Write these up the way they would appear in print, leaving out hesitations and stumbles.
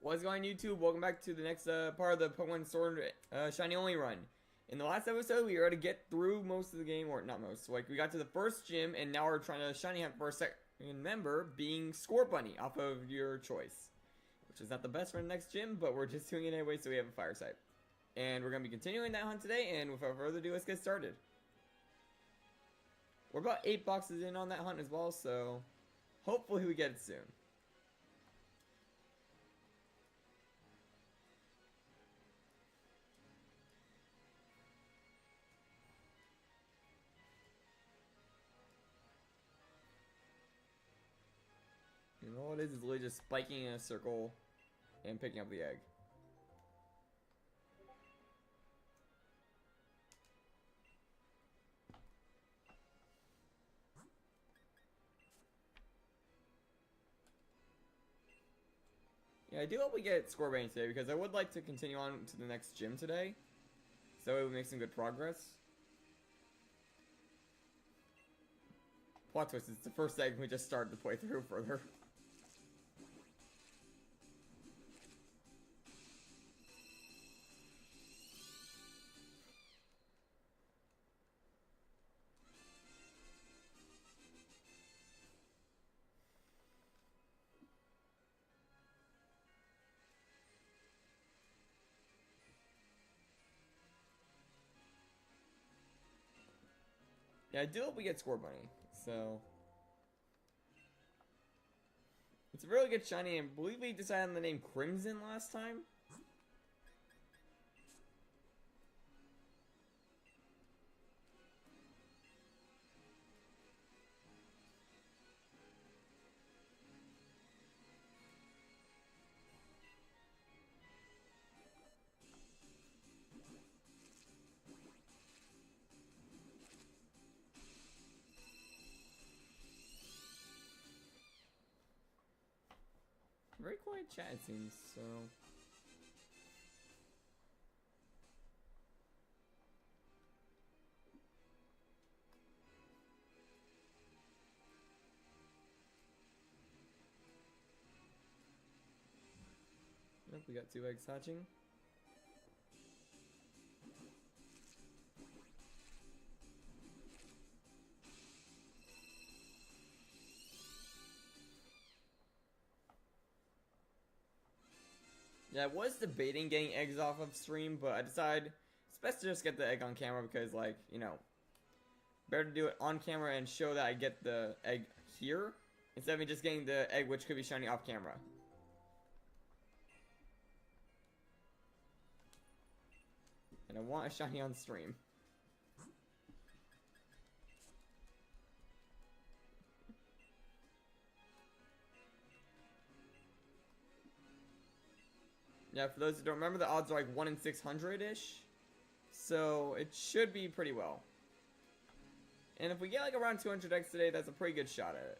What's going on, YouTube? Welcome back to the next part of the Pokémon Sword Shiny Only run. In the last episode, we were able to get through most of the game, or not most, like we got to the first gym, and now we're trying to Shiny Hunt for a second member, being Scorbunny, off of your choice. Which is not the best for the next gym, but we're just doing it anyway, so we have a fire type. And we're going to be continuing that hunt today, and without further ado, let's get started. We're about 8 boxes in on that hunt as well, so hopefully we get it soon. And all it is literally just spiking in a circle and picking up the egg. Yeah, I do hope we get Scorbunny today because I would like to continue on to the next gym today. So it would make some good progress. Plot twist, it's the first egg we just started to play through further. Yeah, I do hope we get Scorbunny, so... It's a really good shiny, and I believe we decided on the name Crimson last time. Very quiet chat, it seems, so... Yep, we got 2 eggs hatching. Yeah, I was debating getting eggs off of stream, but I decided it's best to just get the egg on camera because, like, you know, better to do it on camera and show that I get the egg here instead of me just getting the egg which could be shiny off camera. And I want a shiny on stream. Yeah, for those who don't remember, the odds are like 1 in 600-ish. So, it should be pretty well. And if we get like around 200 eggs today, that's a pretty good shot at it.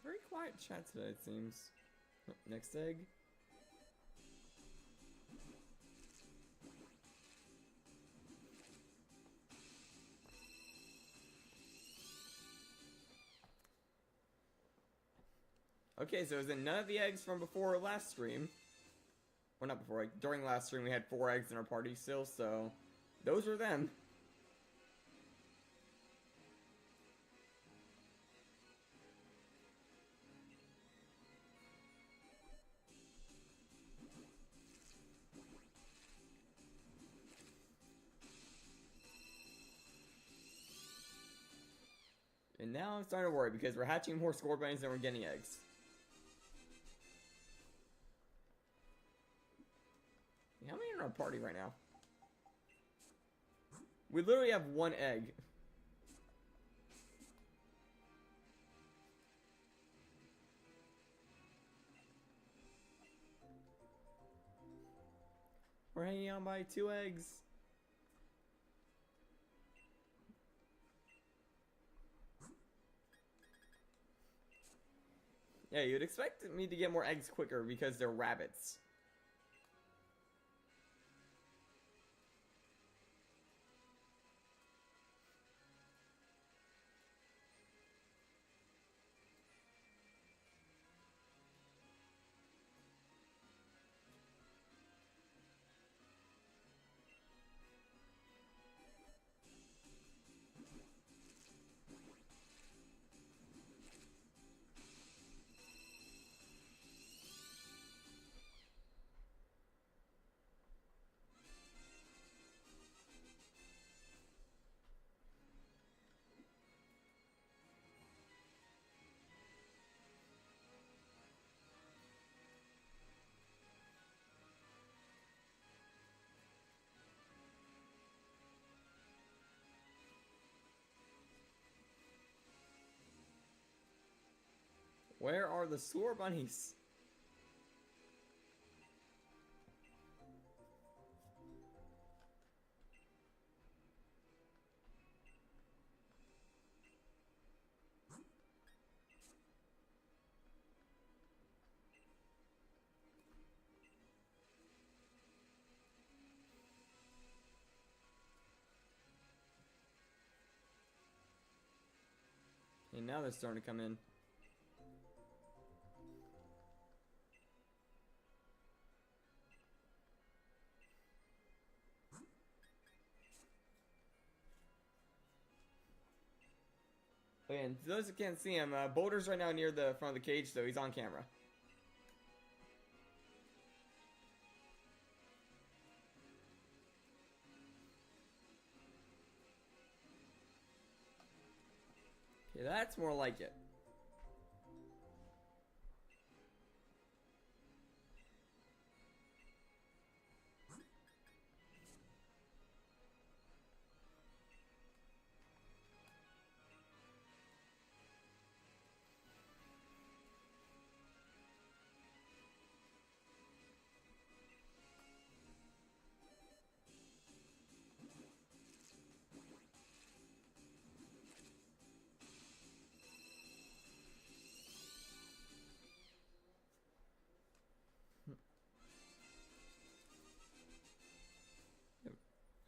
Very quiet chat today, it seems. Oh, next egg. Okay, so is it none of the eggs from before last stream? Or not before, like during last stream we had 4 eggs in our party still, so those were them. And now I'm starting to worry because we're hatching more score bunnies than we're getting eggs. How many in our party right now? We literally have one egg. We're hanging on by 2 eggs. Yeah, you'd expect me to get more eggs quicker because they're rabbits. Where are the sewer bunnies? And now they're starting to come in. And to those who can't see him, Boulder's right now near the front of the cage, so he's on camera. Okay, that's more like it.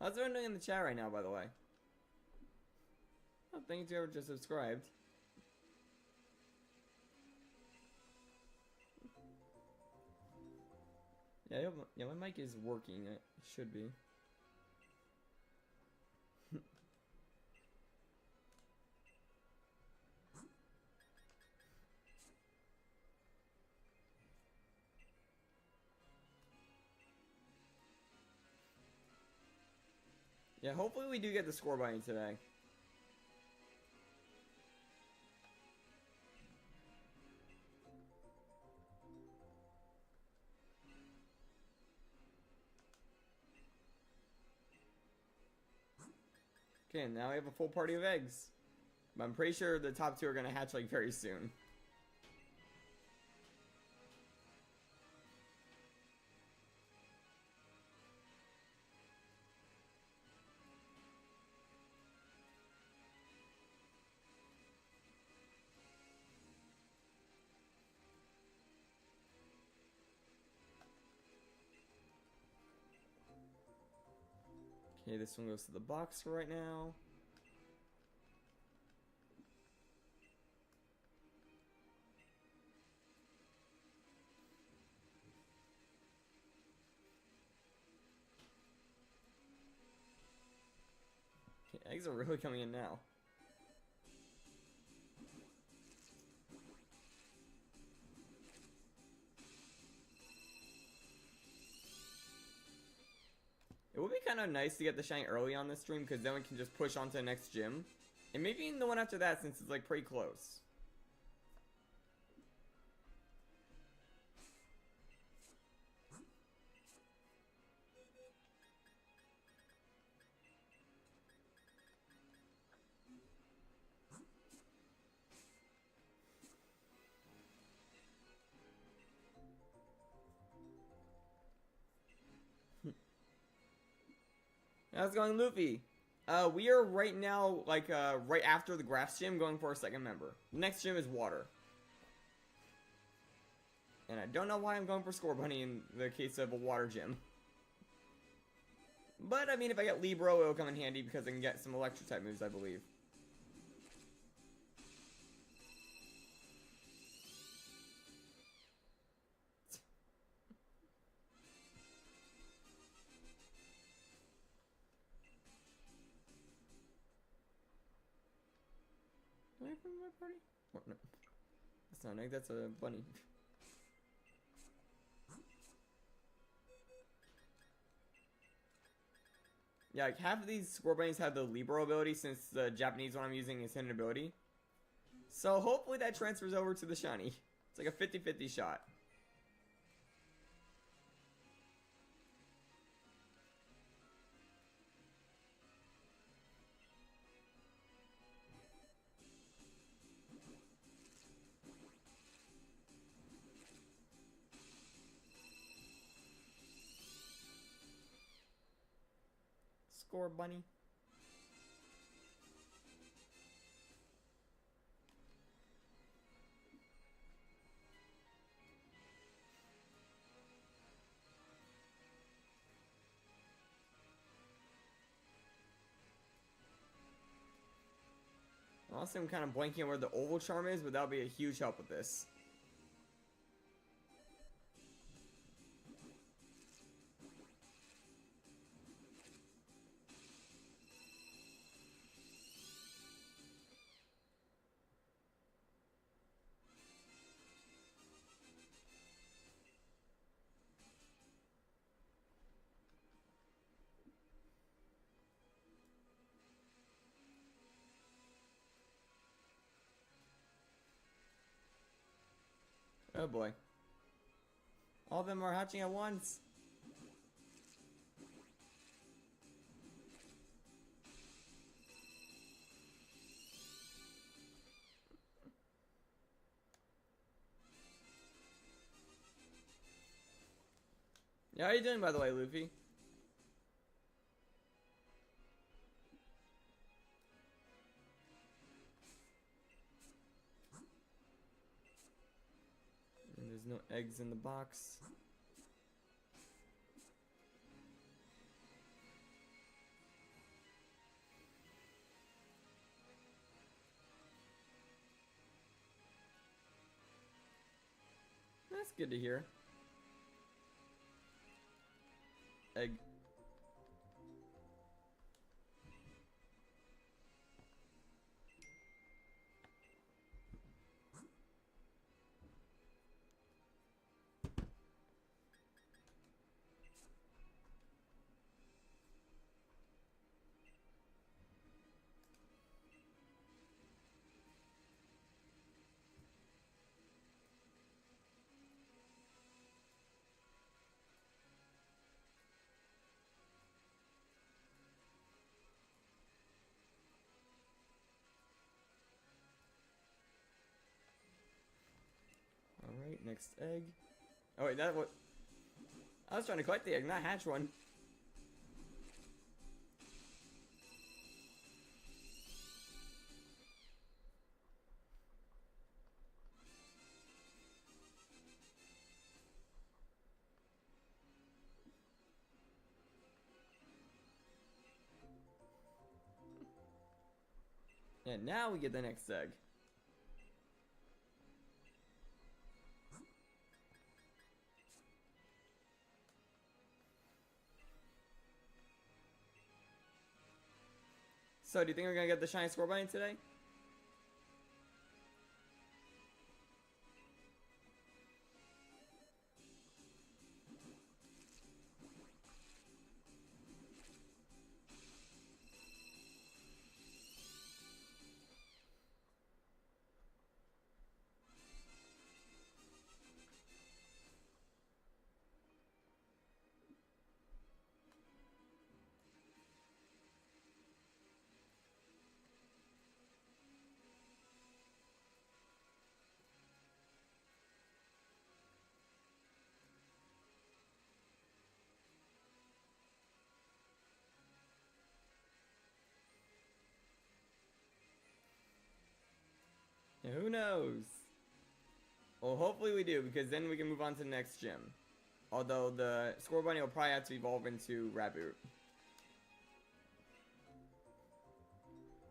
How's everyone doing in the chat right now, by the way? Oh, thank you to whoever just subscribed. Yeah, my mic is working. It should be. Yeah, hopefully we do get the score bunny today. Okay, now we have a full party of eggs. But I'm pretty sure the top 2 are gonna hatch like very soon. Okay, this one goes to the box for right now. Okay, eggs are really coming in now. It would be kind of nice to get the shiny early on this stream because then we can just push on to the next gym. And maybe even the one after that, since it's like pretty close. How's it going, Luffy? We are right now, like, right after the grass gym, going for our second member. The next gym is water. And I don't know why I'm going for Score Bunny in the case of a water gym. But, I mean, if I get Libro, it'll come in handy because I can get some electric type moves, I believe. Am I from my party? What? No. That's not an egg, that's a bunny. Yeah, like half of these Score Bunnies have the Libero ability since the Japanese one I'm using is hidden ability. So hopefully that transfers over to the shiny. It's like a 50-50 shot. Score Bunny. Honestly, I'm kind of blanking on where the oval charm is, but that'll be a huge help with this. Oh boy. All of them are hatching at once. Yeah, how are you doing, by the way, Luffy? And there's no eggs in the box. That's good to hear. Egg. Alright, next egg. Oh wait, that what? I was trying to collect the egg, not hatch one. And now we get the next egg. So, do you think we're gonna get the shiny Score Bunny today? Who knows? Well, hopefully we do, because then we can move on to the next gym. Although the Score Bunny will probably have to evolve into Rabbit.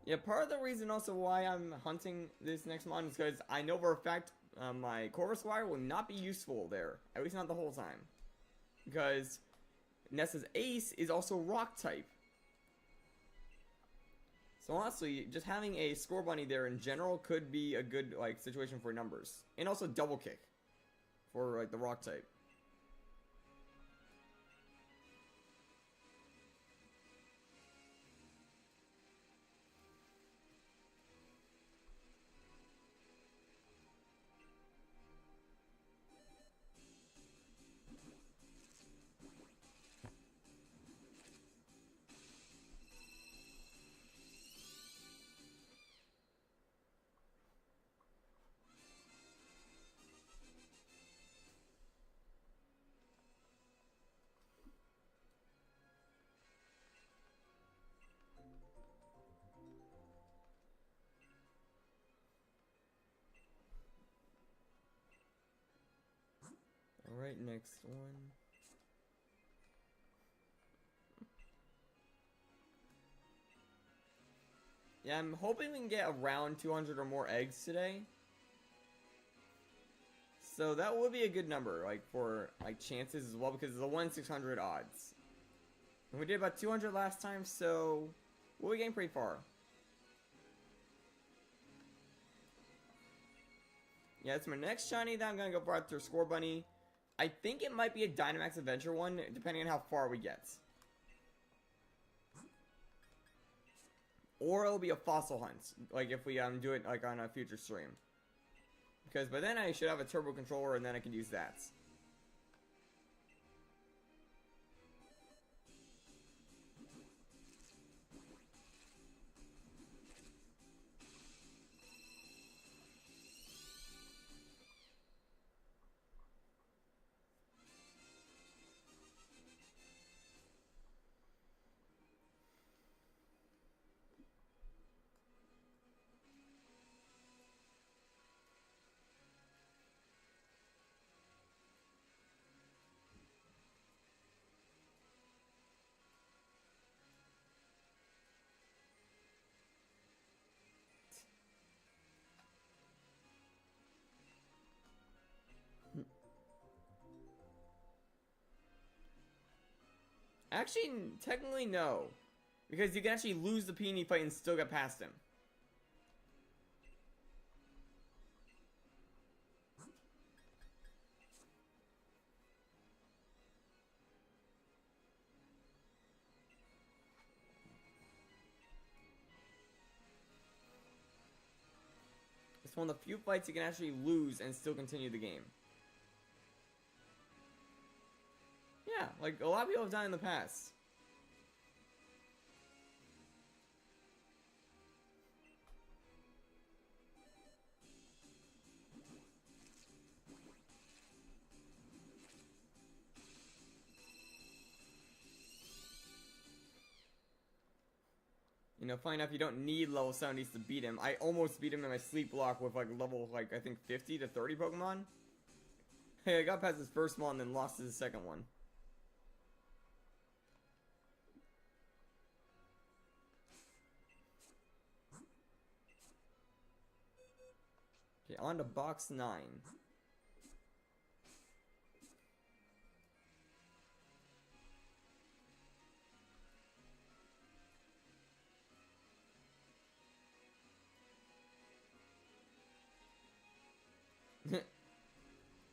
Yeah, part of the reason also why I'm hunting this next mon is because I know for a fact my Corvus Squire will not be useful there. At least not the whole time. Because Nessa's Ace is also Rock type. So honestly, just having a Score Bunny there in general could be a good like situation for numbers. And also double kick for like the Rock type. Alright, next one. Yeah, I'm hoping we can get around 200 or more eggs today. So that would be a good number, like, for, like, chances as well, because it's a 1/600 odds. And we did about 200 last time, so we'll be getting pretty far. Yeah, it's my next shiny that I'm gonna go for after Score Bunny. I think it might be a Dynamax Adventure one, depending on how far we get. Or it'll be a Fossil Hunt, like if we do it like on a future stream. Because by then I should have a Turbo Controller and then I can use that. Actually, technically no. Because you can actually lose the Peony fight and still get past him. It's one of the few fights you can actually lose and still continue the game. Yeah, like a lot of people have done in the past. You know, funny enough, you don't need level 70s to beat him. I almost beat him in my sleep block with like level, like, I think 50 to 30 Pokemon. Hey, I got past his first one and then lost his second one. Okay, on to box 9.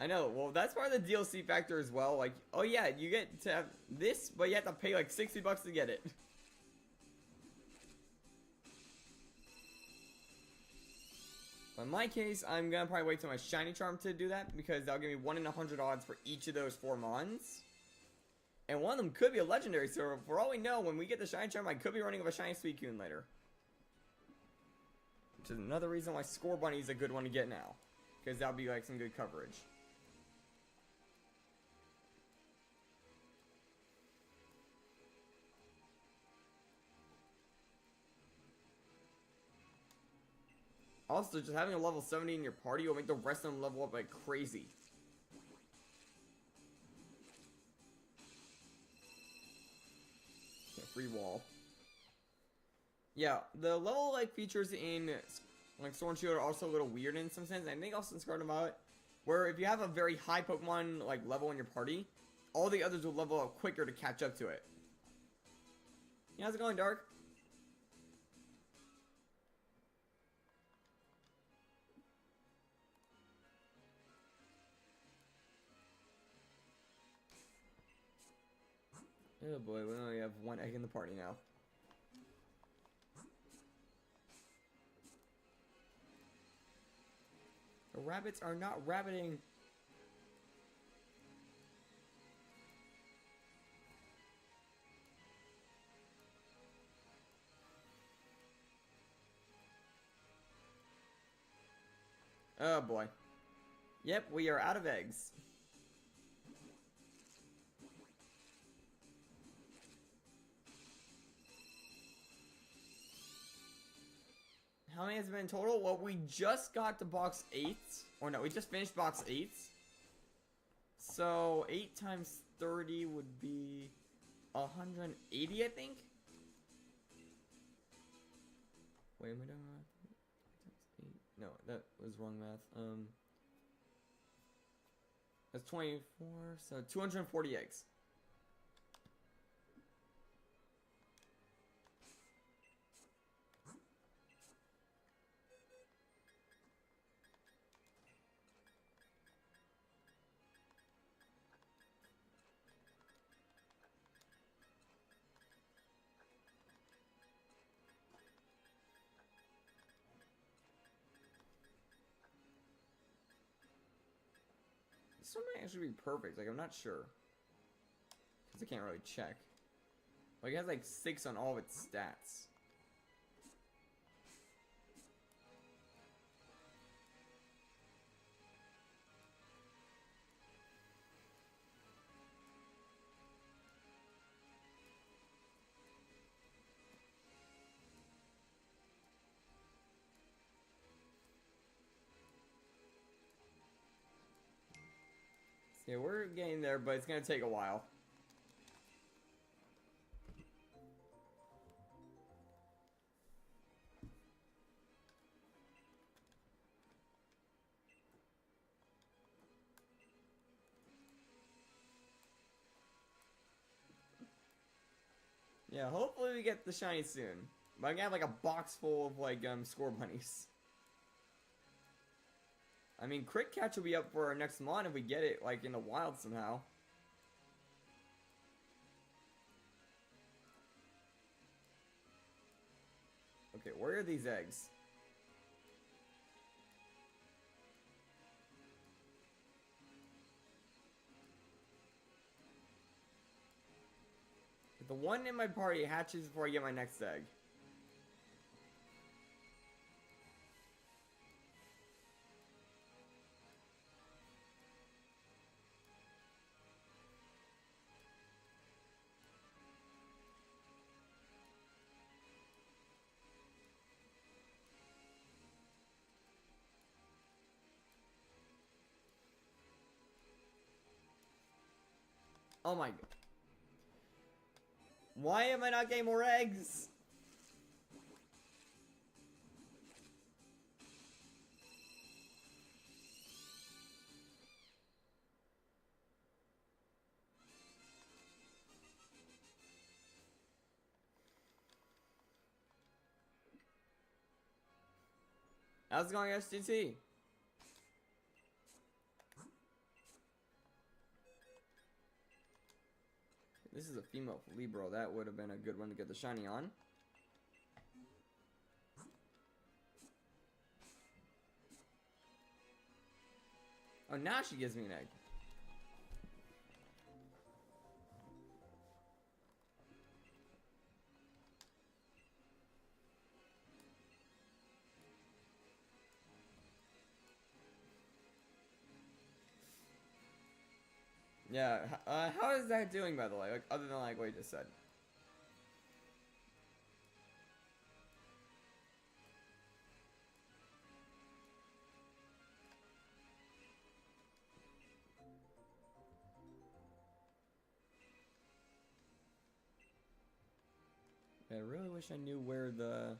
I know, well, that's part of the DLC factor as well. Like, oh yeah, you get to have this, but you have to pay like 60 bucks to get it. But in my case, I'm gonna probably wait till my Shiny Charm to do that, because that'll give me 1 in 100 odds for each of those 4 Mons. And one of them could be a legendary, so for all we know, when we get the Shiny Charm, I could be running with a Shiny Suicune later. Which is another reason why Score Bunny is a good one to get now. Because that'll be like some good coverage. Also, just having a level 70 in your party will make the rest of them level up like crazy. Yeah, free wall. Yeah, the level like features in like Sword and Shield are also a little weird in some sense. I think also inspired about it, where if you have a very high Pokemon like level in your party, all the others will level up quicker to catch up to it. Yeah, how's it going, Dark? Oh boy, we only have one egg in the party now. The rabbits are not rabbiting. Oh boy. Yep, we are out of eggs. How many has it been in total? Well, we just got to box 8. Or no, we just finished box 8. So, 8 times 30 would be 180, I think? Wait, am I doing math? No, that was wrong math. That's 24, so 240 eggs. This one might actually be perfect. Like, I'm not sure. Because I can't really check. Like, it has like 6 on all of its stats. Yeah, we're getting there, but it's gonna take a while. Yeah, hopefully we get the shiny soon. But I'm gonna have like a box full of like score bunnies. I mean, Crit Catch will be up for our next mon if we get it like in the wild somehow. Okay, where are these eggs? The one in my party hatches before I get my next egg. Oh my god. Why am I not getting more eggs? How's it going, SGT? This is a female Libro. That would have been a good one to get the shiny on. Oh, now she gives me an egg. Yeah, how is that doing, by the way? Like, other than like what you just said. I really wish I knew where the...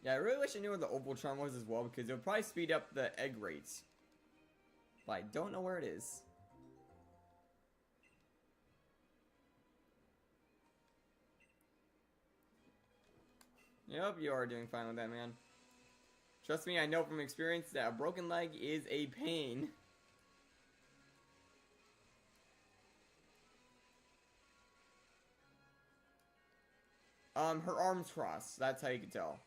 Yeah, I really wish I knew where the opal charm was as well, because it would probably speed up the egg rates. But I don't know where it is. Yep, you are doing fine with that, man. Trust me, I know from experience that a broken leg is a pain. Her arms crossed. That's how you can tell.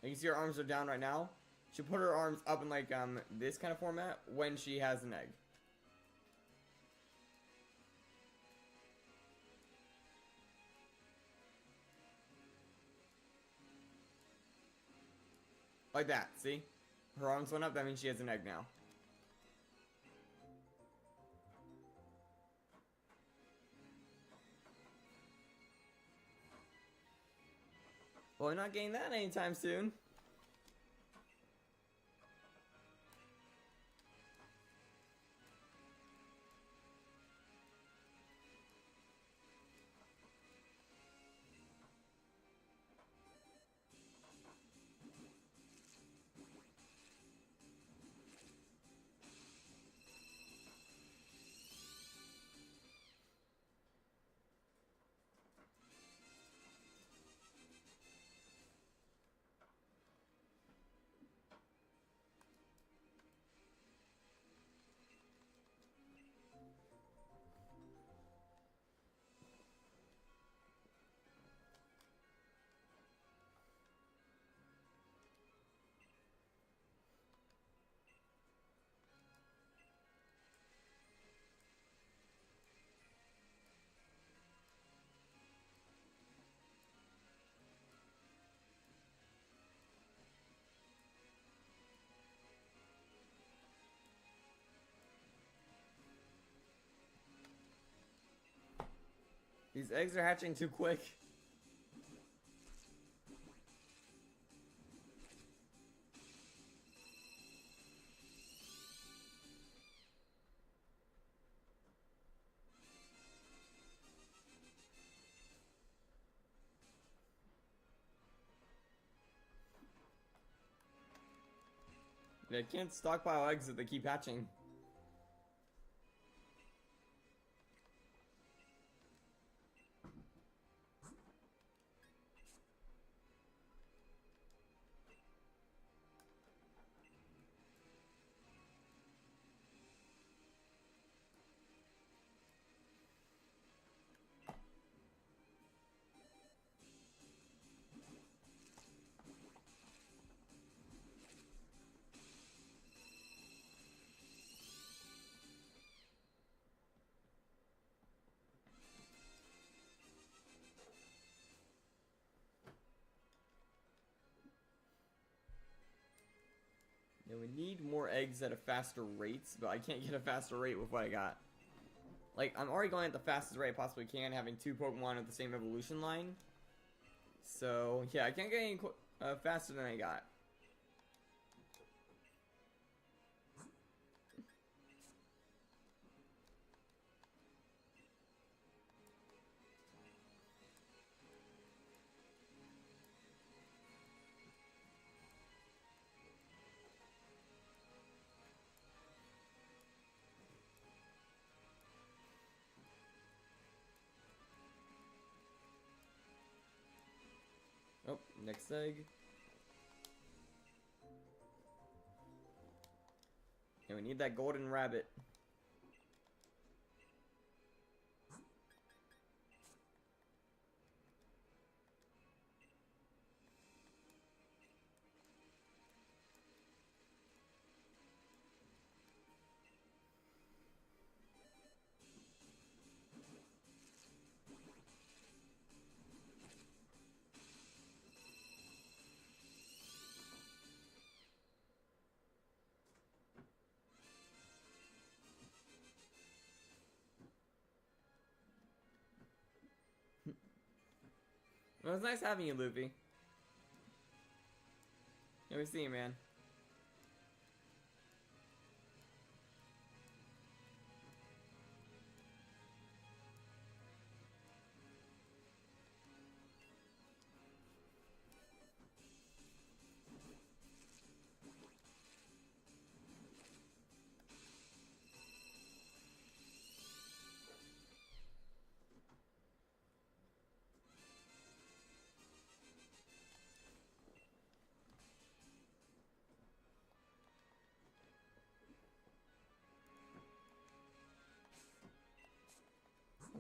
You can see her arms are down right now. She'll put her arms up in like this kind of format when she has an egg. Like that, see? Her arms went up, that means she has an egg now. Well, we're not getting that anytime soon. These eggs are hatching too quick. They can't stockpile eggs if they keep hatching. Yeah, we need more eggs at a faster rate, but I can't get a faster rate with what I got. Like, I'm already going at the fastest rate I possibly can, having two Pokemon at the same evolution line. So, yeah, I can't get any faster than I got. Oh, next egg. And we need that golden rabbit. Well, it was nice having you, Luffy. Yeah, we see you, man.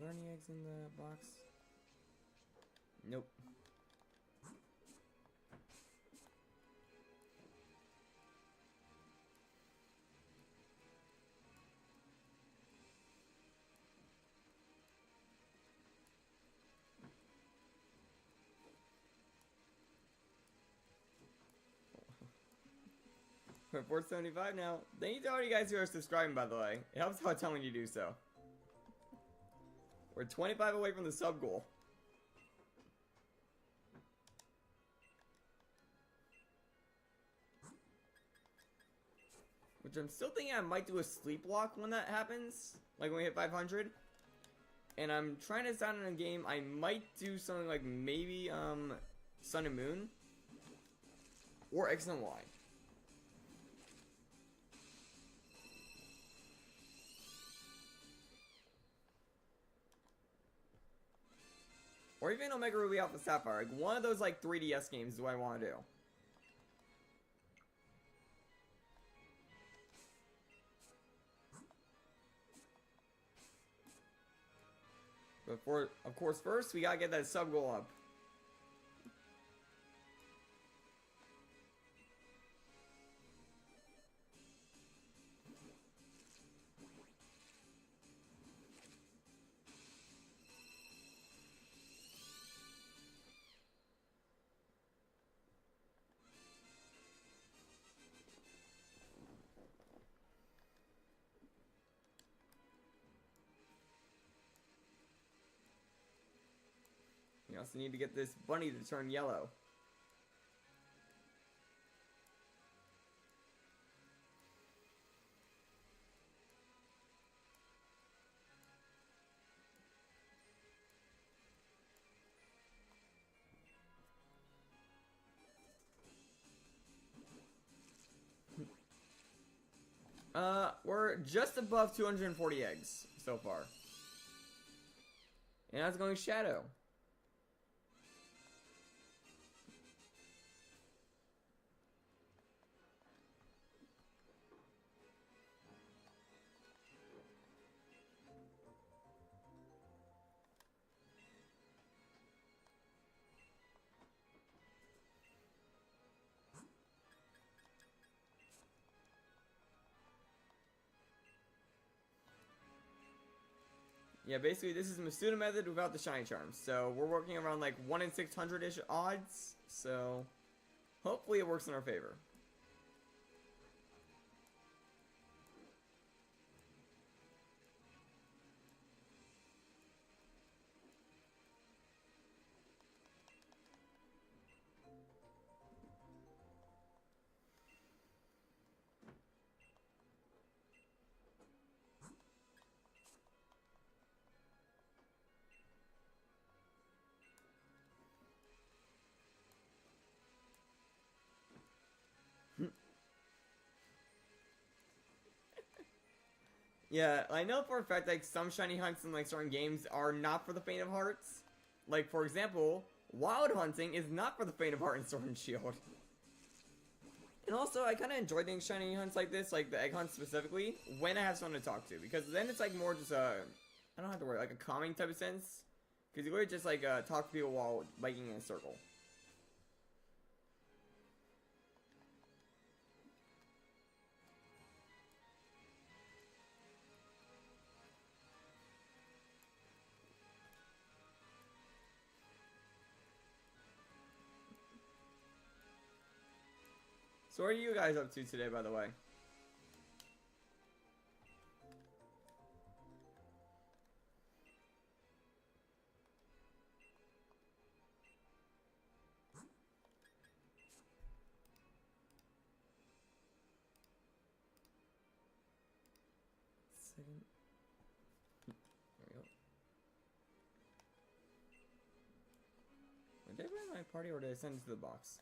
there any eggs in the box? Nope. We're at 475 now. Thank you to all you guys who are subscribing, by the way. It helps out telling you to do so. We're 25 away from the sub goal. Which I'm still thinking I might do a sleep walk when that happens. Like when we hit 500. And I'm trying to decide on a game. I might do something like maybe Sun and Moon. Or X and Y. Or even Omega Ruby Alpha Sapphire. Like one of those like 3DS games do I want to do. But for, of course, first we gotta get that sub goal up. We also need to get this bunny to turn yellow. We're just above 240 eggs so far. And that's going Shadow. Yeah, basically this is the Masuda method without the shiny charms. So we're working around like 1 in 600-ish odds. So hopefully it works in our favor. Yeah, I know for a fact like some shiny hunts in like certain games are not for the faint of hearts. Like for example, wild hunting is not for the faint of heart in Sword and Shield. And also, I kind of enjoy doing shiny hunts like this, like the egg hunts specifically, when I have someone to talk to, because then it's like more just I don't have to worry, like a calming type of sense, because you literally just like talk to people while biking in a circle. So what are you guys up to today, by the way? Second. There we go. Did I bring my party or did I send it to the box?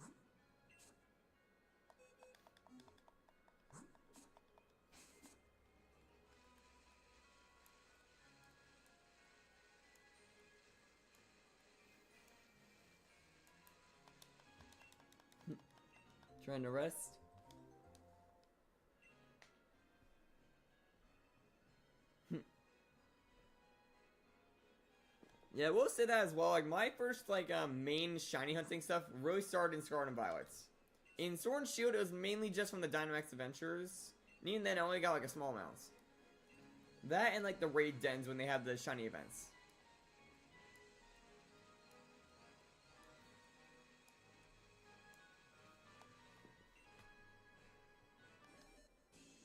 Trying to rest. Yeah, we'll say that as well. Like, my first, like, main shiny hunting stuff really started in Scarlet and Violets. In Sword and Shield, it was mainly just from the Dynamax Adventures. And even then, I only got, like, a small amount. That and, like, the raid dens when they have the shiny events.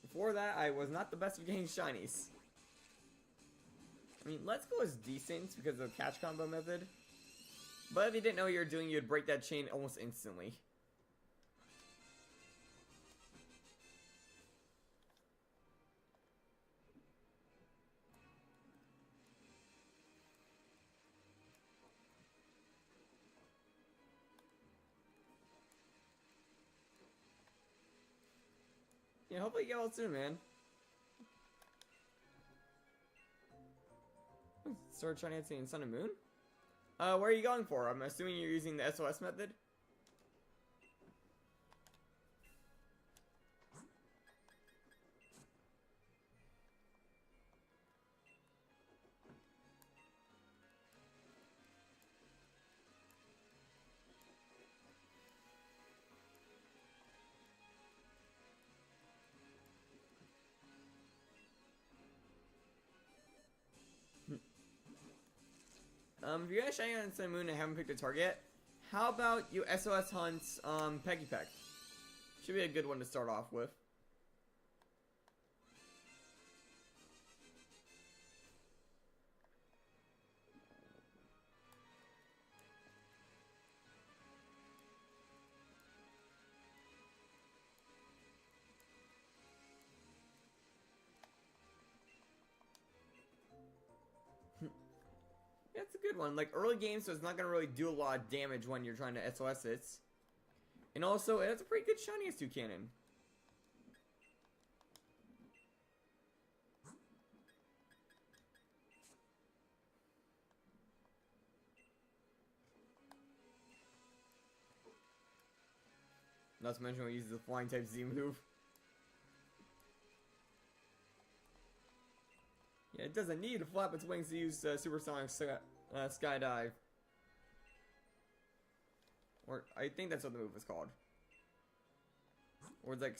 Before that, I was not the best at getting shinies. I mean, Let's Go is decent because of the catch combo method. But if you didn't know what you were doing, you'd break that chain almost instantly. Yeah, hopefully you get well soon, man. Start trying to in Sun and Moon? Where are you going for? I'm assuming you're using the SOS method? If you're guys shining on Sun and Moon and haven't picked a target yet, how about you SOS hunt Peggy Peck? Should be a good one to start off with. Yeah, it's a good one. Like, early game, so it's not going to really do a lot of damage when you're trying to SOS it. And also, it's a pretty good shiny S2 cannon. Not to mention, it uses the flying type Z move. Yeah, it doesn't need to flap its wings to use supersonic skydive. Or, I think that's what the move is called. Or it's like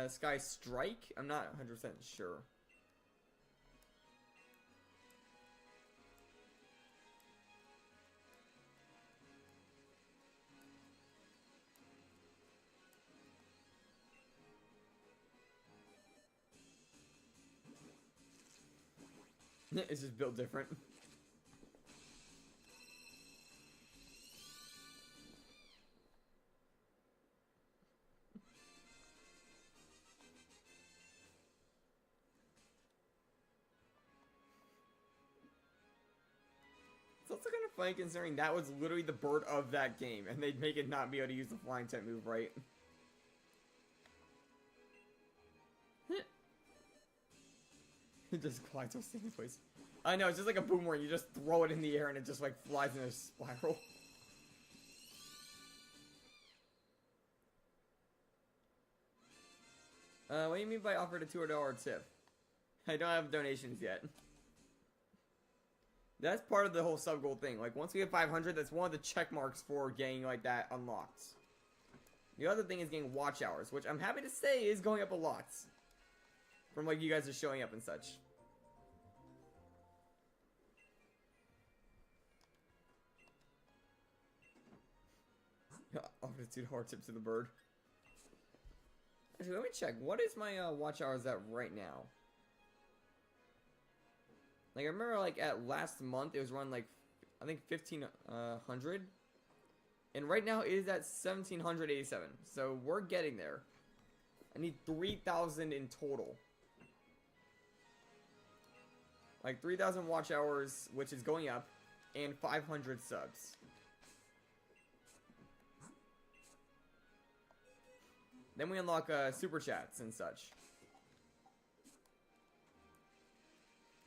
Sky Strike? I'm not 100% sure. It's just built different. It's also kind of funny considering that was literally the bird of that game, and they'd make it not be able to use the flying type move, right? It just glides off standing place. I know, it's just like a boomerang. You just throw it in the air and it just like flies in a spiral. What do you mean by offered a $200 tip? I don't have donations yet. That's part of the whole sub goal thing. Like, once we get 500, that's one of the check marks for getting like that unlocked. The other thing is getting watch hours, which I'm happy to say is going up a lot. From like you guys are showing up and such. Offered a $2 tip to the bird. Actually, let me check. What is my watch hours at right now? Like, I remember, like, at last month, it was around, like, I think 1,500. And right now, it is at 1,787. So, we're getting there. I need 3,000 in total. Like, 3,000 watch hours, which is going up, and 500 subs. Then we unlock super chats and such.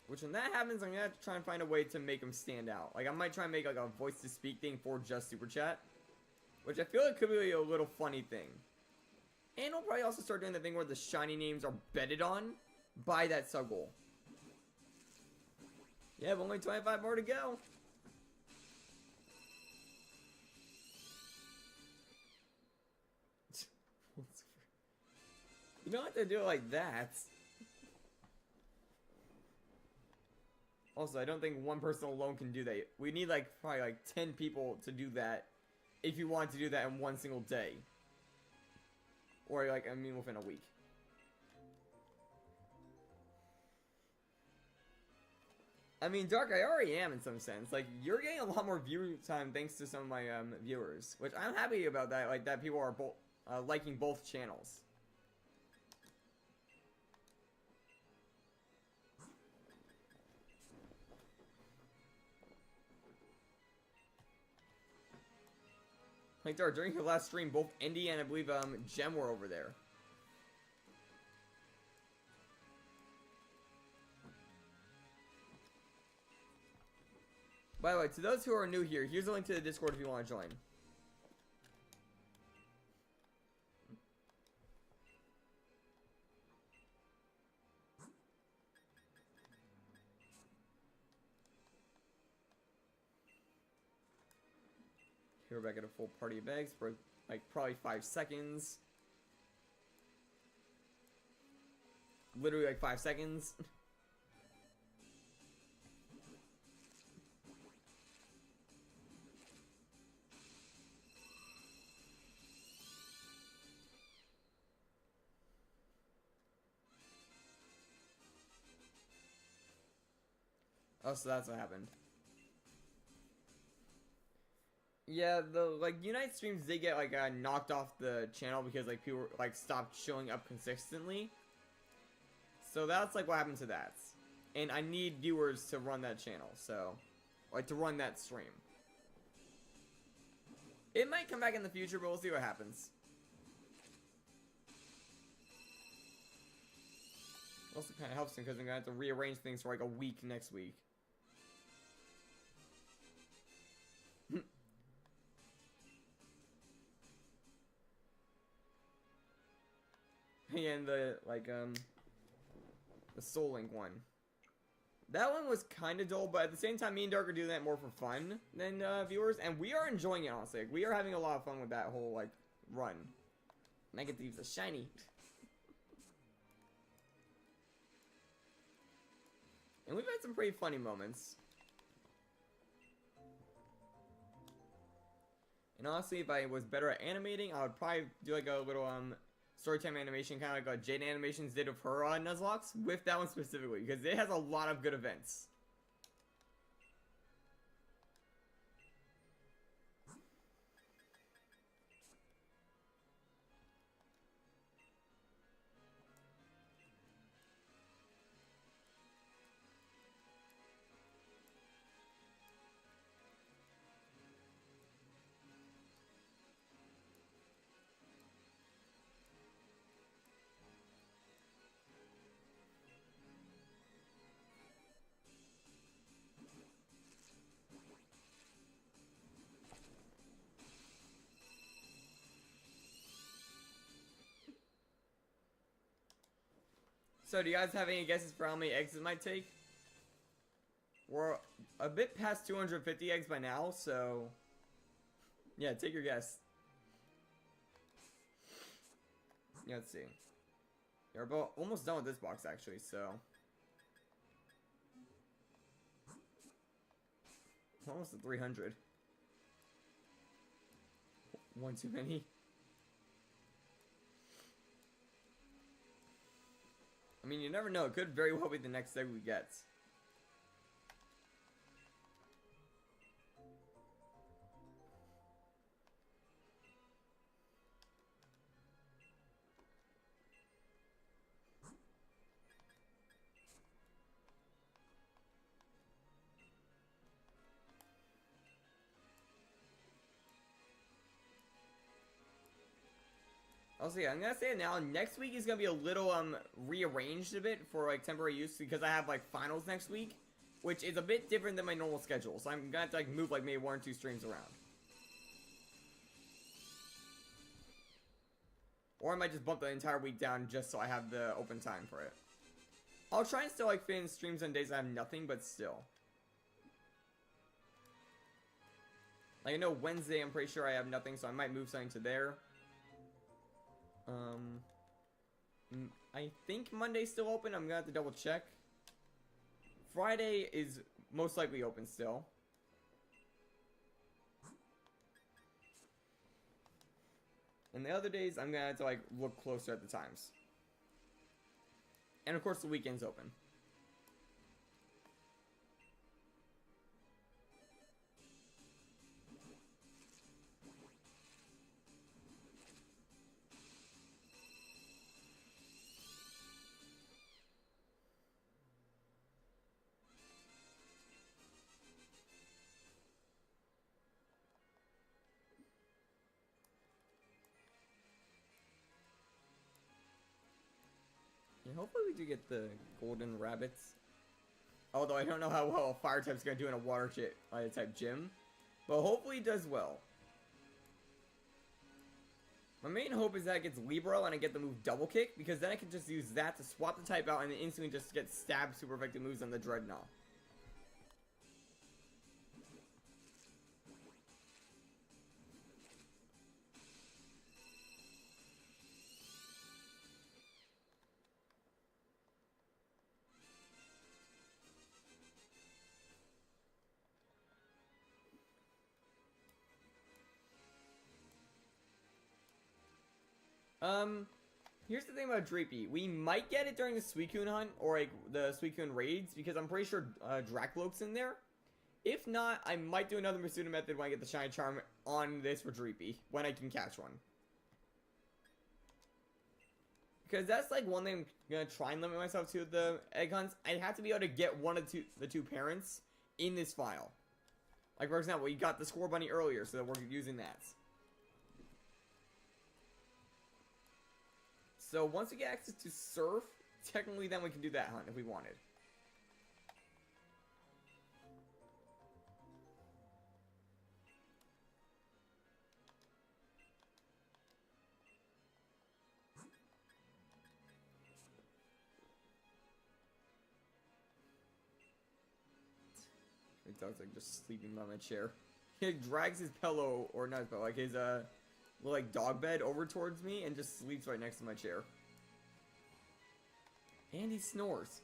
Which when that happens, I'm gonna have to try and find a way to make them stand out. Like, I might try and make like a voice to speak thing for just super chat. Which I feel like could be a little funny thing. And we'll probably also start doing the thing where the shiny names are betted on by that sub goal. Yeah, but only 25 more to go. don't have to do it like that. Also, I don't think one person alone can do that. We need like probably like 10 people to do that if you want to do that in one single day. Or like, I mean, within a week. I mean, Dark, I already am in some sense. Like, you're getting a lot more view time thanks to some of my viewers, which I'm happy about that. Like, that people are liking both channels. Like, Dark, during your last stream, both Indy and I believe Gem were over there. By the way, to those who are new here, here's a link to the Discord if you want to join. Here we're back at a full party of eggs for like probably 5 seconds. Literally like 5 seconds. Oh, so that's what happened. Yeah, the like Unite streams did get like knocked off the channel because like people like stopped showing up consistently. So that's like what happened to that. And I need viewers to run that channel, so like to run that stream. It might come back in the future, but we'll see what happens. Also kind of helps me because I'm gonna have to rearrange things for like a week next week. And the like the Soul Link one. That one was kind of dull, but at the same time, me and Dark are doing that more for fun than viewers, and we are enjoying it, honestly. Like, we are having a lot of fun with that whole like run. And I get to use the shiny. And we've had some pretty funny moments. And honestly, if I was better at animating, I would probably do like a little storytime animation, kind of like what Jade Animations did of her nuzlocks, with that one specifically, because it has a lot of good events. So, do you guys have any guesses for how many eggs it might take? We're a bit past 250 eggs by now, so... yeah, take your guess. Yeah, let's see. We're about almost done with this box, actually, so... almost at 300. One too many. I mean, you never know. It could very well be the next egg we get. Also, yeah, I'm gonna say it now. Next week is gonna be a little rearranged a bit for like temporary use because I have like finals next week, which is a bit different than my normal schedule. So I'm gonna have to like move like maybe 1 or 2 streams around, or I might just bump the entire week down just so I have the open time for it. I'll try and still like fit in streams on days I have nothing, but still. Like I know Wednesday, I'm pretty sure I have nothing, so I might move something to there. I think Monday's still open. I'm gonna have to double check. Friday is most likely open still. And the other days, I'm gonna have to like look closer at the times. And of course, the weekend's open. Yeah, hopefully we do get the golden rabbits. Although I don't know how well a fire type's gonna do in a water type gym. But hopefully it does well. My main hope is that it gets Libero and I get the move double kick, because then I can just use that to swap the type out and then instantly just get stabbed super effective moves on the Dreadnought. Here's the thing about Drapey. We might get it during the Suicune hunt, or like the Suicune raids, because I'm pretty sure Dracloak's in there. If not, I might do another Masuda method when I get the Shiny Charm on this for Drapey, when I can catch one. Because that's like one thing I'm gonna try and limit myself to the egg hunts. I have to be able to get one of the two parents in this file. Like for example, you got the Score Bunny earlier, so we're using that. So once we get access to Surf, technically then we can do that hunt if we wanted. The dog's like just sleeping by my chair. He drags his pillow, or not his pillow, like his little like dog bed over towards me and just sleeps right next to my chair. And he snores.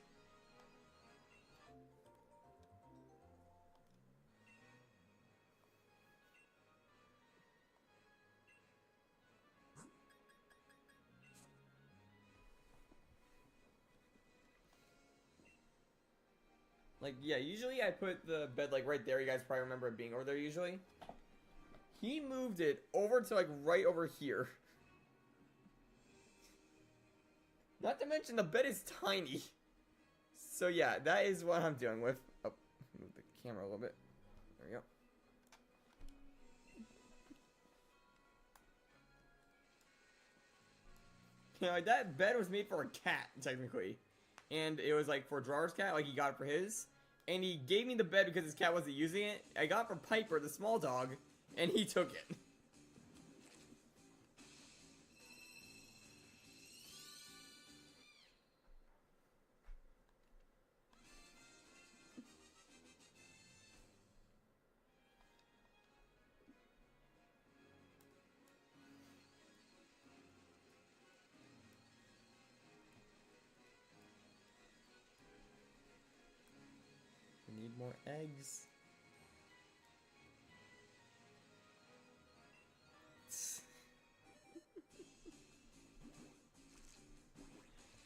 Like, yeah, usually I put the bed like right there. You guys probably remember it being over there usually. He moved it over to like right over here. Not to mention the bed is tiny. So yeah, that is what I'm doing with... Oh, move the camera a little bit. There we go. You know, like, that bed was made for a cat, technically. And it was like for Drawer's cat, like he got it for his. And he gave me the bed because his cat wasn't using it. I got it for Piper, the small dog, and he took it. We need more eggs.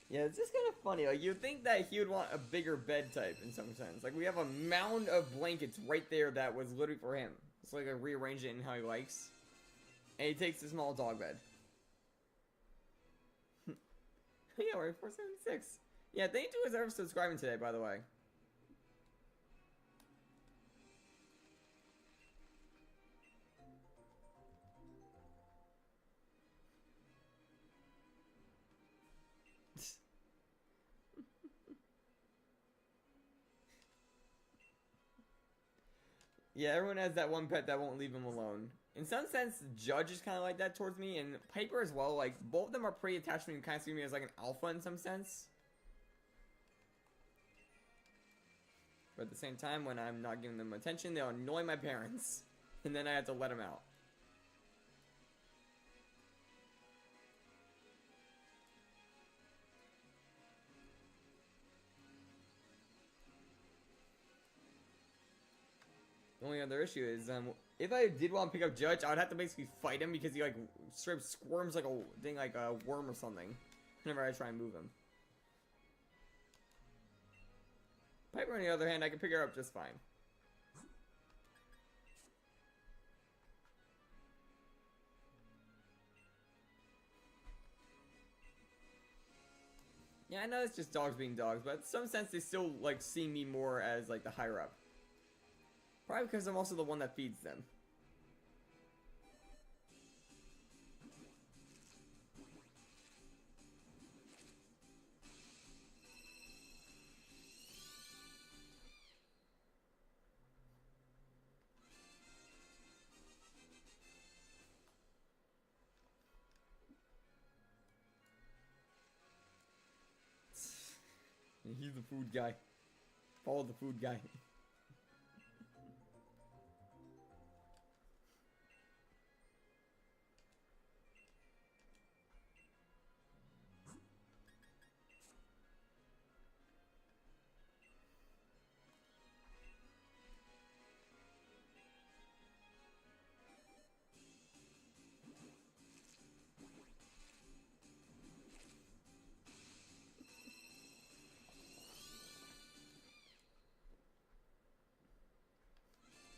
Yeah, it's just kind of funny. Like, you'd think that he would want a bigger bed type in some sense. Like, we have a mound of blankets right there that was literally for him. It's like I rearrange it in how he likes. And he takes the small dog bed. Yeah, we're at 476. Yeah, thank you to whoever's subscribing today, by the way. Yeah, everyone has that one pet that won't leave him alone. In some sense, Judge is kind of like that towards me, and Piper as well. Like, both of them are pretty attached to me and kind of see me as like an alpha in some sense. But at the same time, when I'm not giving them attention, they'll annoy my parents. And then I have to let them out. Only other issue is, if I did want to pick up Judge, I would have to basically fight him because he like straight up squirms like a thing, like a worm or something. Whenever I try and move him. Piper, on the other hand, I can pick her up just fine. Yeah, I know it's just dogs being dogs, but in some sense they still like see me more as like the higher up. Probably because I'm also the one that feeds them. He's the food guy. Follow the food guy.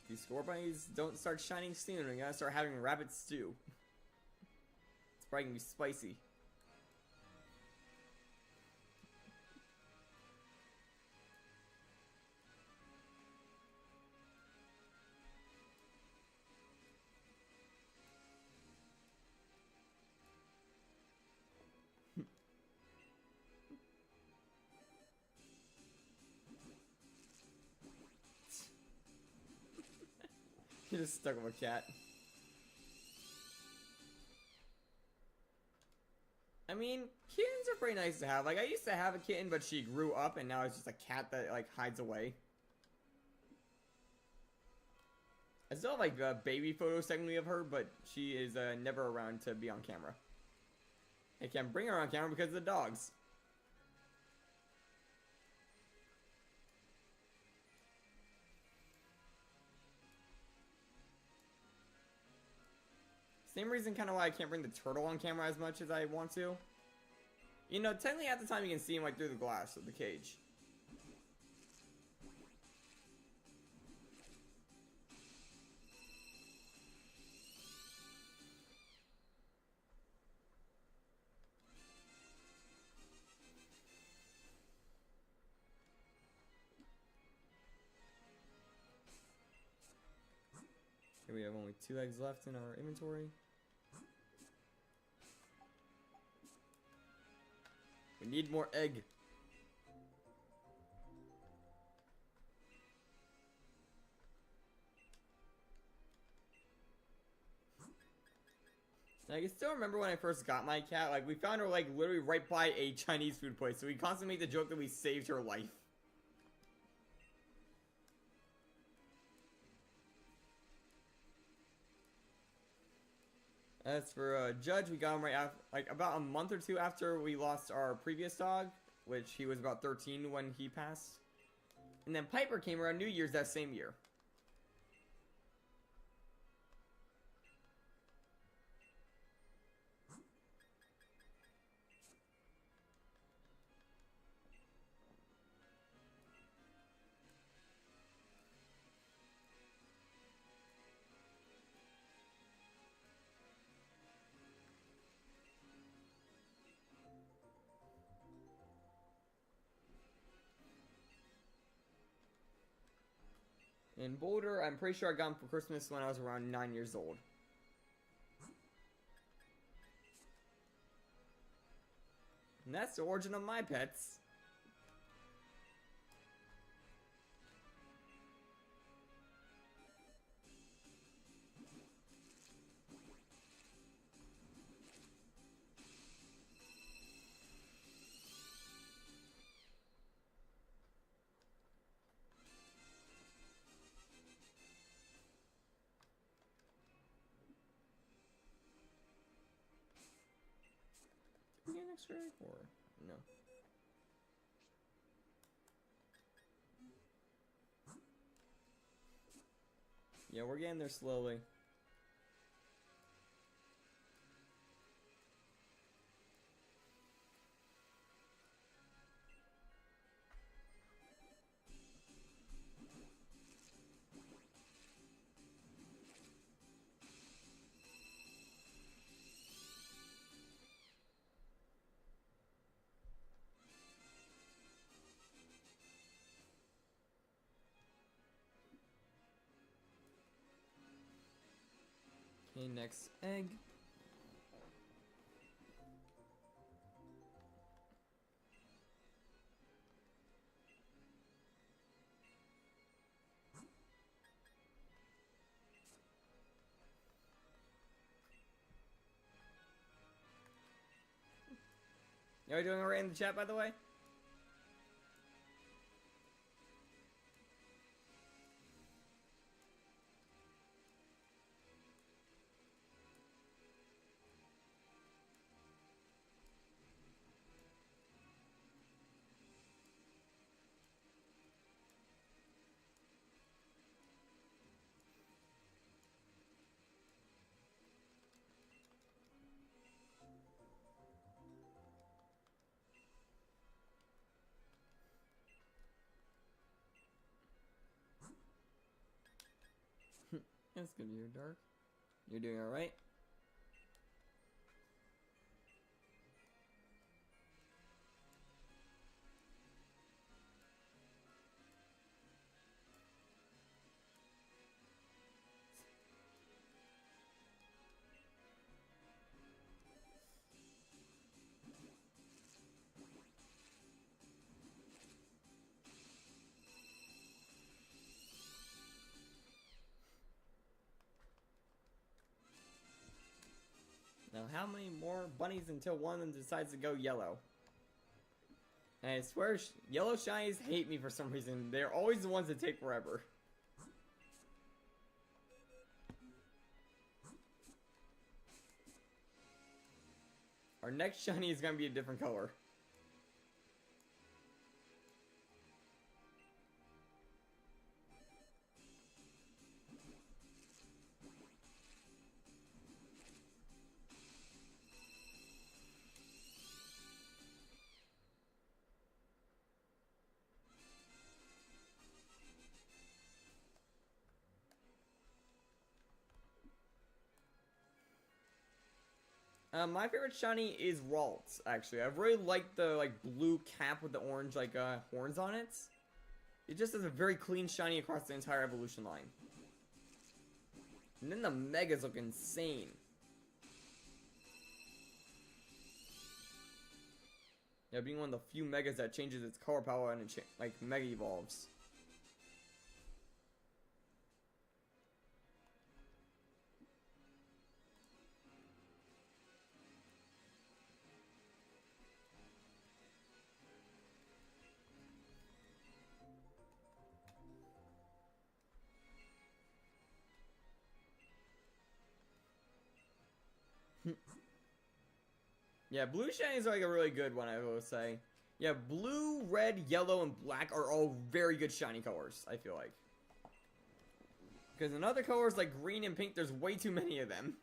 These score bunnies don't start shining soon. We gotta start having rabbit stew. It's probably gonna be spicy. You're just stuck with a cat. I mean, kittens are pretty nice to have. Like, I used to have a kitten, but she grew up, and now it's just a cat that, like, hides away. I still have, like, baby photos, technically, of her, but she is never around to be on camera. I can't bring her on camera because of the dogs. Same reason kind of why I can't bring the turtle on camera as much as I want to. You know, technically at the time you can see him like through the glass of the cage. Okay, we have only 2 eggs left in our inventory. We need more egg. I can still remember when I first got my cat, like, we found her, like, literally right by a Chinese food place, so we constantly make the joke that we saved her life. As for Judge, we got him right after, like, about a month or 2 after we lost our previous dog, which he was about 13 when he passed. And then Piper came around New Year's that same year. In Boulder, I'm pretty sure I got him for Christmas when I was around 9 years old. And that's the origin of my pets. Can we get an extra egg or no? Yeah, we're getting there slowly. Okay, next egg. Y'all doing alright in the chat, by the way? That's good to hear, Dark. You're doing alright? Now, how many more bunnies until one of them decides to go yellow? And I swear, yellow shinies hate me for some reason. They're always the ones that take forever. Our next shiny is gonna be a different color. My favorite shiny is Ralts, actually. I really like the blue cap with the orange horns on it. It just has a very clean shiny across the entire evolution line. And then the megas look insane. Yeah, being one of the few megas that changes its color palette and it mega evolves. Yeah, blue shinies are like a really good one, I will say. Yeah, blue, red, yellow, and black are all very good shiny colors, I feel like. Because in other colors like green and pink, there's way too many of them.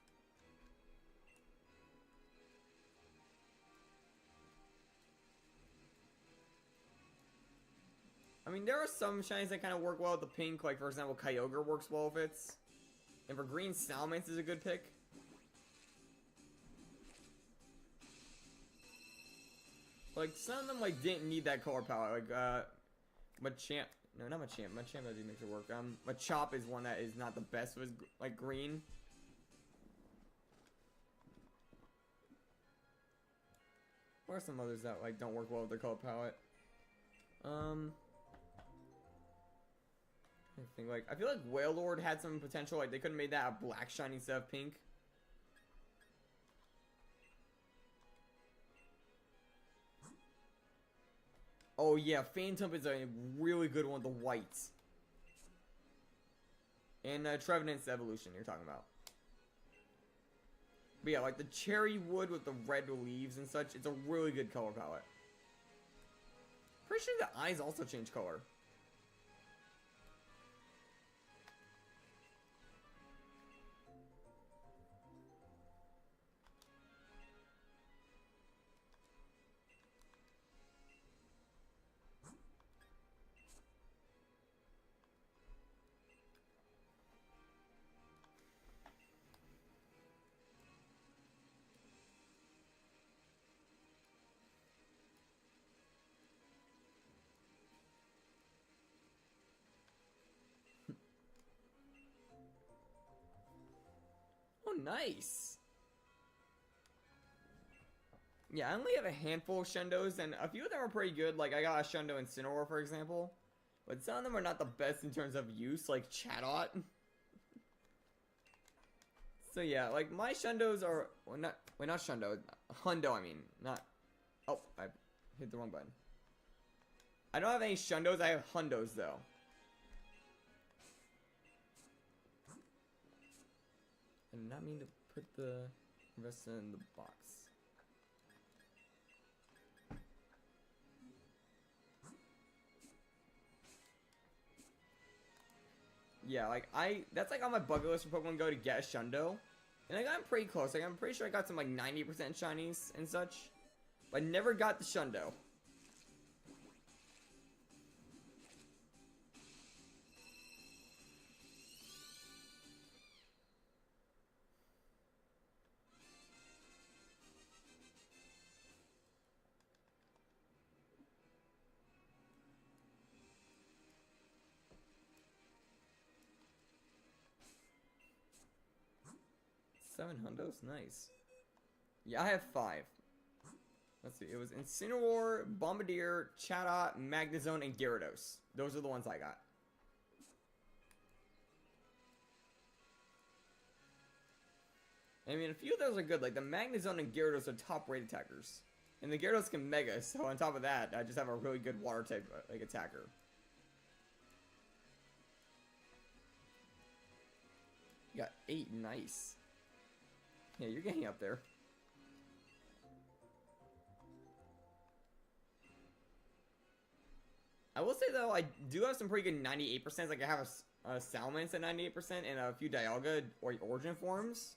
I mean, there are some shinies that kind of work well with the pink, like for example, Kyogre works well with it. And for green, Salamence is a good pick. Like, some of them, didn't need that color palette. Machamp. No, not Machamp. Machamp doesn't make it work. Machop is one that is not the best with, green. Or some others that, don't work well with their color palette. I feel like Wailord had some potential. They could have made that a black shiny instead of pink. Oh yeah, Phantom is a really good one with the whites. And Trevenant's evolution you're talking about. But yeah, the cherry wood with the red leaves and such, it's a really good color palette. Pretty sure the eyes also change color. Oh, nice. Yeah, I only have a handful of Shundos, and a few of them are pretty good. Like, I got a Shundo Incineroar, for example. But some of them are not the best in terms of use, like Chatot. So yeah, like, my Shundos are... Well, not Shundo. Hundo, I mean. Not... Oh, I hit the wrong button. I don't have any Shundos, I have Hundos, though. I did not mean to put the rest in the box. Yeah, like, that's like on my bucket list for Pokemon Go to get a Shundo. And I got pretty close. Like, I'm pretty sure I got some, like, 90% shinies and such. But I never got the Shundo. Seven Hundos? Nice. Yeah, I have 5. Let's see. It was Incineroar, Bombardier, Chatot, Magnezone, and Gyarados. Those are the ones I got. I mean, a few of those are good. Like, the Magnezone and Gyarados are top-rated attackers. And the Gyarados can Mega, so on top of that, I just have a really good Water-type, like, attacker. You got 8. Nice. Yeah, you're getting up there. I will say, though, I do have some pretty good 98%. Like, I have a Salamence at 98% and a few Dialga or Origin forms.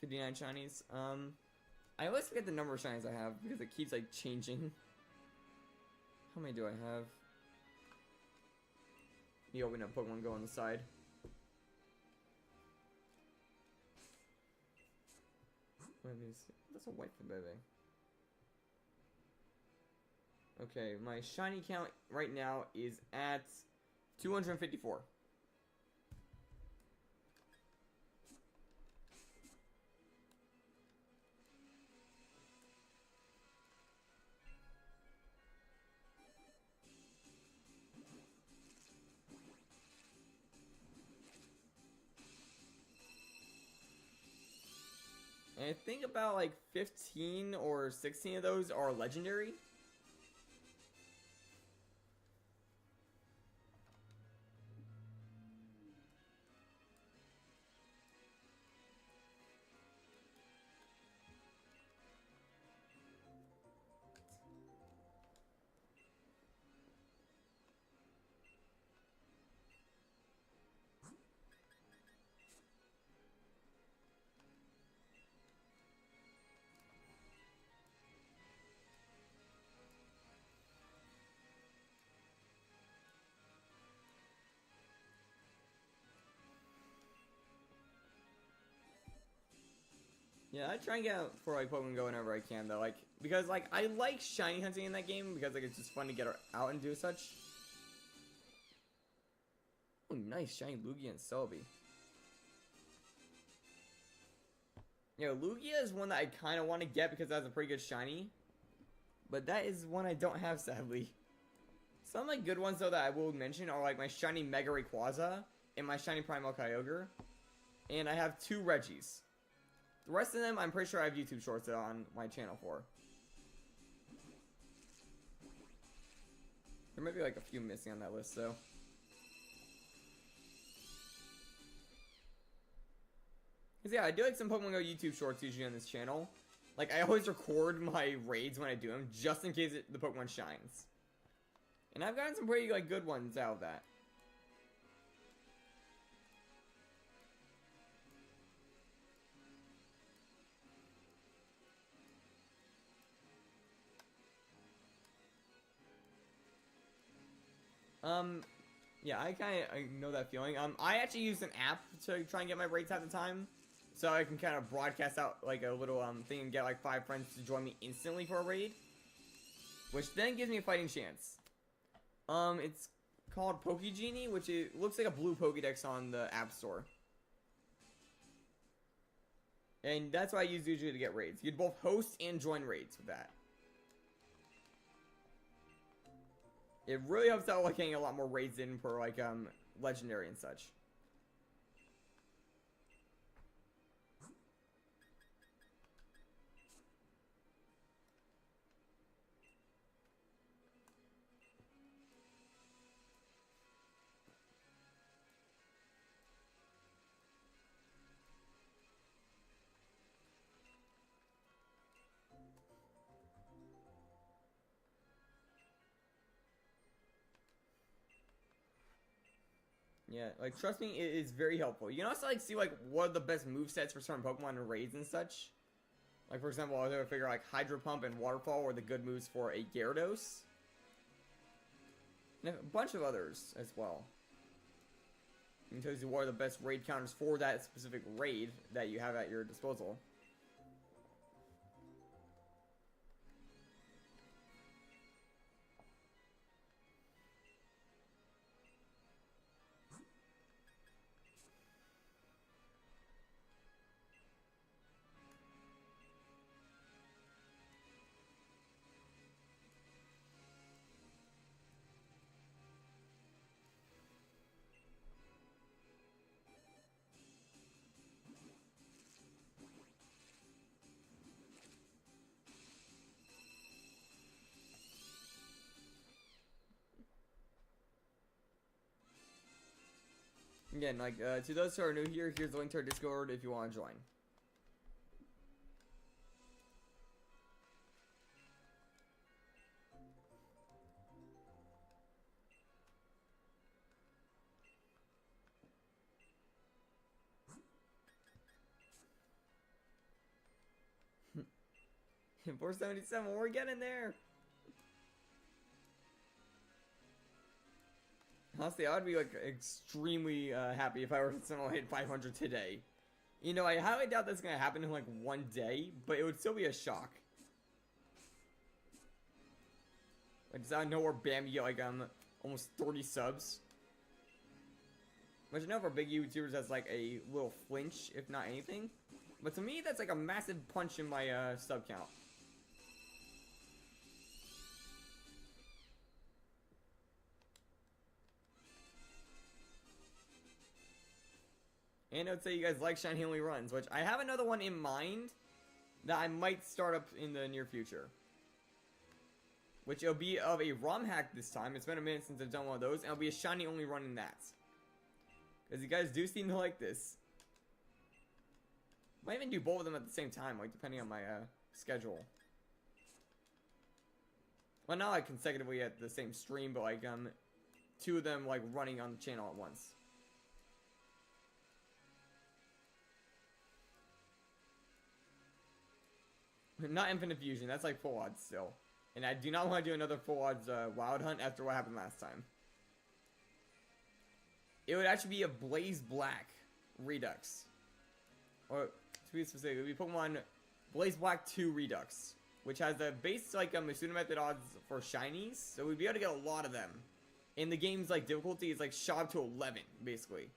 59 shinies. I always forget the number of shinies I have because it keeps, like, changing. How many do I have? You open up Pokemon Go on the side. That's a white baby. Okay, my shiny count right now is at 254. And I think about like 15 or 16 of those are legendary. Yeah, I try and get out for like Pokemon Go whenever I can though, like because like I like shiny hunting in that game because like it's just fun to get out and do such. Oh, nice shiny Lugia and Celebi. Yeah, Lugia is one that I kind of want to get because it has a pretty good shiny, but that is one I don't have sadly. Some like good ones though that I will mention are like my shiny Mega Rayquaza and my shiny Primal Kyogre, and I have 2 Reggies. The rest of them, I'm pretty sure I have YouTube shorts on my channel for. There might be like a few missing on that list, though. Cause yeah, I do like some Pokemon Go YouTube shorts usually on this channel. Like, I always record my raids when I do them, just in case the Pokemon shines. And I've gotten some pretty like good ones out of that. Yeah, I know that feeling. I actually use an app to try and get my raids at the time. So I can kind of broadcast out, like, a little, thing and get, like, 5 friends to join me instantly for a raid. Which then gives me a fighting chance. It's called Pokegenie, which looks like a blue Pokédex on the App Store. And that's what I use usually to get raids. You'd both host and join raids with that. It really helps out like getting a lot more raids in for like legendary and such. Yeah, like trust me, it is very helpful. You can also like see like what are the best movesets for certain Pokemon and raids and such. Like for example, I was able to figure like Hydro Pump and Waterfall were the good moves for a Gyarados. And a bunch of others as well. It tells you what are the best raid counters for that specific raid that you have at your disposal. Again, like, to those who are new here, here's the link to our Discord if you want to join. And 477, we're getting there! Honestly, I would be like extremely happy if I were to somehow hit 500 today. You know, I highly doubt that's gonna happen in like one day, but it would still be a shock. Like, just out of nowhere, bam, you get like almost 30 subs. Which I know for big YouTubers that's like a little flinch, if not anything. But to me, that's like a massive punch in my sub count. And I would say you guys like Shiny Only Runs, which I have another one in mind that I might start up in the near future. Which it'll be of a ROM hack this time. It's been a minute since I've done one of those, and it'll be a Shiny Only Run in that. Because you guys do seem to like this. Might even do both of them at the same time, like depending on my schedule. Well, not like consecutively at the same stream, but like two of them like running on the channel at once. Not Infinite Fusion, that's like full odds still. And I do not want to do another full odds wild hunt after what happened last time. It would actually be a Blaze Black Redux. Or, to be specific, it would be Pokemon Blaze Black 2 Redux. Which has the base, like, Misuna Method odds for shinies. So we'd be able to get a lot of them. And the game's, like, difficulty is, like, shot up to 11, basically.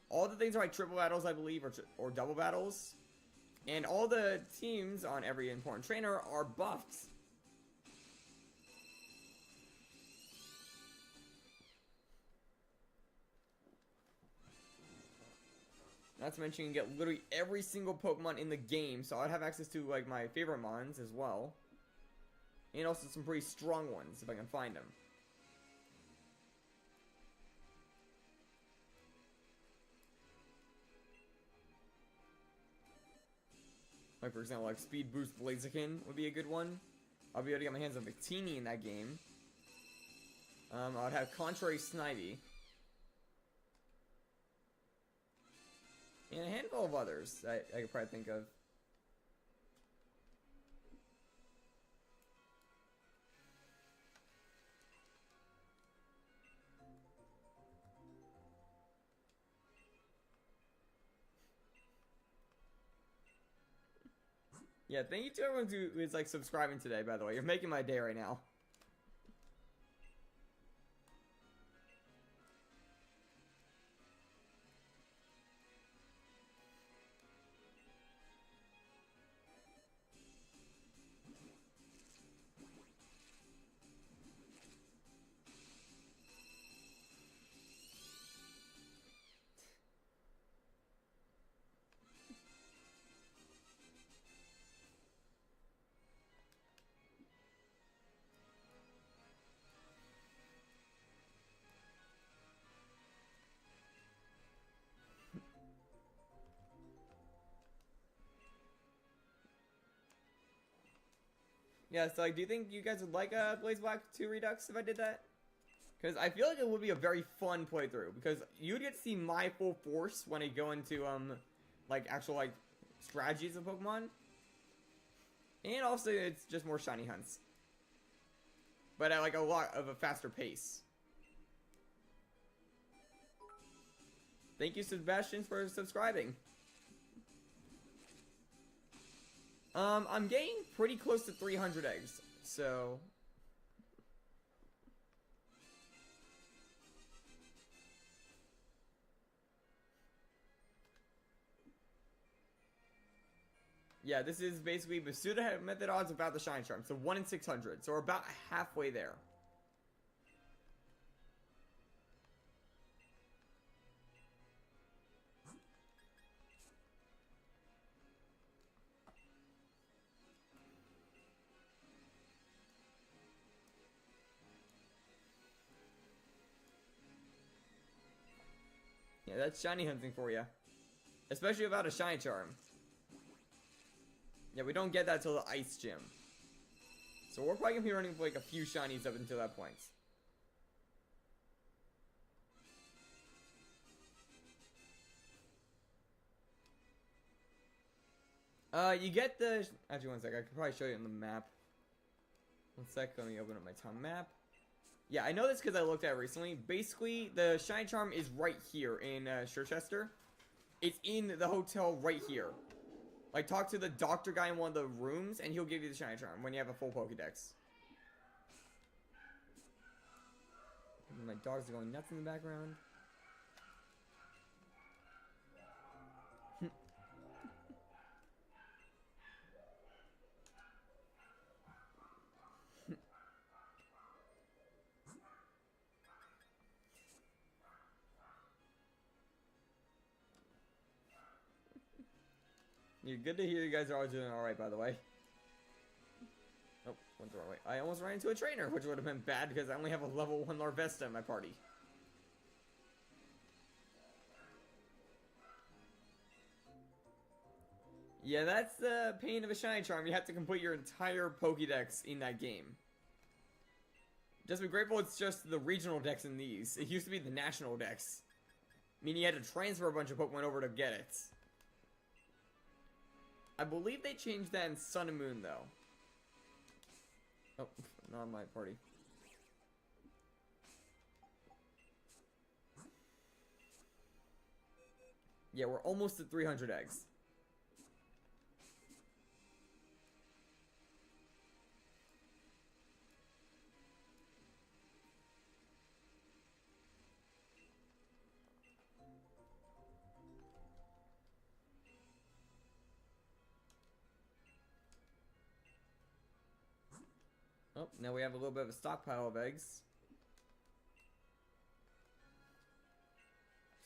All the things are, like, triple battles, I believe, or double battles. And all the teams on every important trainer are buffed. Not to mention you can get literally every single Pokemon in the game, so I'd have access to like my favorite mons as well. And also some pretty strong ones if I can find them. Like, for example, like Speed Boost Blaziken would be a good one. I'll be able to get my hands on Victini in that game. I would have Contrary Snivy. And a handful of others that I could probably think of. Yeah, thank you to everyone who is like subscribing today, by the way. You're making my day right now. Yeah, so like, do you think you guys would like Blaze Black 2 Redux if I did that? Because I feel like it would be a very fun playthrough. Because you would get to see my full force when I go into, like, actual, like, strategies of Pokemon. And also, it's just more shiny hunts. But at, like, a lot of a faster pace. Thank you, Sebastian, for subscribing. I'm getting pretty close to 300 eggs, so... Yeah, this is basically Basuda method odds without the Shine Charm, so 1 in 600, so we're about halfway there. Yeah, that's shiny hunting for you. Especially without a Shine Charm. Yeah, we don't get that till the Ice Gym. So we're probably going to be running like a few shinies up until that point. You get the... Actually, one sec. I could probably show you on the map. One sec. Let me open up my town map. Yeah, I know this because I looked at it recently. Basically, the Shine Charm is right here in Chichester. It's in the hotel right here. Like, talk to the doctor guy in one of the rooms, and he'll give you the Shine Charm when you have a full Pokédex. My dogs are going nuts in the background. You're good to hear you guys are all doing alright, by the way. Oh, went the wrong way. I almost ran into a trainer, which would have been bad because I only have a level 1 Larvesta in my party. Yeah, that's the pain of a Shiny Charm. You have to complete your entire Pokédex in that game. Just be grateful it's just the regional decks in these. It used to be the national decks. Meaning you had to transfer a bunch of Pokemon over to get it. I believe they changed that in Sun and Moon, though. Oh, not on my party. Yeah, we're almost at 300 eggs. Oh, now we have a little bit of a stockpile of eggs.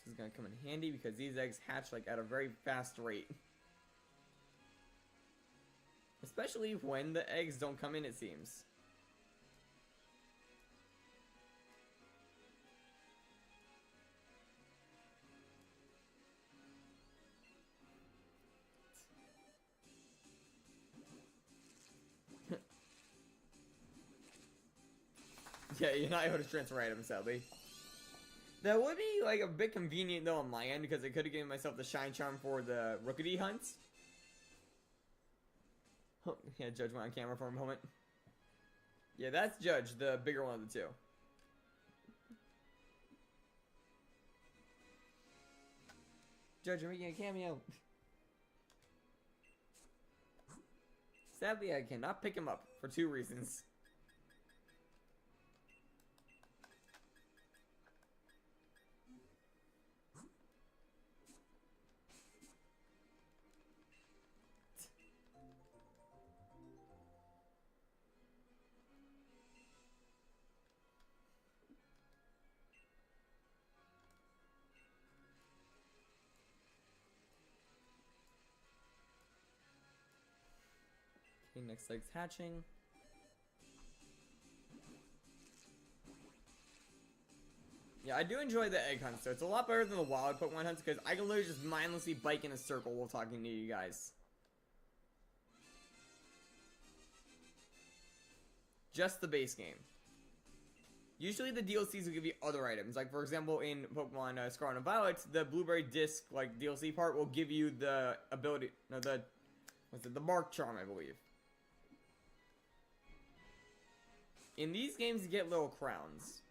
This is gonna come in handy because these eggs hatch like at a very fast rate. Especially when the eggs don't come in, it seems. Yeah, you're not able to transfer items, sadly. That would be, like, a bit convenient, though, on my end, because I could have given myself the Shine Charm for the Rookity hunts. Oh, yeah, Judge went on camera for a moment. Yeah, that's Judge, the bigger one of the two. Judge, you're making a cameo. Sadly, I cannot pick him up for 2 reasons. Okay, next egg's hatching. Yeah, I do enjoy the egg hunt, so it's a lot better than the wild Pokemon hunts because I can literally just mindlessly bike in a circle while talking to you guys. Just the base game. Usually the DLCs will give you other items. Like, for example, in Pokemon Scarlet and Violet, the Blueberry Disc, like, DLC part will give you the ability... No, the... What's it? The Mark Charm, I believe. In these games, you get little crowns.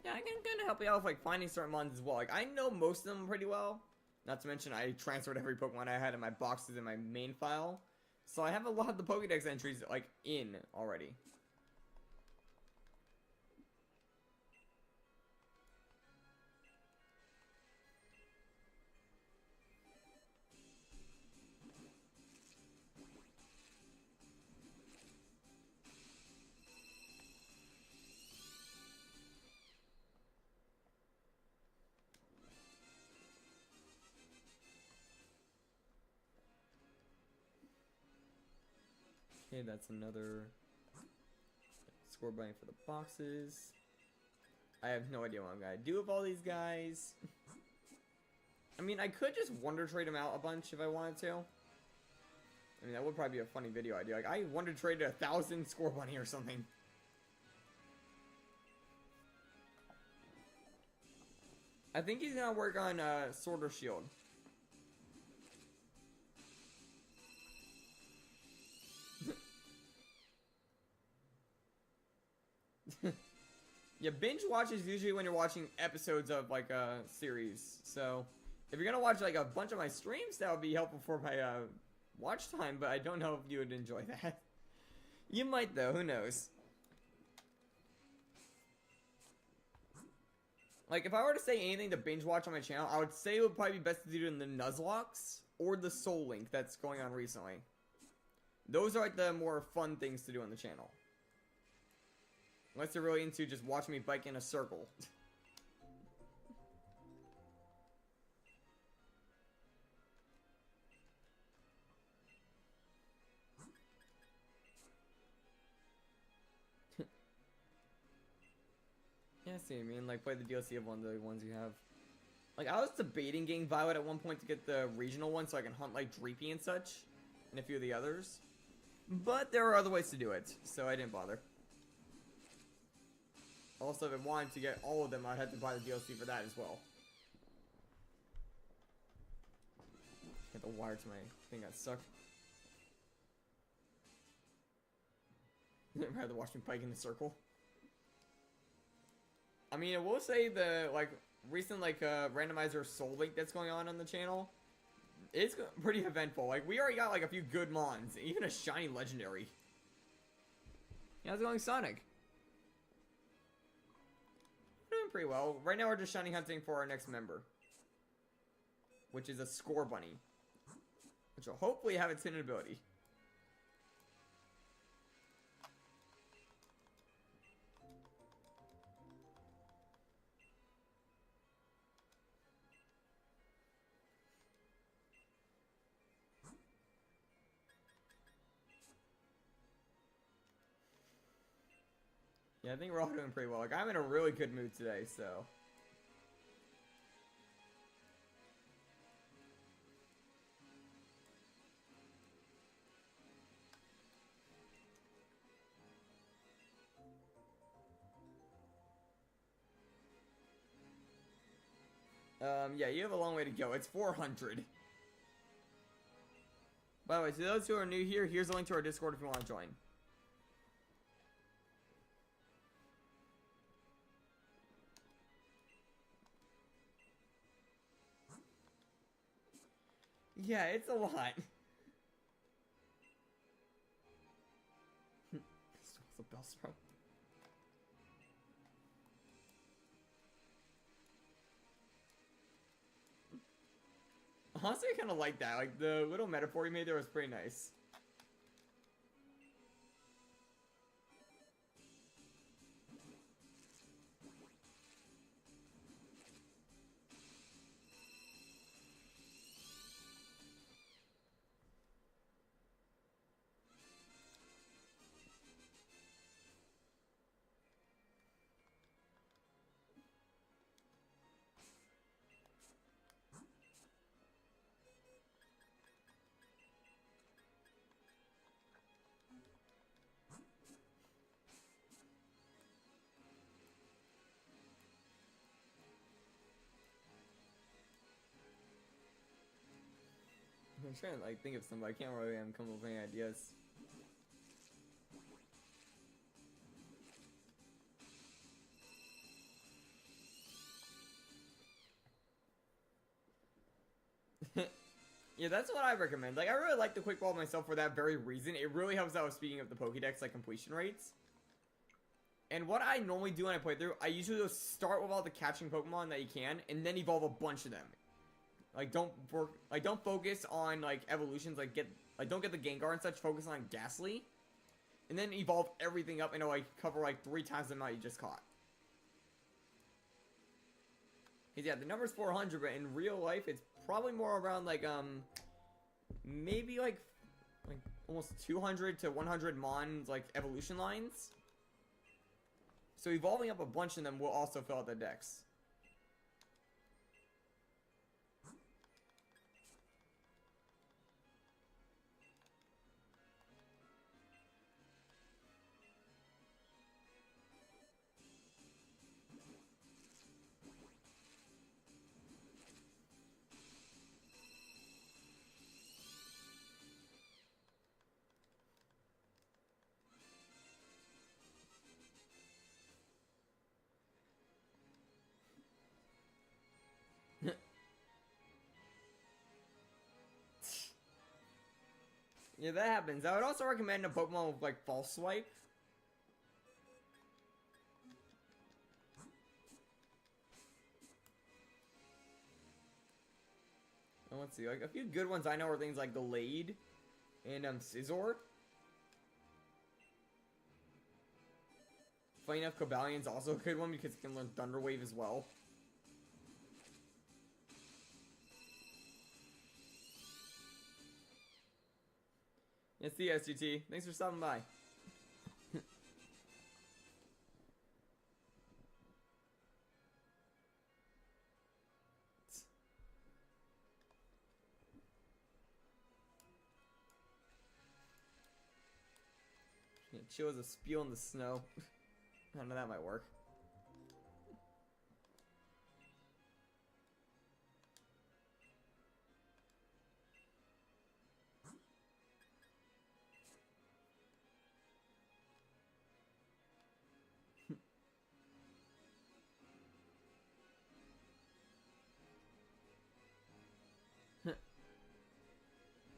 Yeah, I can kind of help you out with, like, finding certain ones as well. Like, I know most of them pretty well. Not to mention, I transferred every Pokemon I had in my boxes in my main file. So I have a lot of the Pokédex entries, like, in already. Okay, that's another score button for the boxes. I have no idea what I'm gonna do with all these guys. I mean, I could just Wonder Trade them out a bunch if I wanted to. I mean, that would probably be a funny video idea. Like, I Wonder Traded 1,000 score bunny or something. I think he's gonna work on Sword or Shield. Yeah, binge watch is usually when you're watching episodes of, like, a series. So, if you're gonna watch, like, a bunch of my streams, that would be helpful for my, watch time, but I don't know if you would enjoy that. You might, though. Who knows? Like, if I were to say anything to binge watch on my channel, I would say it would probably be best to do it in the Nuzlocks or the Soul Link that's going on recently. Those are, like, the more fun things to do on the channel. Unless they're really into just watching me bike in a circle. Yeah, see, I mean, like, play the DLC of one of the ones you have. Like, I was debating getting Violet at one point to get the regional one so I can hunt, like, Dreepy and such. And a few of the others. But there are other ways to do it, so I didn't bother. Also, if I wanted to get all of them, I'd have to buy the DLC for that as well. Get the wire to my thing got stuck. I'd rather watch me bike in a circle. I mean, I will say the, like, recent, like, randomizer Soul Link that's going on the channel is pretty eventful. Like, we already got, like, a few good mons, even a shiny legendary. Yeah, how's it going, Sonic? Doing pretty well. Right now we're just shiny hunting for our next member, which is a Score Bunny, which will hopefully have its hidden ability. Yeah, I think we're all doing pretty well. Like, I'm in a really good mood today, so. Yeah, you have a long way to go. It's 400. By the way, to those who are new here, here's a link to our Discord if you want to join. Yeah, it's a lot. Still has a Bellsprout. Honestly, I kind of like that. Like, the little metaphor you made there was pretty nice. trying to like think of somebody. I can't really come up with any ideas. Yeah, that's what I recommend. Like, I really like the quick ball myself for that very reason. It really helps out with speeding up the Pokédex, like, completion rates. And what I normally do when I play through, I usually just start with all the catching Pokemon that you can, and then evolve a bunch of them. Like, don't focus on, like, evolutions, don't get the Gengar and such, focus on Ghastly. And then evolve everything up, and it'll, like, cover, like, 3 times the amount you just caught. Because, yeah, the number's 400, but in real life, it's probably more around, like, maybe, like almost 200 to 100 Mons, like, evolution lines. So evolving up a bunch of them will also fill out the dex. Yeah, that happens. I would also recommend a Pokemon with, like, False Swipe. And let's see, like, a few good ones I know are things like Delayed and, Scizor. Funny enough, Cobalion's also a good one because it can learn Thunder Wave as well. Yeah, see you, SGT. Thanks for stopping by. Yeah, chill as a spiel in the snow. I don't know, that might work.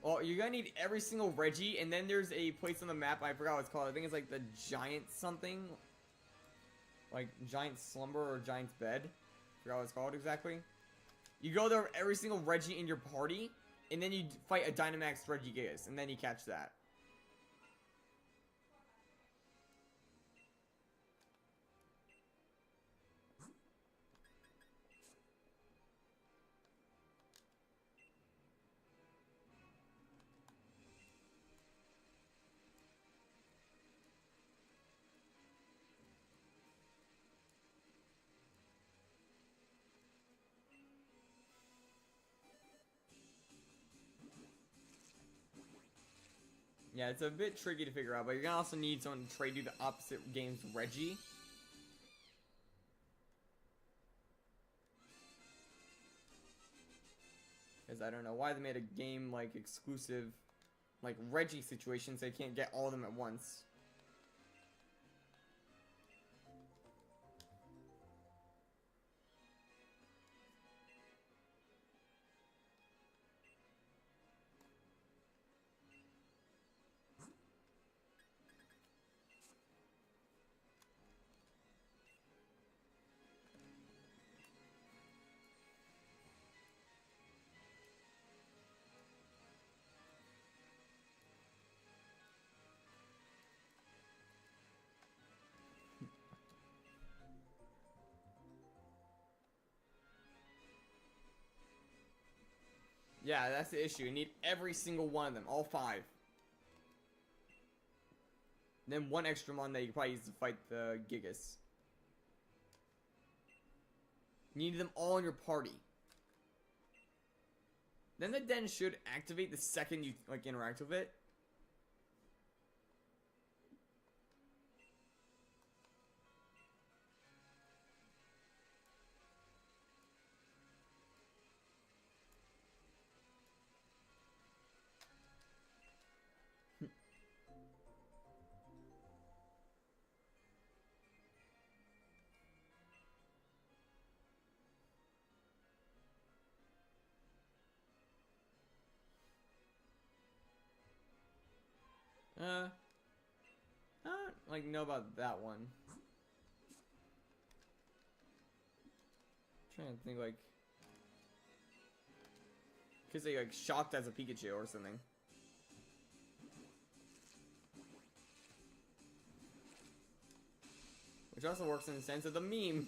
Well, you're gonna need every single Reggie, and then there's a place on the map, I forgot what it's called. I think it's like the Giant something. Like, Giant Slumber or Giant's Bed. Forgot what it's called exactly. You go there with every single Reggie in your party, and then you fight a Dynamax Regigigas, and then you catch that. Yeah, it's a bit tricky to figure out, but you're gonna also need someone to trade you the opposite game's Reggie. Because I don't know why they made a game, like, exclusive, like, Reggie situations. They can't get all of them at once. Yeah, that's the issue. You need every single one of them, all 5. And then one extra one that you can probably use to fight the Gigas. You need them all in your party. Then the den should activate the second you, like, interact with it. I don't like know about that one. I'm trying to think like, cause they like shocked as a Pikachu or something. Which also works in the sense of the meme.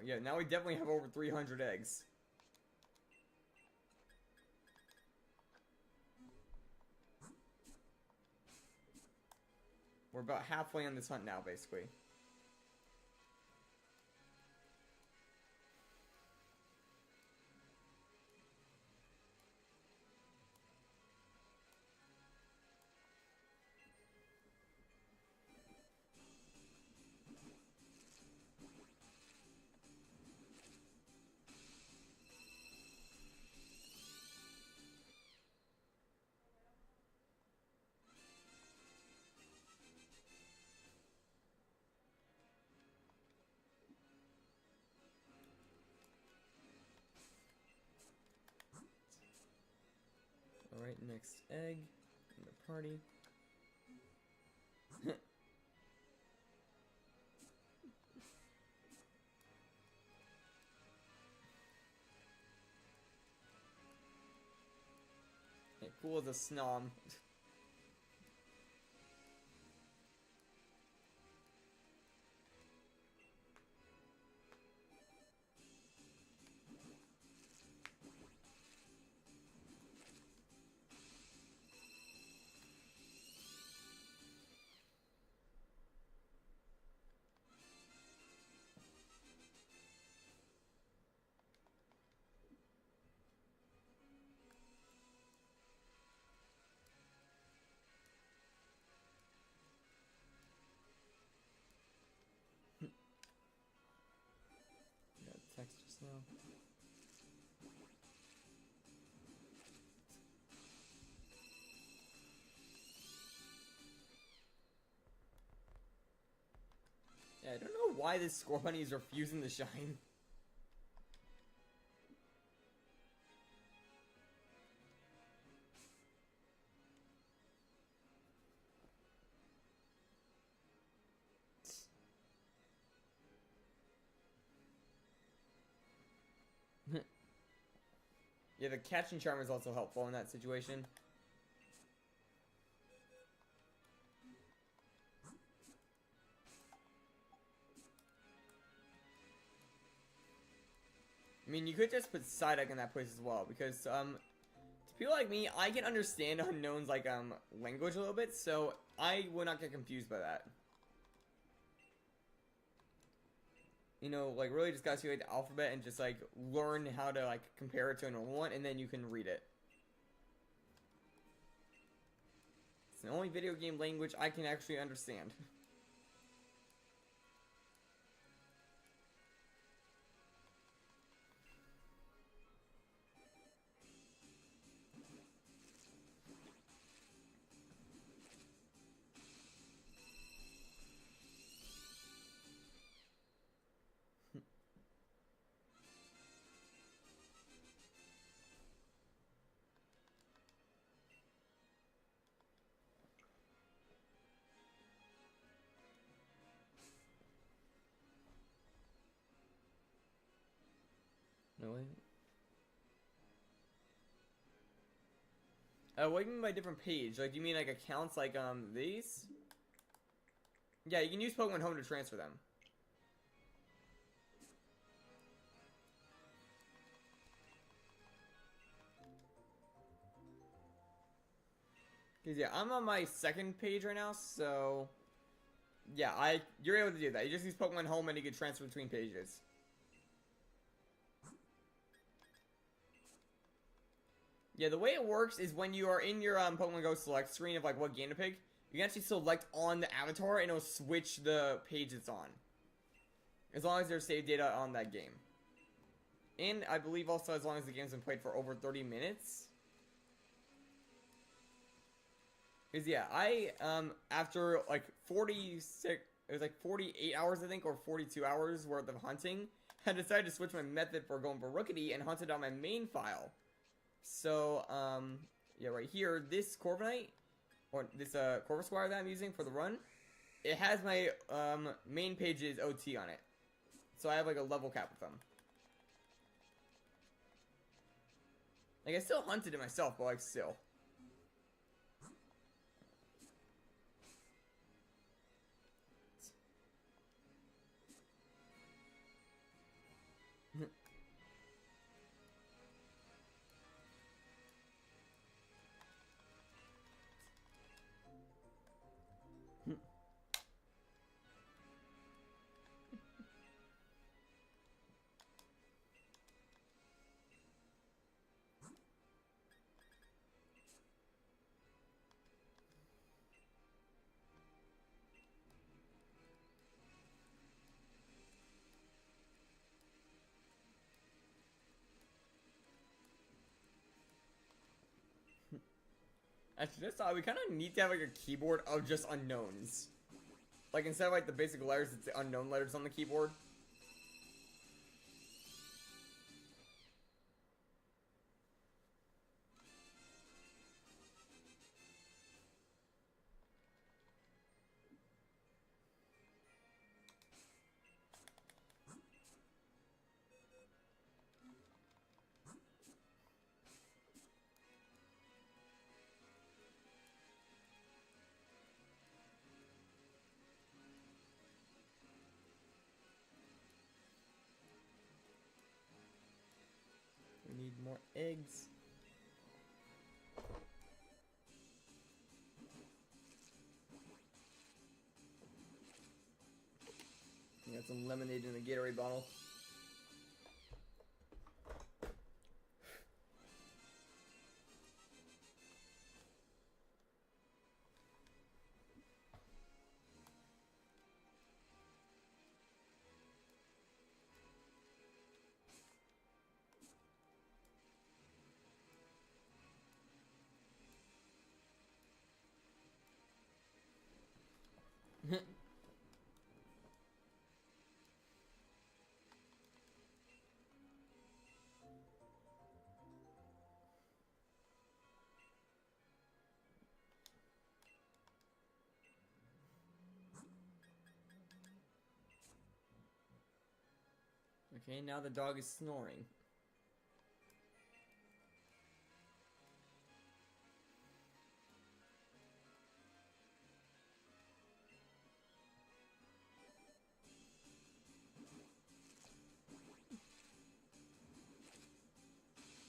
Yeah, now we definitely have over 300 eggs. We're about halfway on this hunt now, basically. Alright, next egg in the party. Hey, cool as a snom. Got text just now. Yeah, I don't know why this score bunny is refusing to shine. Yeah, the catching charm is also helpful in that situation. I mean, you could just put Psyduck in that place as well, because, to people like me, I can understand Unknown's, like, language a little bit, so I would not get confused by that. You know, like, really just gotta see, like, the alphabet and just, like, learn how to, like, compare it to a normal one, and then you can read it. It's the only video game language I can actually understand. No way. What do you mean by different page? Like, do you mean like accounts like these? Yeah, you can use Pokemon Home to transfer them. Cause yeah, I'm on my second page right now, so yeah, you're able to do that. You just use Pokemon Home and you can transfer between pages. Yeah, the way it works is when you are in your Pokemon Go select screen of like what game to pick, you can actually select on the avatar and it'll switch the page it's on. As long as there's saved data on that game. And I believe also as long as the game's been played for over 30 minutes. Because yeah, I, after like 46, it was like 48 hours I think, or 42 hours worth of hunting, I decided to switch my method for going for Rookity and hunted on my main file. So, yeah, right here, this Corviknight, or this Corvisquire that I'm using for the run, it has my main page's OT on it. So I have like a level cap with them. Like I still hunted it myself, but like still. Actually, just thought we kind of need to have like a keyboard of just unknowns. Like instead of like the basic letters, it's the unknown letters on the keyboard. We need more eggs. We got some lemonade in the Gatorade bottle. Okay, now the dog is snoring.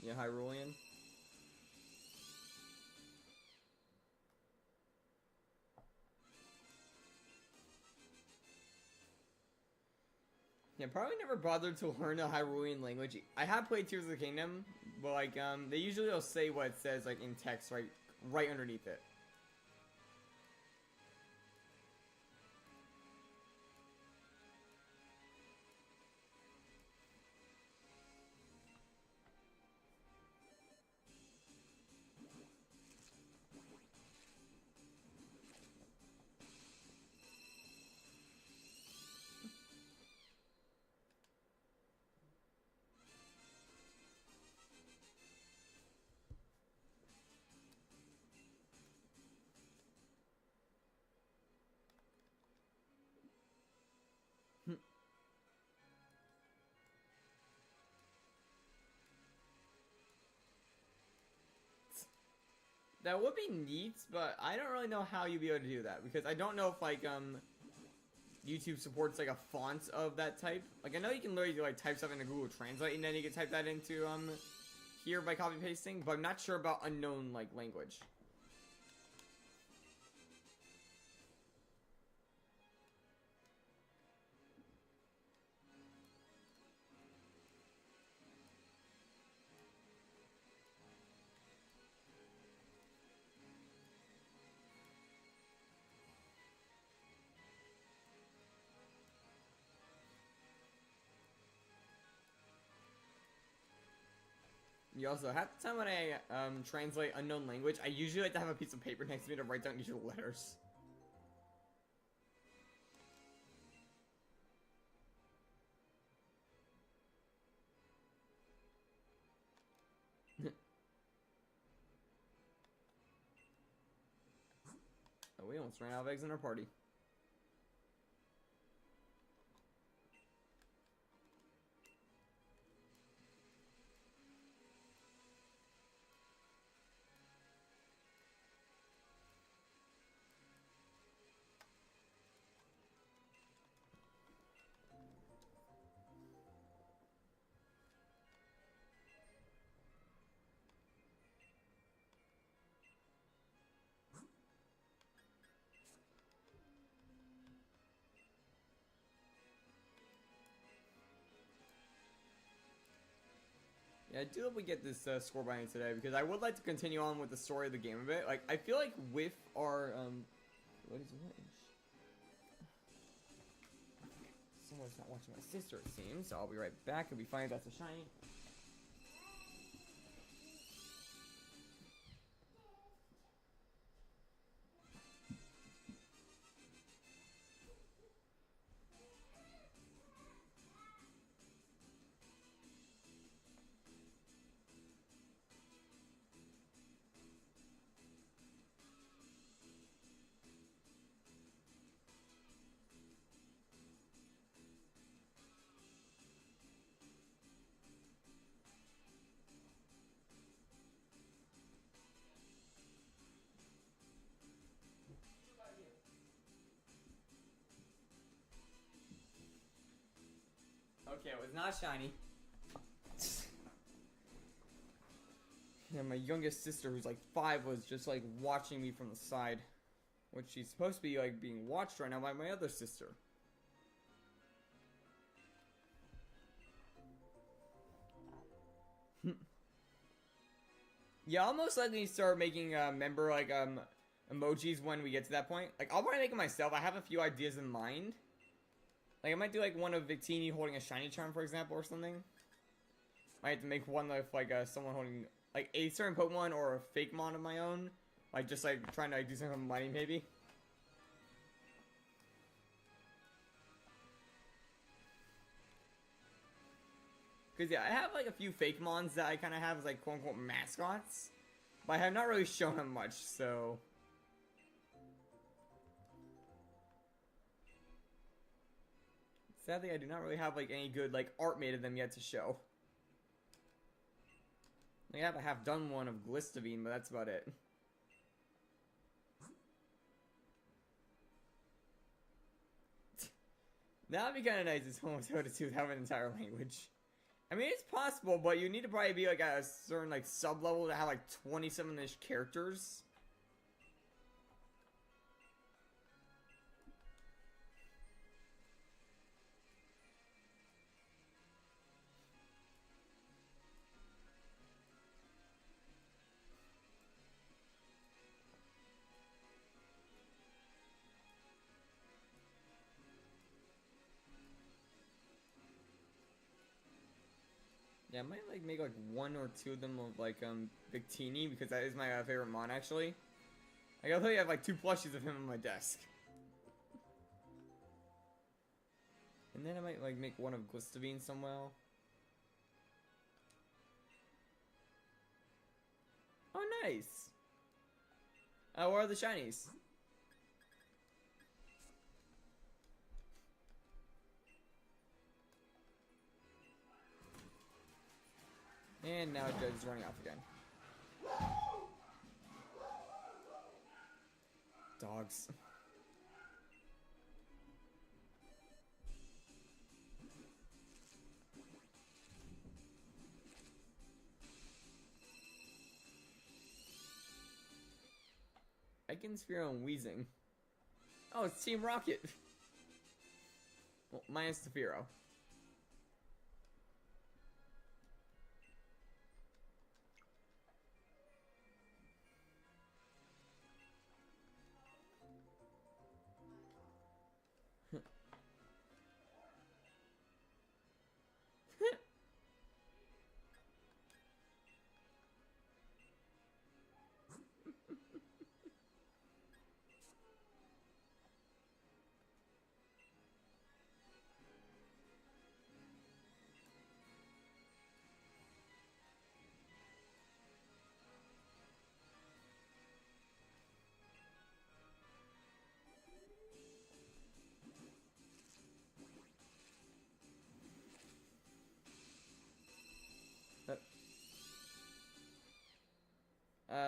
Yeah, Hyrulean. Yeah, probably never bothered to learn a Hyrulean language. I have played Tears of the Kingdom, but like they usually will say what it says like in text right underneath it. That would be neat, but I don't really know how you'd be able to do that because I don't know if like YouTube supports like a font of that type. Like I know you can literally like type stuff into Google Translate and then you can type that into here by copy pasting, but I'm not sure about unknown like language. You also, half the time when I translate unknown language, I usually like to have a piece of paper next to me to write down each of the letters. Oh, we almost ran out of eggs in our party. Yeah, I do hope we get this score by end today, because I would like to continue on with the story of the game a bit. Like, I feel like with our, what is orange? Someone's not watching my sister, it seems, so I'll be right back and we find that's a shiny. Okay, it was not shiny. And my youngest sister, who's like 5, was just like watching me from the side. Which she's supposed to be like being watched right now by my other sister. Yeah, I'll most likely start making member like emojis when we get to that point. Like, I'll probably make it myself. I have a few ideas in mind. Like, I might do like one of Victini holding a shiny charm, for example, or something. Might have to make one of like someone holding like a certain Pokemon or a fake mon of my own. Like, just like trying to like, do something with money, maybe. Because, yeah, I have, like, a few fake mons that I kind of have as, like, quote-unquote mascots. But I have not really shown them much, so... Sadly, I do not really have, like, any good, like, art made of them yet to show. Like, I have a half-done one of Glistavine, but that's about it. That would be kind of nice if someone was able to have an entire language. I mean, it's possible, but you need to probably be, like, at a certain, like, sub-level to have, like, 27-ish characters. Yeah, I might, like, make, like, 1 or 2 of them of, like, Victini, because that is my favorite mon, actually. Like, I'll tell you, I have, like, 2 plushies of him on my desk. And then I might, like, make 1 of Glistavine somewhere. Oh, nice! Where are the shinies? And now Judge is running off again. Dogs. Iconsphere and Wheezing. Oh, it's Team Rocket. Well, minus the Firo.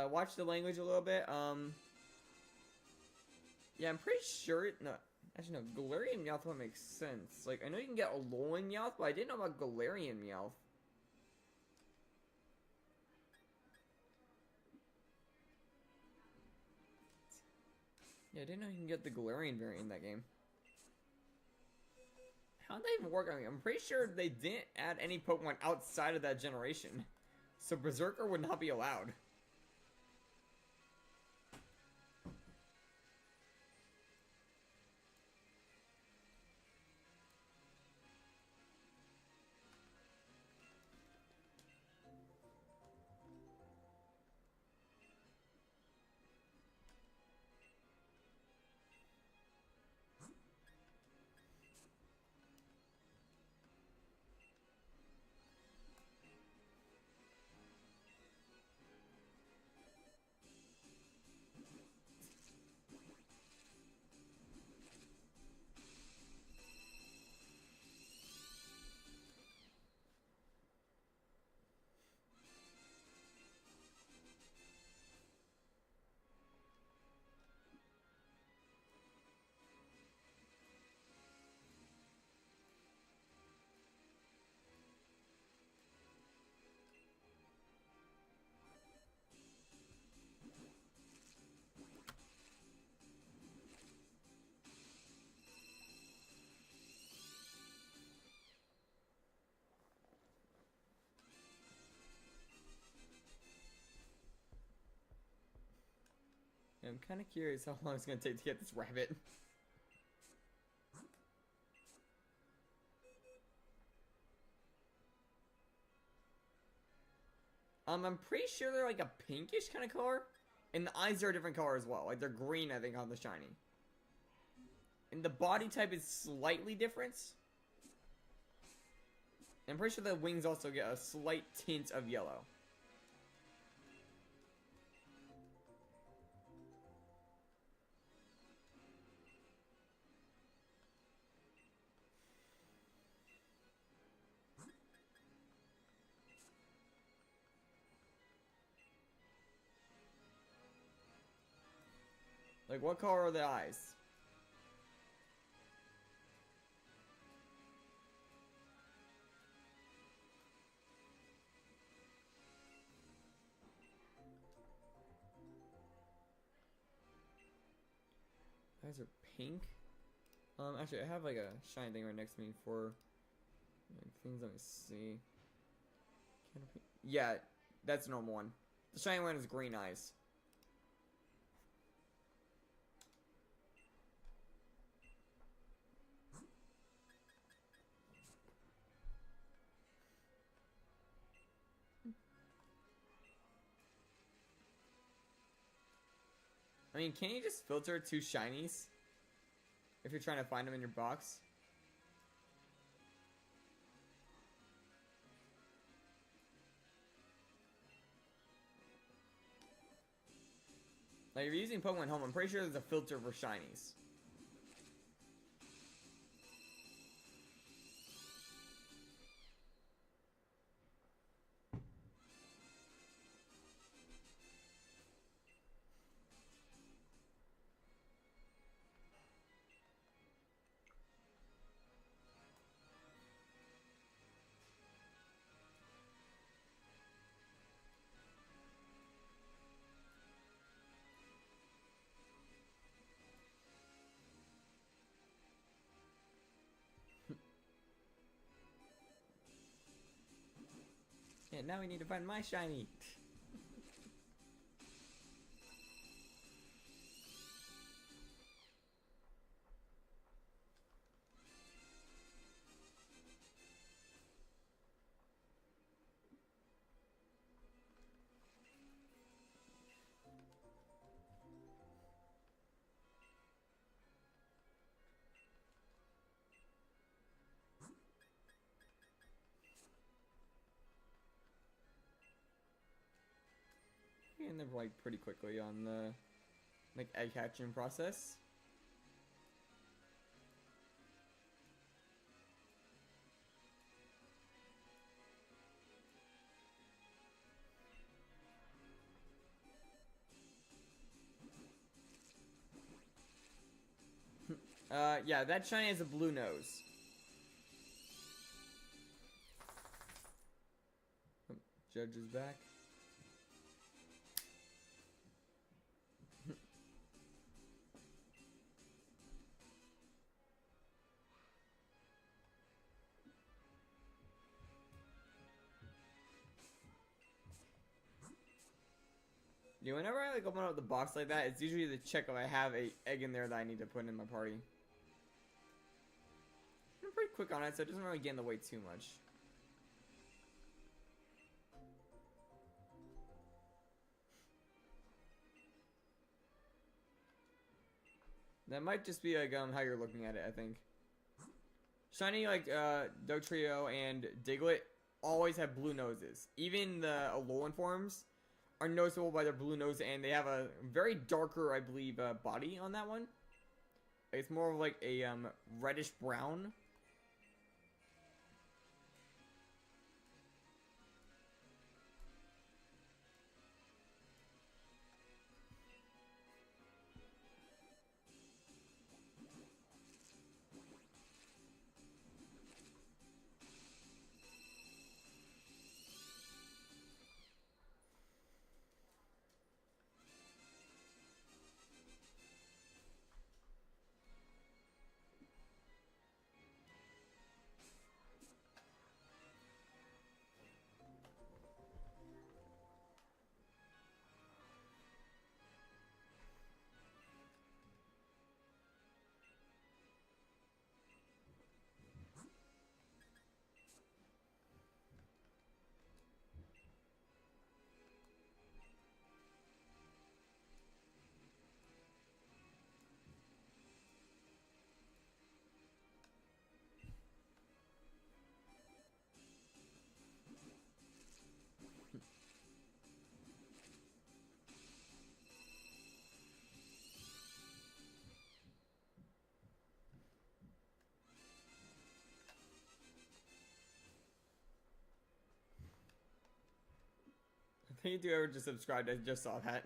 watch the language a little bit. Yeah, I'm pretty sure no. Actually, no. Galarian Meowth would make sense. Like, I know you can get Alolan Meowth, but I didn't know about Galarian Meowth. Yeah, I didn't know you can get the Galarian variant in that game. How'd they even work on it? I'm pretty sure they didn't add any Pokemon outside of that generation. So Berserker would not be allowed. I'm kind of curious how long it's going to take to get this rabbit. I'm pretty sure they're like a pinkish kind of color. And the eyes are a different color as well. Like, they're green, I think, on the shiny. And the body type is slightly different. I'm pretty sure the wings also get a slight tint of yellow. Like, what color are the eyes? Eyes are pink. Actually, I have like a shiny thing right next to me for like, things. Let me see. Yeah, that's a normal one. The shiny one is green eyes. I mean, can you just filter 2 shinies? If you're trying to find them in your box? Like, if you're using Pokemon Home, I'm pretty sure there's a filter for shinies. And now we need to find my shiny. And they're like pretty quickly on the like egg hatching process. Yeah, that shiny has a blue nose. Oh, Judge is back. Yeah, whenever I like open up the box like that, it's usually to check if I have a egg in there that I need to put in my party. I'm pretty quick on it, so it doesn't really get in the way too much. That might just be like how you're looking at it, I think. Shiny like Dugtrio and Diglett always have blue noses. Even the Alolan forms are noticeable by their blue nose, and they have a very darker, I believe, body on that one. It's more of like a reddish brown. Thank you to whoever just subscribed. I just saw that.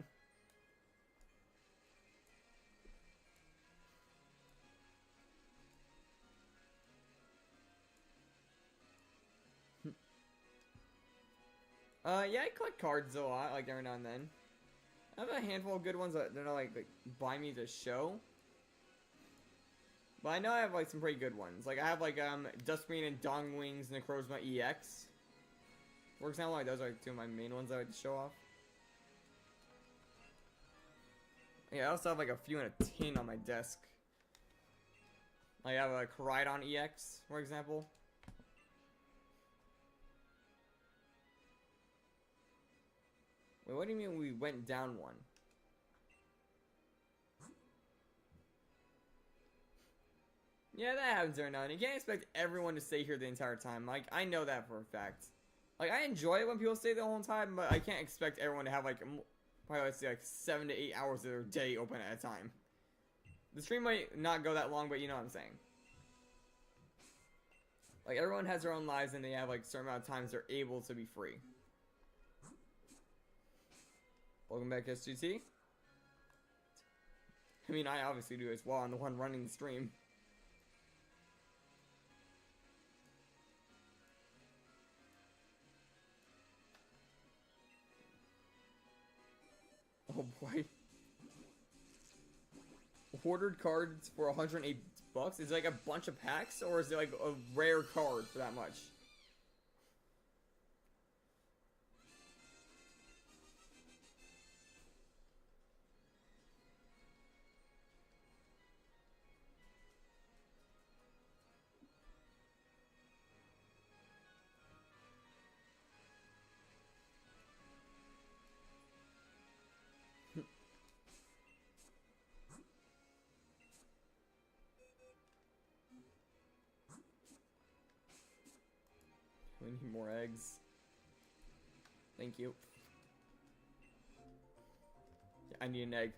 Yeah, I collect cards a lot, like every now and then. I have a handful of good ones that don't like buy me the show. But I know I have like some pretty good ones. Like I have like Dustgreen and Dongwing's Necrozma EX. For example, like those are like two of my main ones I like to show off. Yeah, I also have like a few in a tin on my desk. Like I have a Koraidon EX, for example. Wait, what do you mean we went down one? Yeah, that happens every now and then. You can't expect everyone to stay here the entire time. Like, I know that for a fact. Like, I enjoy it when people stay the whole time, but I can't expect everyone to have, like, probably, let's say, like, 7 to 8 hours of their day open at a time. The stream might not go that long, but you know what I'm saying. Like, everyone has their own lives, and they have, like, a certain amount of times they're able to be free. Welcome back, SGT. I mean, I obviously do as well. I'm the one running the stream. Oh boy. Ordered cards for 108 bucks? Is it like a bunch of packs, or is it like a rare card for that much? We need more eggs. Thank you. Yeah, I need an egg.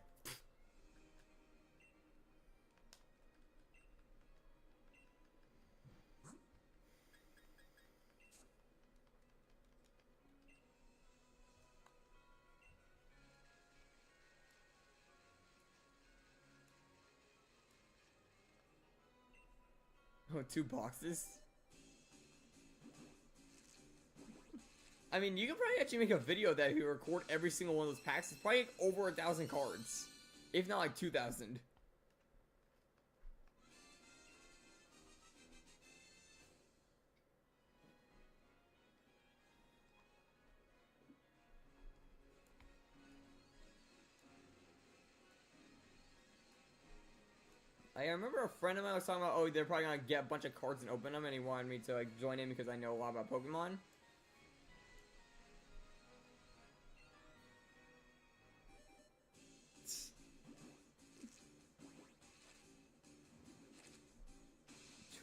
Oh, 2 boxes? I mean, you could probably actually make a video of that if you record every single one of those packs. It's probably like over 1,000 cards. If not like 2,000. I remember a friend of mine was talking about, oh, they're probably gonna get a bunch of cards and open them, and he wanted me to like join in because I know a lot about Pokemon.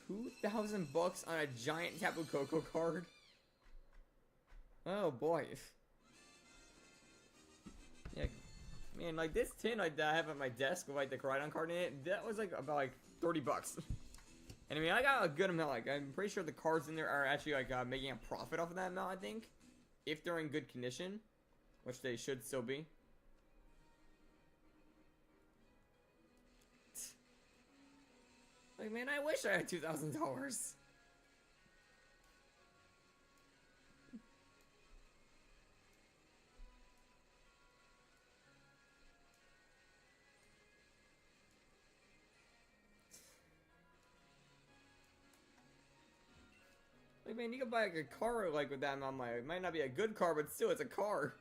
$2,000 on a giant Tapu Koko card? Oh boy. Yeah, man, like this tin like that I have at my desk with like the Koraidon card in it, that was like about like $30. And I mean, I got a good amount. Like, I'm pretty sure the cards in there are actually like making a profit off of that amount. I think, if they're in good condition, which they should still be. Like, man, I wish I had $2,000. Like, man, you could buy like a car like with that amount of money. It might not be a good car, but still, it's a car.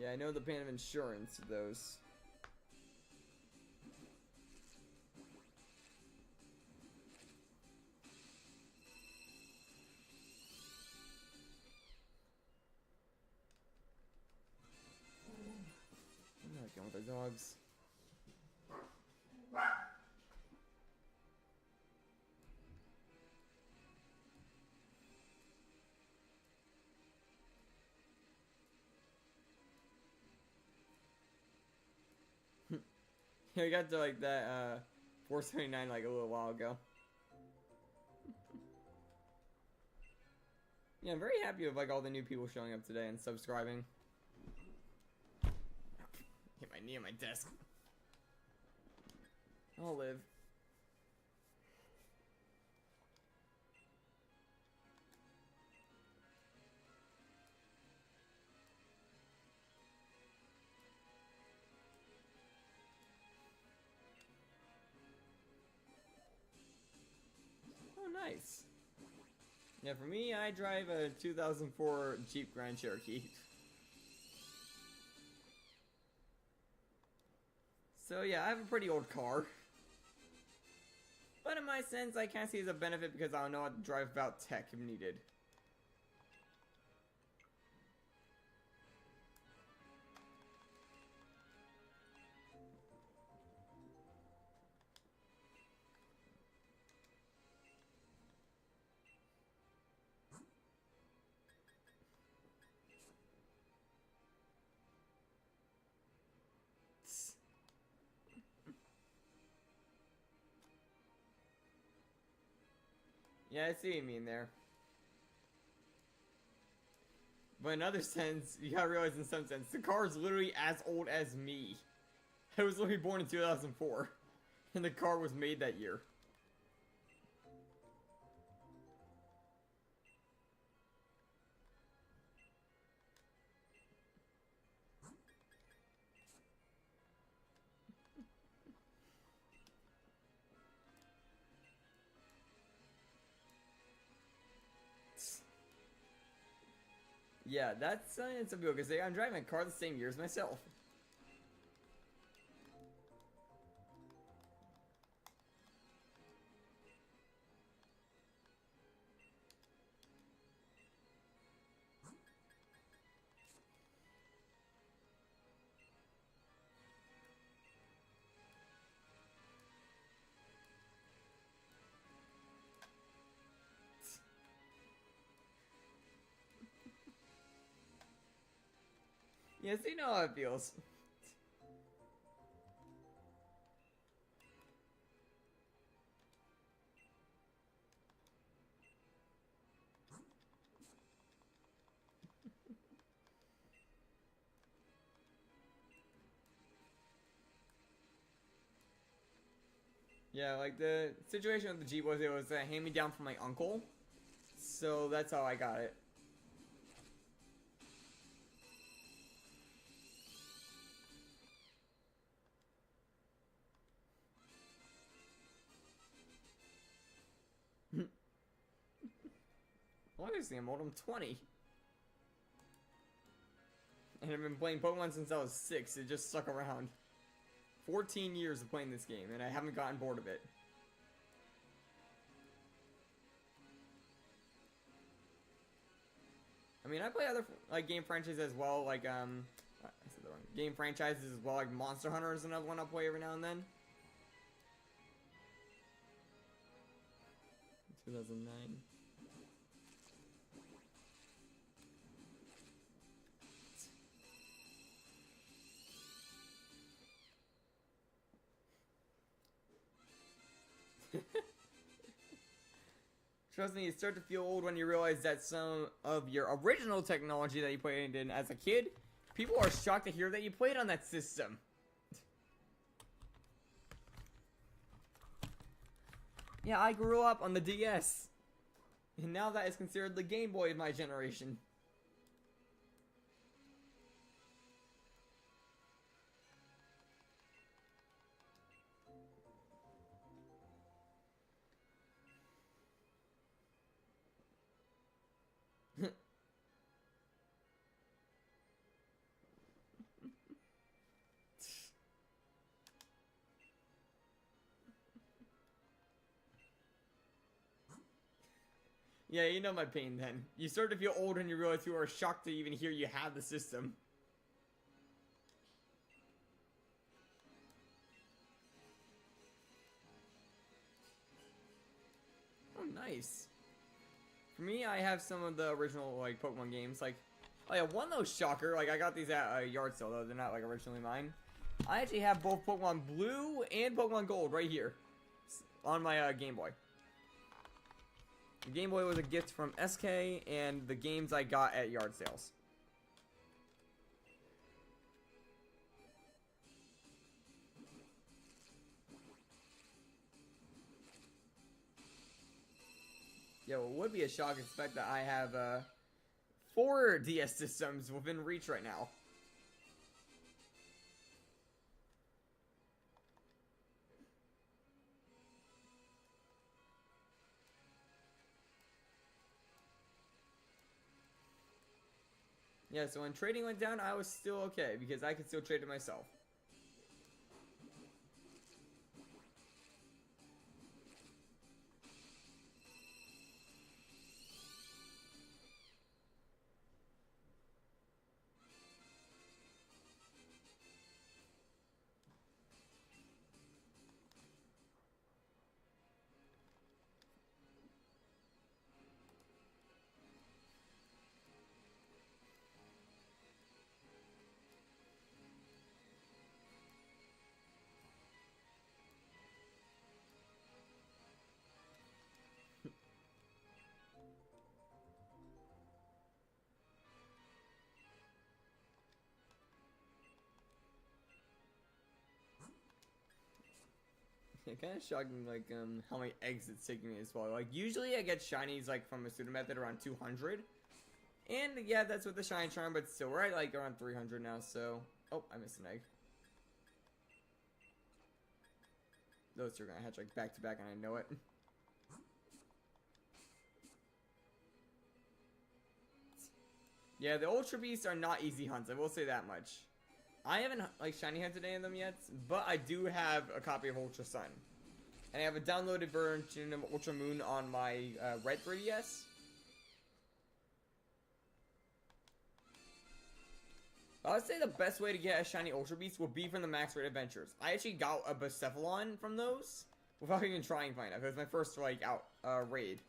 Yeah, I know the pain of insurance of those. I'm not going with the dogs. Yeah, we got to like that 479 like a little while ago. Yeah, I'm very happy with like all the new people showing up today and subscribing. Hit my knee on my desk. I'll live. Oh, nice. Yeah, for me, I drive a 2004 Jeep Grand Cherokee. So yeah, I have a pretty old car. But in my sense, I can't see it as a benefit because I don't know how to drive without tech if needed. Yeah, I see what you mean there. But in other sense, you gotta realize in some sense, the car is literally as old as me. I was literally born in 2004. And the car was made that year. Yeah, that's it's a big because I'm driving my car the same year as myself. Yes, you know how it feels. Yeah, like the situation with the Jeep was it was a hand me down from my uncle, so that's how I got it. Obviously, I'm old. I'm 20. And I've been playing Pokemon since I was 6. It just stuck around. 14 years of playing this game, and I haven't gotten bored of it. I mean, I play other like game franchises as well, like I said the wrong game franchises as well, like Monster Hunter is another one I'll play every now and then. 2009. Trust me, you start to feel old when you realize that some of your original technology that you played in as a kid, people are shocked to hear that you played on that system. Yeah, I grew up on the DS. And now that is considered the Game Boy of my generation. Yeah, you know my pain then. You start to feel old and you realize you are shocked to even hear you have the system. Oh, nice. For me, I have some of the original, like, Pokemon games. Like, oh yeah, one though, shocker. Like, I got these at a yard sale, though. They're not, like, originally mine. I actually have both Pokemon Blue and Pokemon Gold right here on my Game Boy. The Game Boy was a gift from SK, and the games I got at yard sales. Yeah, it would be a shock to expect that I have 4 DS systems within reach right now. Yeah, so when trading went down, I was still okay, because I could still trade it myself. It kind of shocking, like, how many eggs it's taking me to swallow. Like, usually I get shinies, like, from a pseudo method around 200. And, yeah, that's with the shiny charm, but still, we're at, like, around 300 now, so... Oh, I missed an egg. Those two are gonna hatch, like, back to back, and I know it. Yeah, the Ultra Beasts are not easy hunts, I will say that much. I haven't, like, shiny hunted any of them yet, but I do have a copy of Ultra Sun. And I have a downloaded version of Ultra Moon on my Red 3DS. I would say the best way to get a shiny Ultra Beast would be from the Max Raid Adventures. I actually got a Bucephalon from those without even trying to find out. It was my first, like, raid.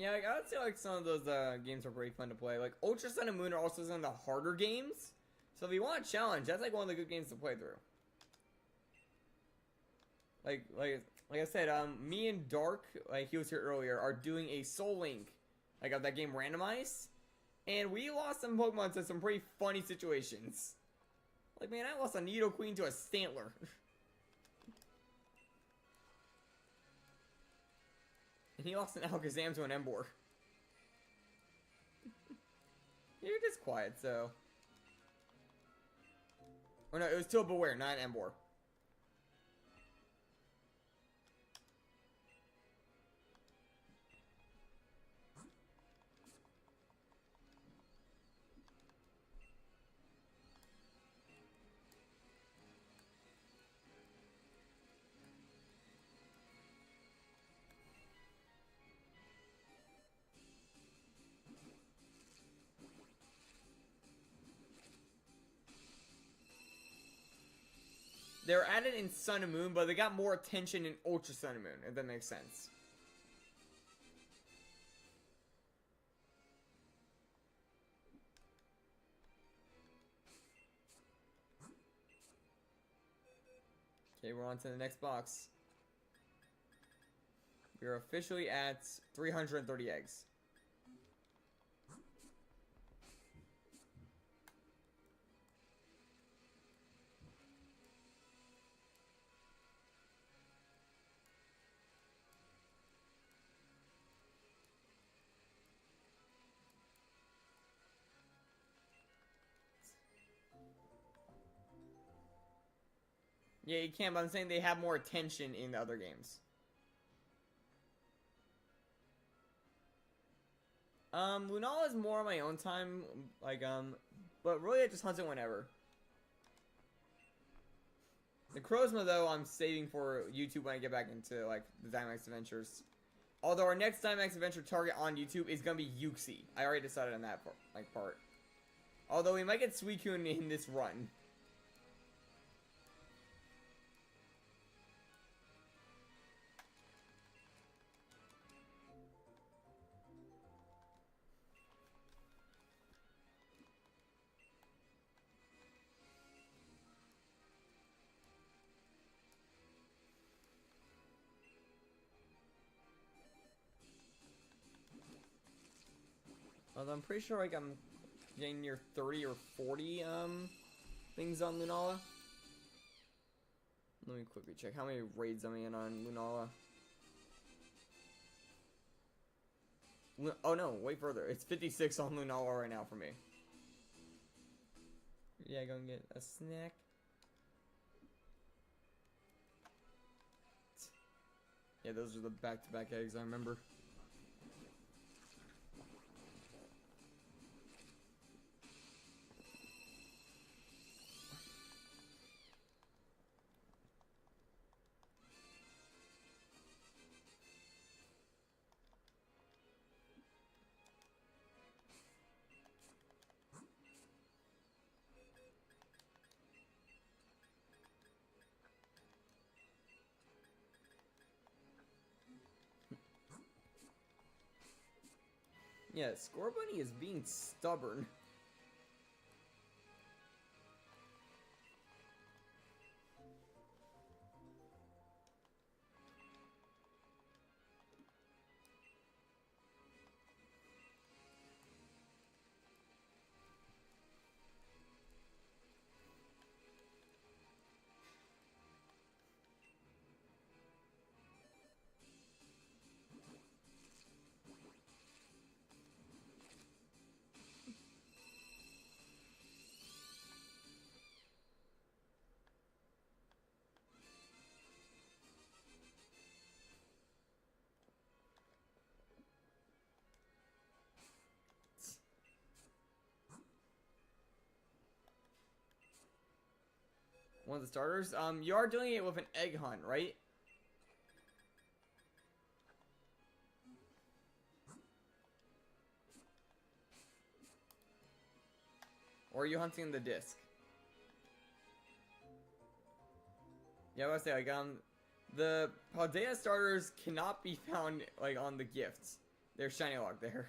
Yeah, like, I would say like some of those games are pretty fun to play. Like Ultra Sun and Moon are also some of the harder games. So if you want a challenge, that's like one of the good games to play through. Like I said, me and Dark, like he was here earlier, are doing a Soul Link, like of that game randomized, and we lost some Pokemon to some pretty funny situations. Like man, I lost a Nidoqueen to a Stantler. And he lost an Alakazam to an Emboar. You're just quiet, so. Or no, it was to a Beware, not an Emboar. They're added in Sun and Moon, but they got more attention in Ultra Sun and Moon, if that makes sense. Okay, we're on to the next box. We're officially at 330 eggs. Yeah, you can, but I'm saying they have more attention in the other games. Lunala is more on my own time, like, but really I just hunt it whenever. The Crozma, though, I'm saving for YouTube when I get back into, like, the Dynamax Adventures. Although our next Dynamax Adventure target on YouTube is gonna be Yuxi. I already decided on that part. Although we might get Suicune in this run. Although I'm pretty sure like I'm getting near 30 or 40 things on Lunala. Let me quickly check how many raids I'm in on Lunala. Oh no, way further. It's 56 on Lunala right now for me. Yeah, go and get a snack. Yeah, those are the back-to-back eggs I remember. Yeah, Scorbunny is being stubborn. One of the starters. You are doing it with an egg hunt, right? Or are you hunting the disc? Yeah, I was say like the Paldea starters cannot be found like on the gifts. There's shiny log there.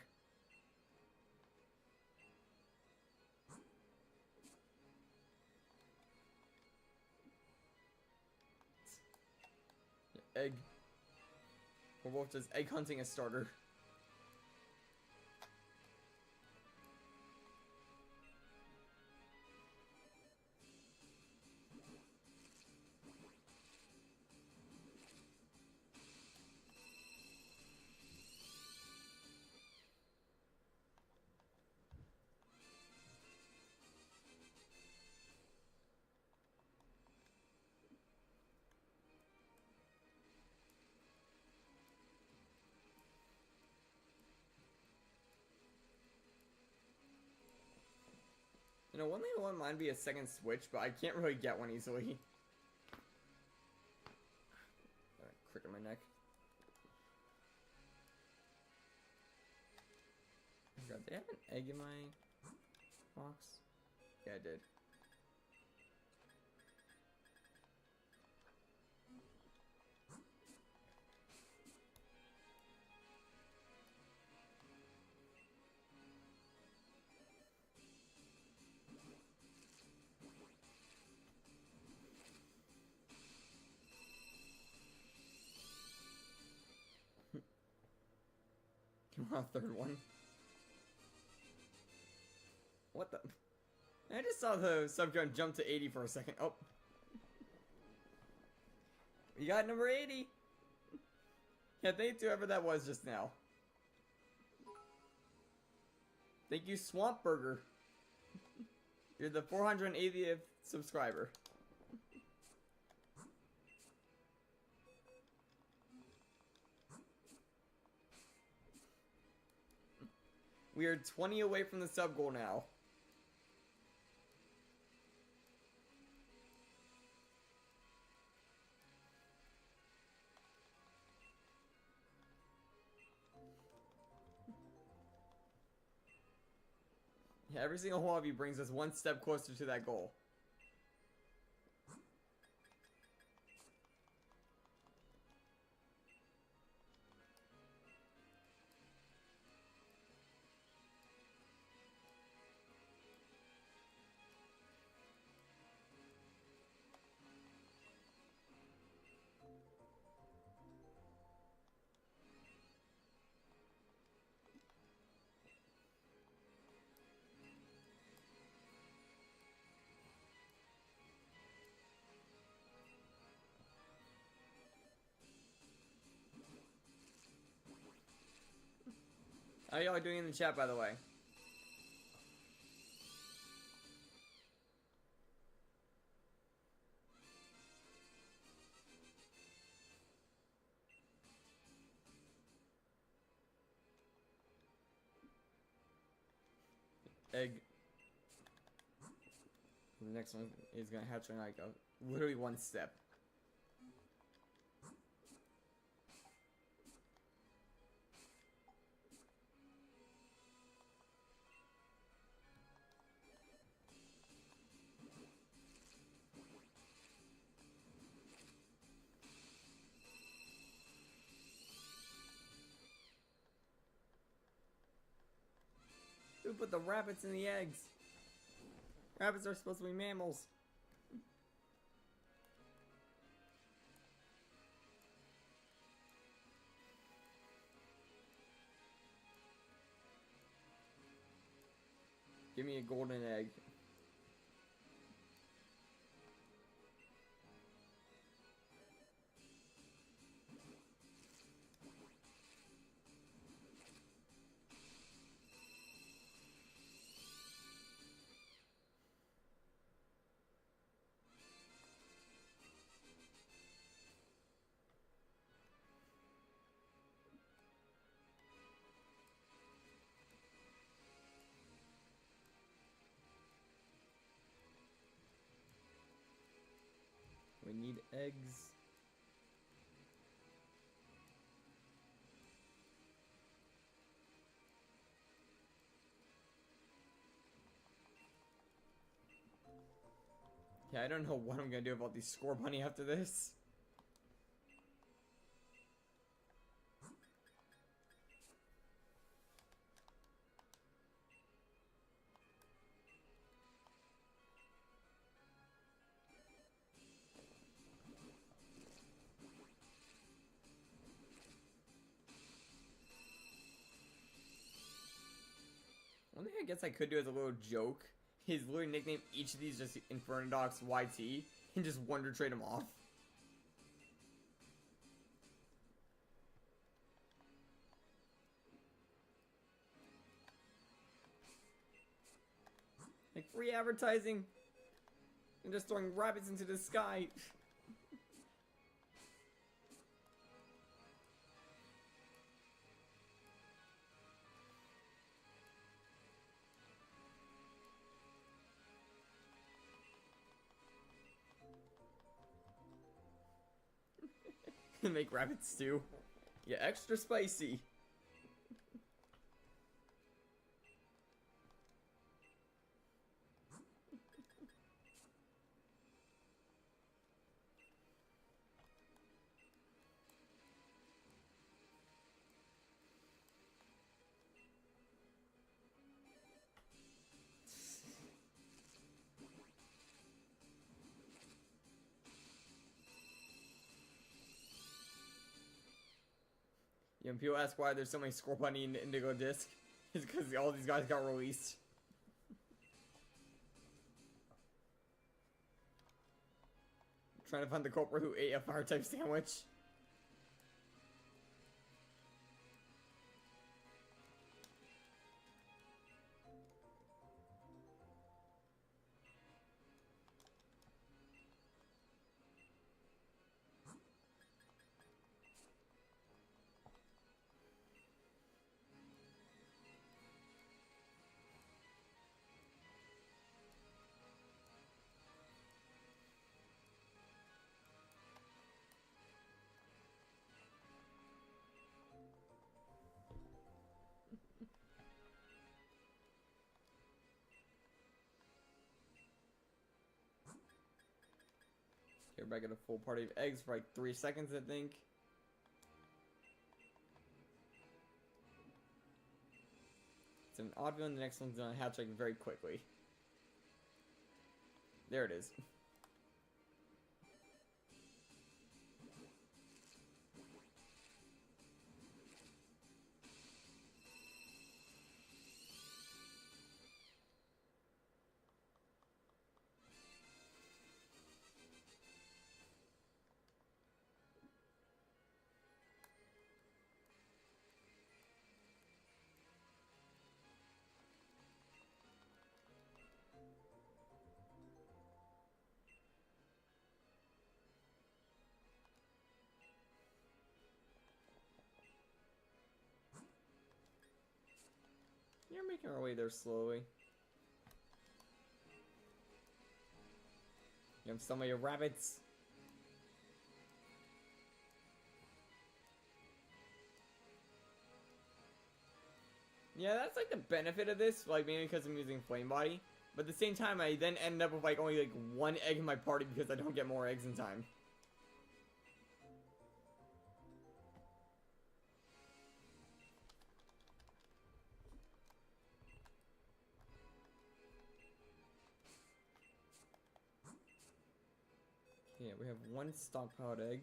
Egg. We're both just egg hunting a starter. You know, one thing I wouldn't mind be a second switch, but I can't really get one easily. Crick in my neck. Oh God, did I have an egg in my box? Yeah, I did. Come on, third one. What the? I just saw the subgun jump to 80 for a second. Oh. We got number 80. Yeah, thank you whoever that was just now. Thank you, Swamp Burger. You're the 480th subscriber. We are 20 away from the sub goal now. Yeah, every single one of you brings us one step closer to that goal. How y'all doing in the chat, by the way? Egg. The next one is gonna hatch in like literally one step. Who put the rabbits in the eggs? Rabbits are supposed to be mammals. Give me a golden egg. We need eggs. Yeah, I don't know what I'm gonna do about these score bunny after this. One thing I guess I could do as a little joke is literally nickname each of these just Infernodox YT and just wonder trade them off. Like free advertising and just throwing rabbits into the sky. Make rabbit stew. Yeah, extra spicy. Yeah, and people ask why there's so many Scorpionny and Indigo Disc. It's because all these guys got released. Trying to find the culprit who ate a fire type sandwich. Everybody got a full party of eggs for like 3 seconds, I think. It's an odd one, the next one's gonna hatch like very quickly. There it is. You're making our way there slowly. You have some of your rabbits. Yeah, that's like the benefit of this, like maybe because I'm using Flame Body. But at the same time, I then end up with like only like 1 egg in my party because I don't get more eggs in time. Yeah, we have 1 stockpiled egg.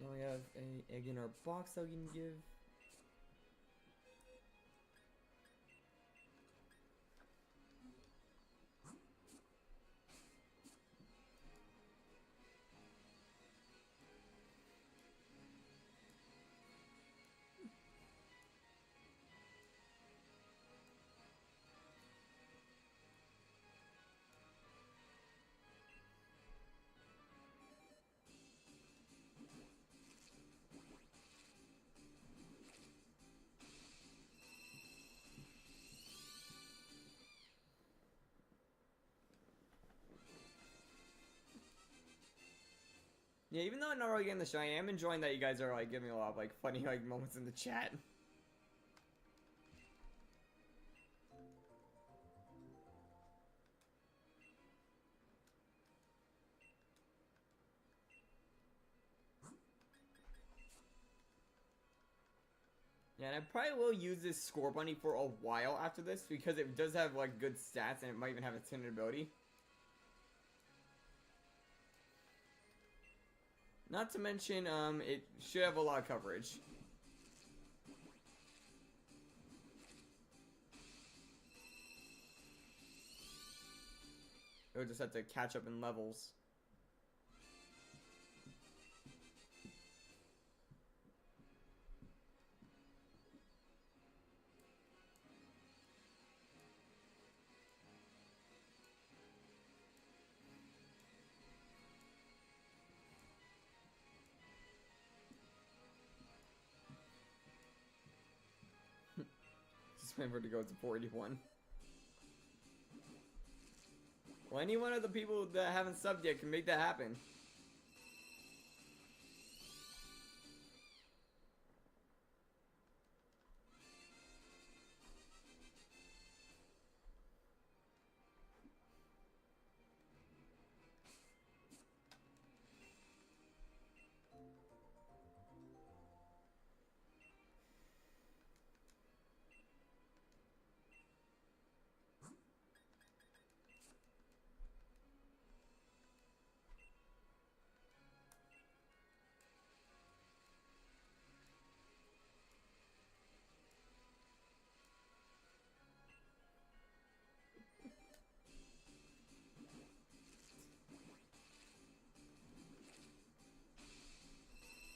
Now we have a egg in our box that we can give. Yeah, even though I'm not really getting the shiny, I am enjoying that you guys are like giving me a lot of like funny like moments in the chat. Yeah, and I probably will use this Score Bunny for a while after this because it does have like good stats and it might even have a timid ability. Not to mention, it should have a lot of coverage. It'll just have to catch up in levels. Just wait for it to go to 481. Well, any one of the people that haven't subbed yet can make that happen.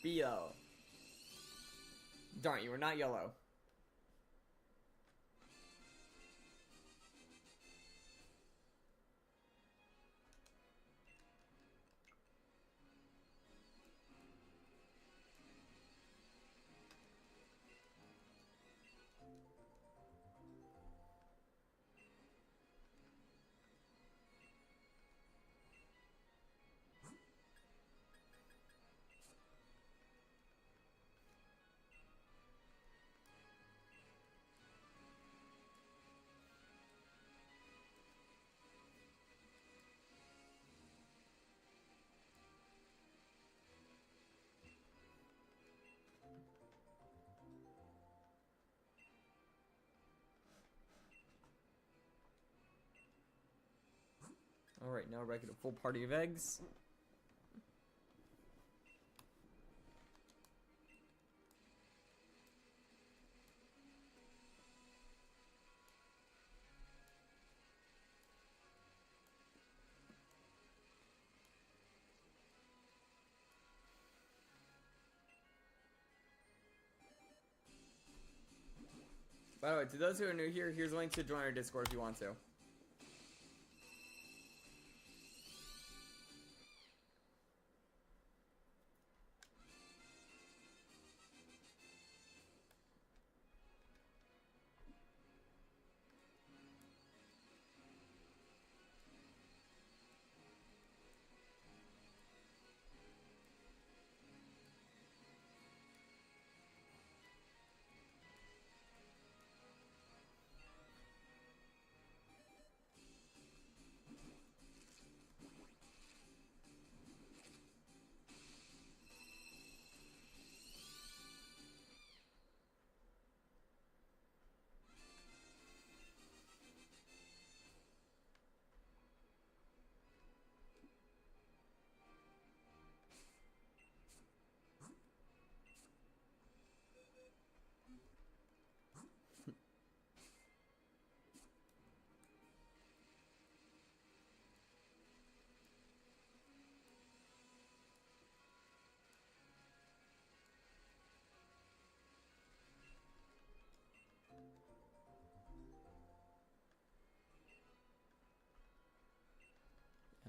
BO. Darn, you were not yellow. Alright, now we're back at a full party of eggs. By the way, to those who are new here, here's a link to join our Discord if you want to.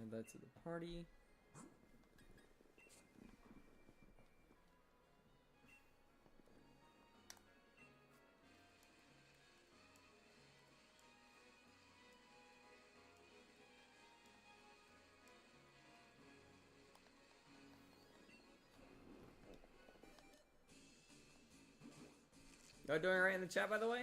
Add that to the party. Y'all doing alright in the chat, by the way?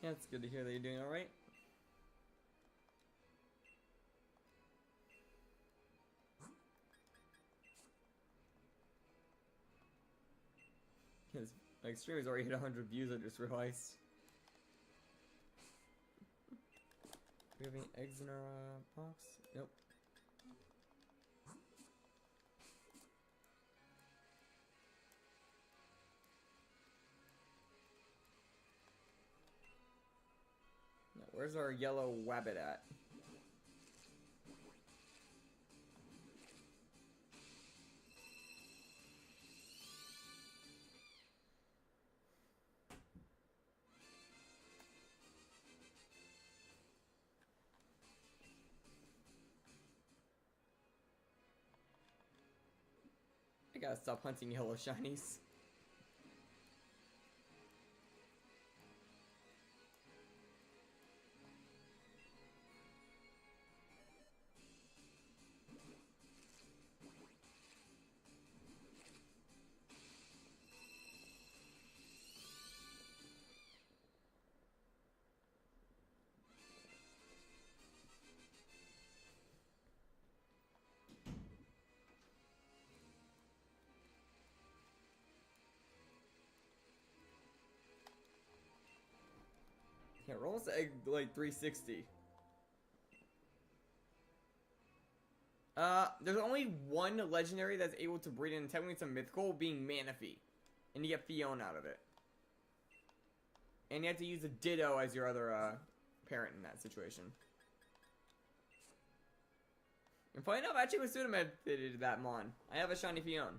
Yeah, it's good to hear that you're doing alright. His like stream has already hit 100 views, I just realized. Do we have any eggs in our box? Nope. No, where's our yellow wabbit at? I gotta stop hunting yellow shinies. Yeah, we're almost at like 360. There's only one legendary that's able to breed, and technically it's a mythical, being Manaphy. And you get Fiona out of it. And you have to use a Ditto as your other, parent in that situation. And funny enough, actually with Sudamed fitted that Mon. I have a shiny Fiona.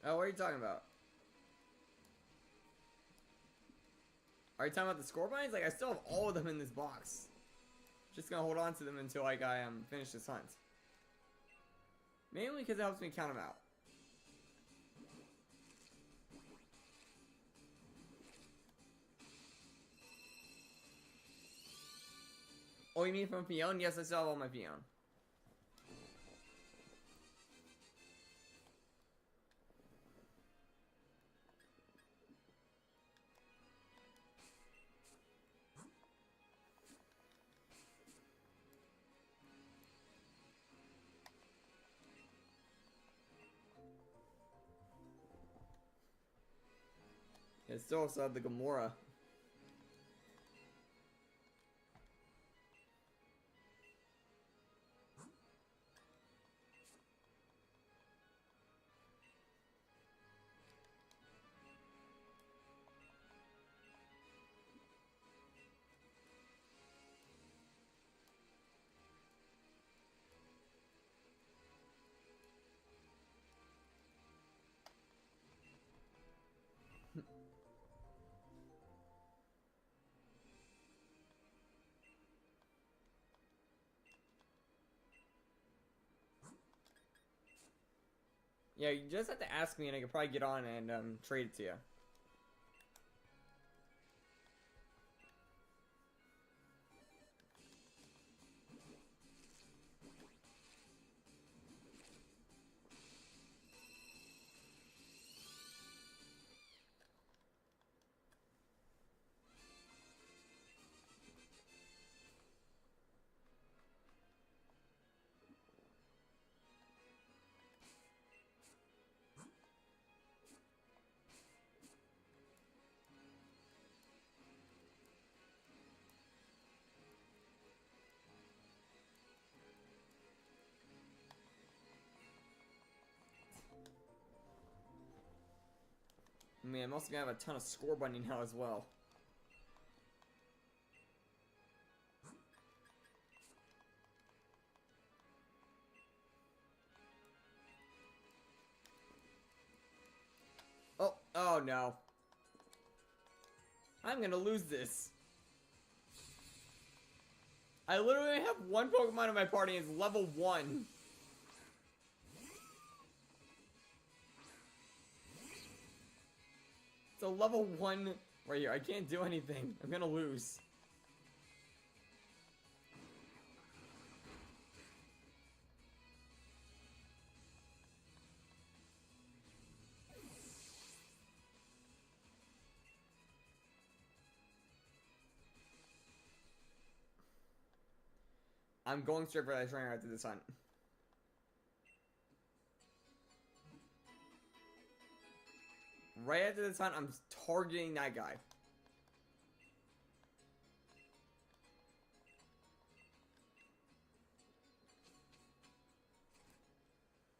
Oh, what are you talking about? Are you talking about the scorbunnies? Like, I still have all of them in this box. Just gonna hold on to them until like I finish this hunt. Mainly because it helps me count them out. Oh, you mean from Fiona? Yes, I still have all my Fiona. It still also have the Gamora. Yeah, you just have to ask me and I could probably get on and trade it to you. I mean, I'm also gonna have a ton of score bunny now as well. Oh no. I'm gonna lose this. I literally have one Pokemon in my party and it's level 1. It's a level 1 right here. I can't do anything. I'm gonna lose. I'm going straight for that trainer after this hunt. Right after this hunt, I'm targeting that guy.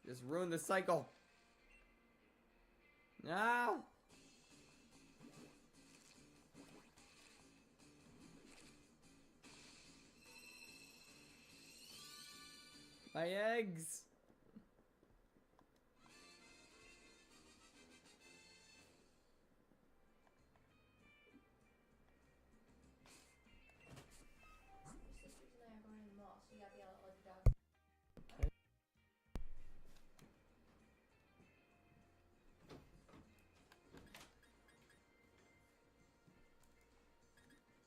Just ruin the cycle. No! My eggs!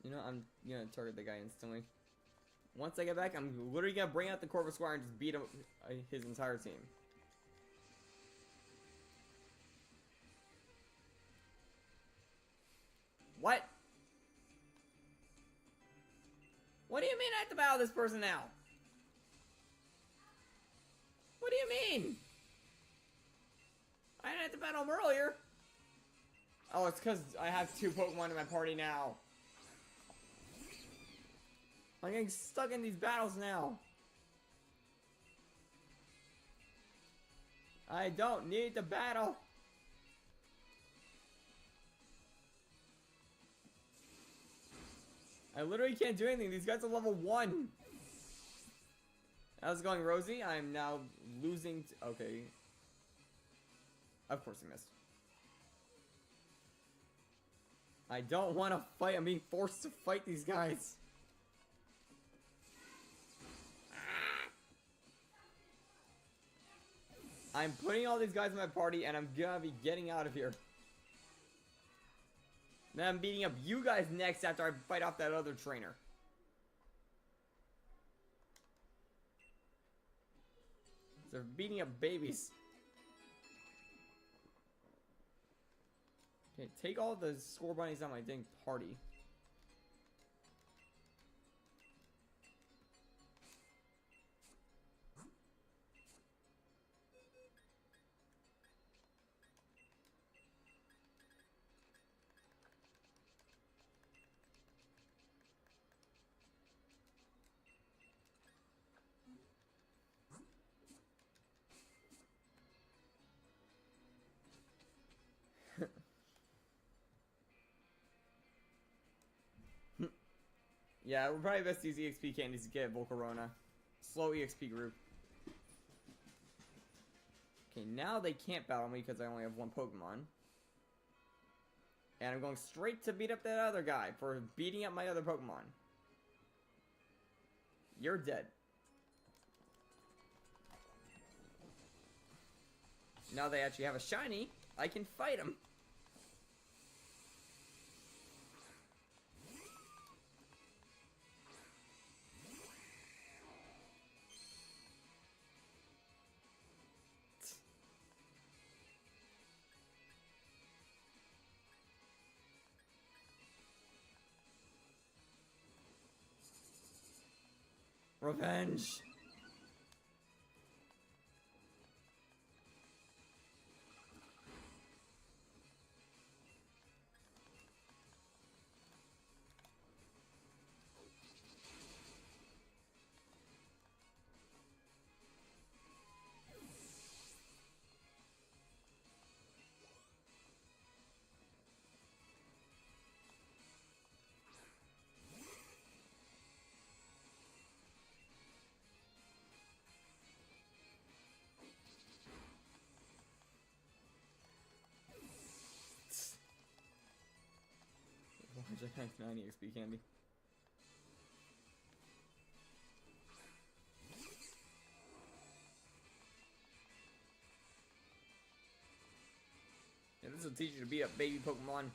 You know, I'm gonna target the guy instantly. Once I get back, I'm literally gonna bring out the Corvus Squire and just beat him, his entire team. What? What do you mean I have to battle this person now? What do you mean? I didn't have to battle him earlier. Oh, it's because I have 2 Pokemon in my party now. I'm getting stuck in these battles now. I don't need to battle. I literally can't do anything. These guys are level 1. How's it going, Rosie? I'm now losing. Okay. Of course I missed. I don't want to fight. I'm being forced to fight these guys. I'm putting all these guys in my party and I'm gonna be getting out of here. Then I'm beating up you guys next after I fight off that other trainer. They're beating up babies. Okay, take all the score bunnies on my dang party. Yeah, we're probably best to use EXP candies to get Volcarona. Slow EXP group. Okay, now they can't battle me because I only have 1 Pokemon. And I'm going straight to beat up that other guy for beating up my other Pokemon. You're dead. Now they actually have a shiny, I can fight him. Revenge. 90 XP candy. Yeah, this will teach you to be a baby Pokemon.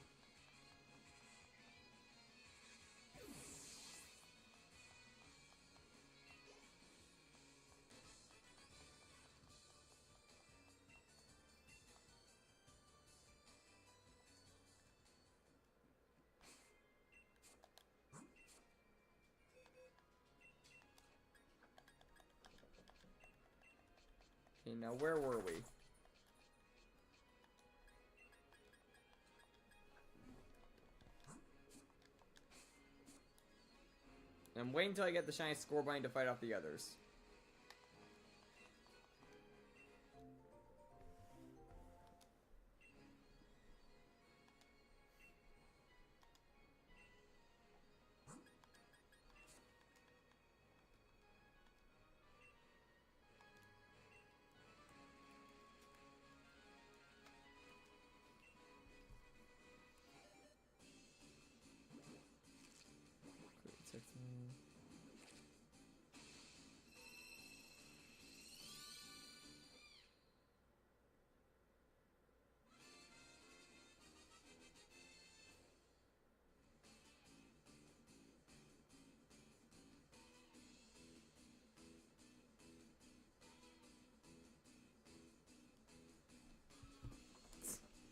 Okay, now where were we? I'm waiting until I get the shiny Scorbunny to fight off the others.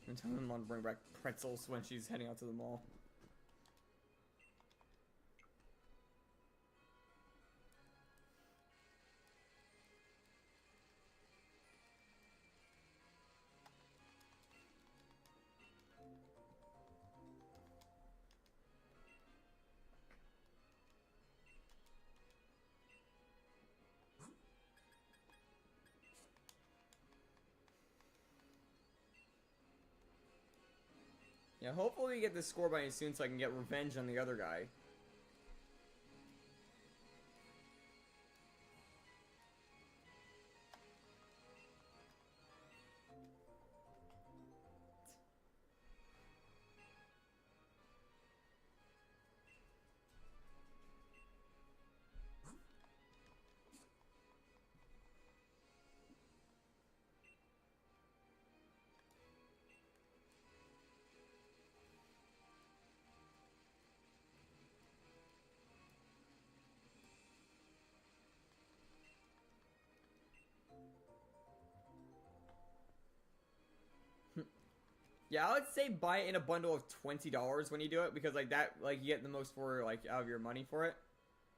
I'm telling my mom to bring back pretzels when she's heading out to the mall. Yeah, hopefully we get this Scorbunny soon so I can get revenge on the other guy. Yeah, I would say buy it in a bundle of $20 when you do it, because like that, like you get the most for like out of your money for it.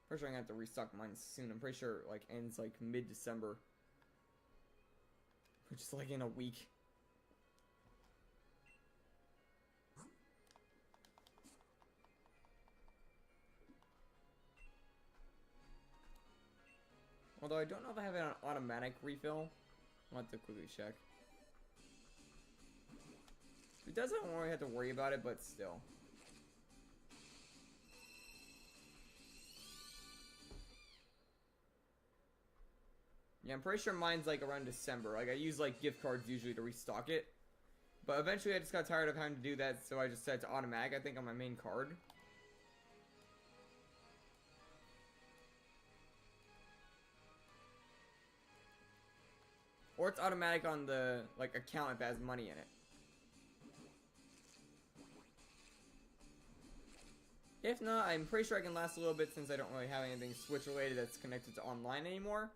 Pretty sure I'm gonna have to restock mine soon. I'm pretty sure it, like ends like mid-December, which is like in a week. Although I don't know if I have an automatic refill. I'll have to quickly check. It doesn't really have to worry about it, but still. Yeah, I'm pretty sure mine's like around December. Like I use like gift cards usually to restock it. But eventually I just got tired of having to do that, so I just set it to automatic, I think, on my main card. Or it's automatic on the like account if it has money in it. If not, I'm pretty sure I can last a little bit since I don't really have anything Switch related that's connected to online anymore.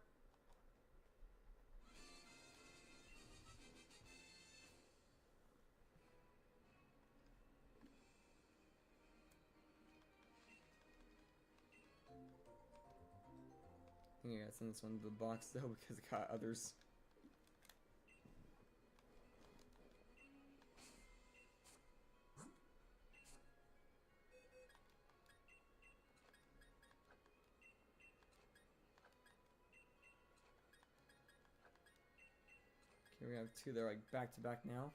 I think I gotta send this one to the box though because it got others. Okay, we have two that are like back to back now.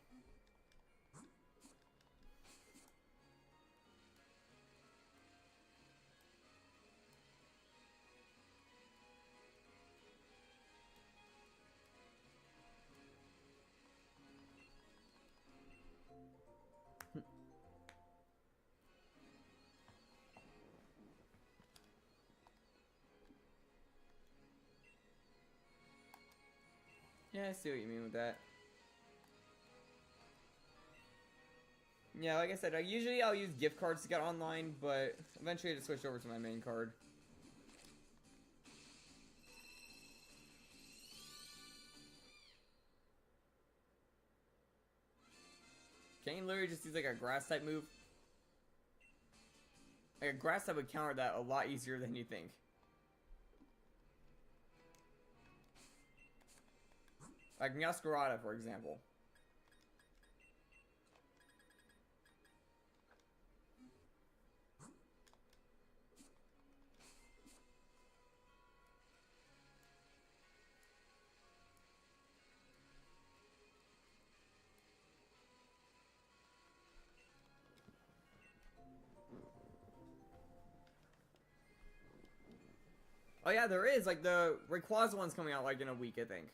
Yeah, I see what you mean with that. Yeah, like I said, usually I'll use gift cards to get online, but eventually I just switch over to my main card. Kane literally just use like a grass type move. Like a grass type would counter that a lot easier than you think. Like Nyaskarada, for example. Oh yeah, there is. Like the Rayquaza one's coming out like in a week, I think.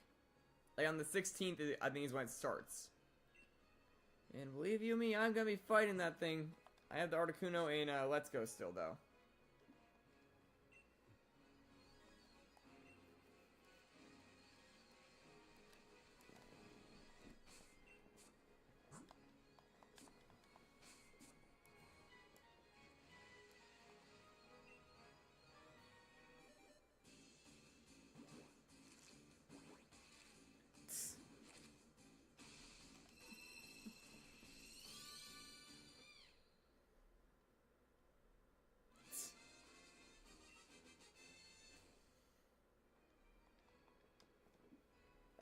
Like on the 16th, I think is when it starts. And believe you me, I'm gonna be fighting that thing. I have the Articuno in Let's Go still, though.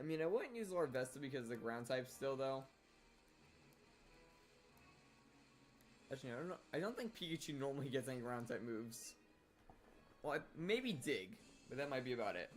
I mean, I wouldn't use Lord Vesta because of the ground type still, though. Actually, I don't think Pikachu normally gets any ground type moves. Well, maybe Dig, but that might be about it.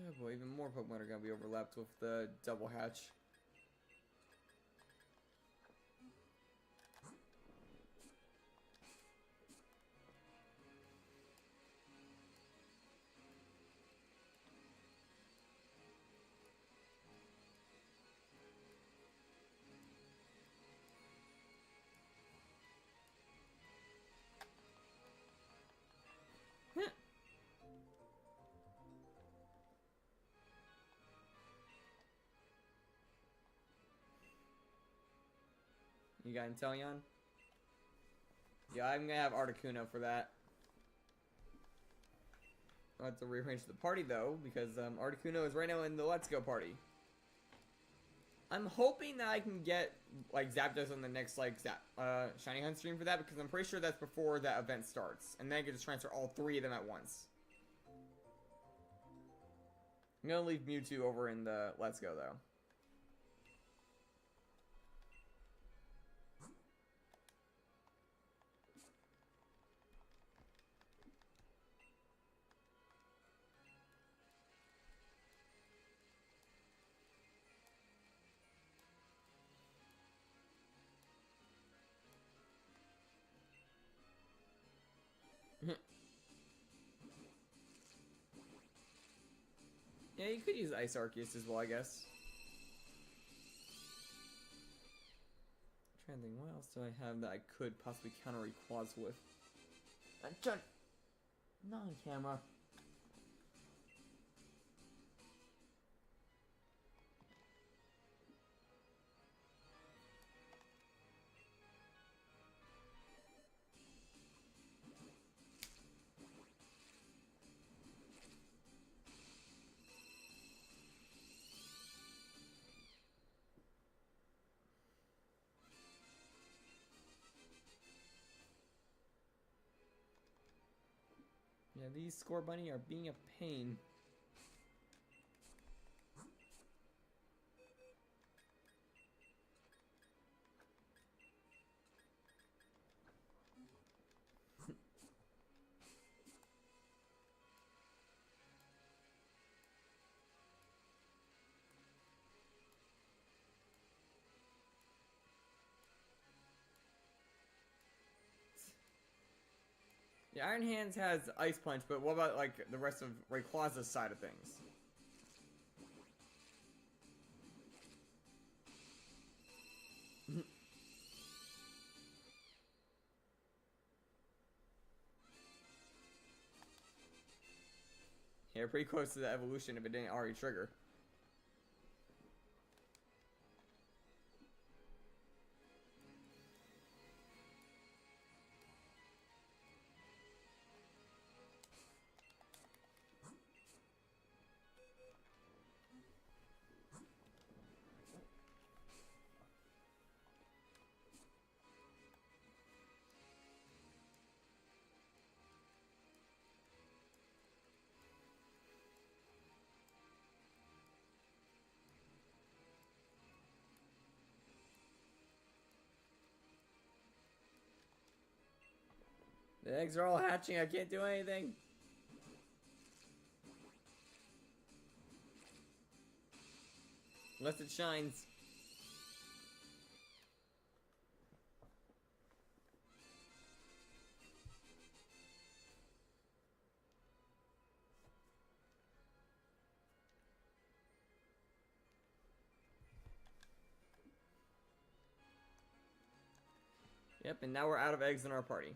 Oh boy, even more Pokemon are gonna be overlapped with the double hatch. You got Inteleon? Yeah, I'm gonna have Articuno for that. I'll have to rearrange the party though, because Articuno is right now in the Let's Go party. I'm hoping that I can get like Zapdos on the next like ShinyHunt stream for that, because I'm pretty sure that's before that event starts, and then I can just transfer all three of them at once. I'm gonna leave Mewtwo over in the Let's Go though. Yeah, you could use Ice Arceus as well, I guess. I'm trying to think, what else do I have that I could possibly counter Rayquaza with? Not on camera. Yeah, these Score Bunny are being a pain. The Iron Hands has Ice Punch, but what about like the rest of Rayquaza's side of things? Yeah, pretty close to the evolution if it didn't already trigger. The eggs are all hatching, I can't do anything. Unless it shines. Yep, and now we're out of eggs in our party.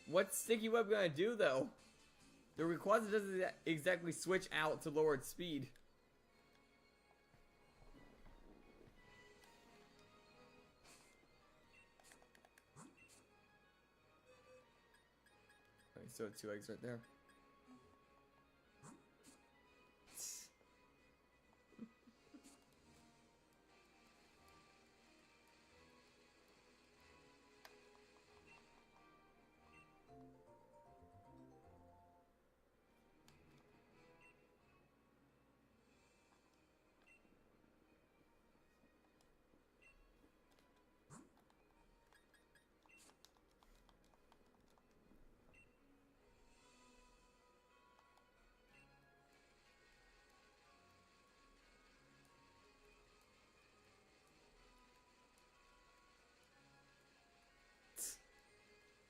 What's Sticky Web gonna do though? The Rayquaza doesn't exactly switch out to lower its speed. Okay, so 2 eggs right there.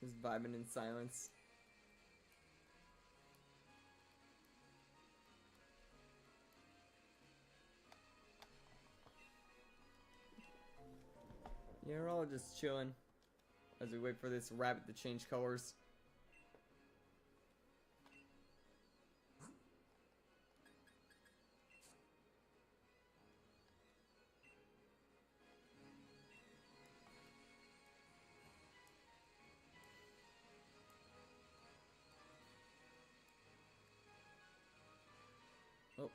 Just vibing in silence. Yeah, we're all just chilling as we wait for this rabbit to change colors. Oh.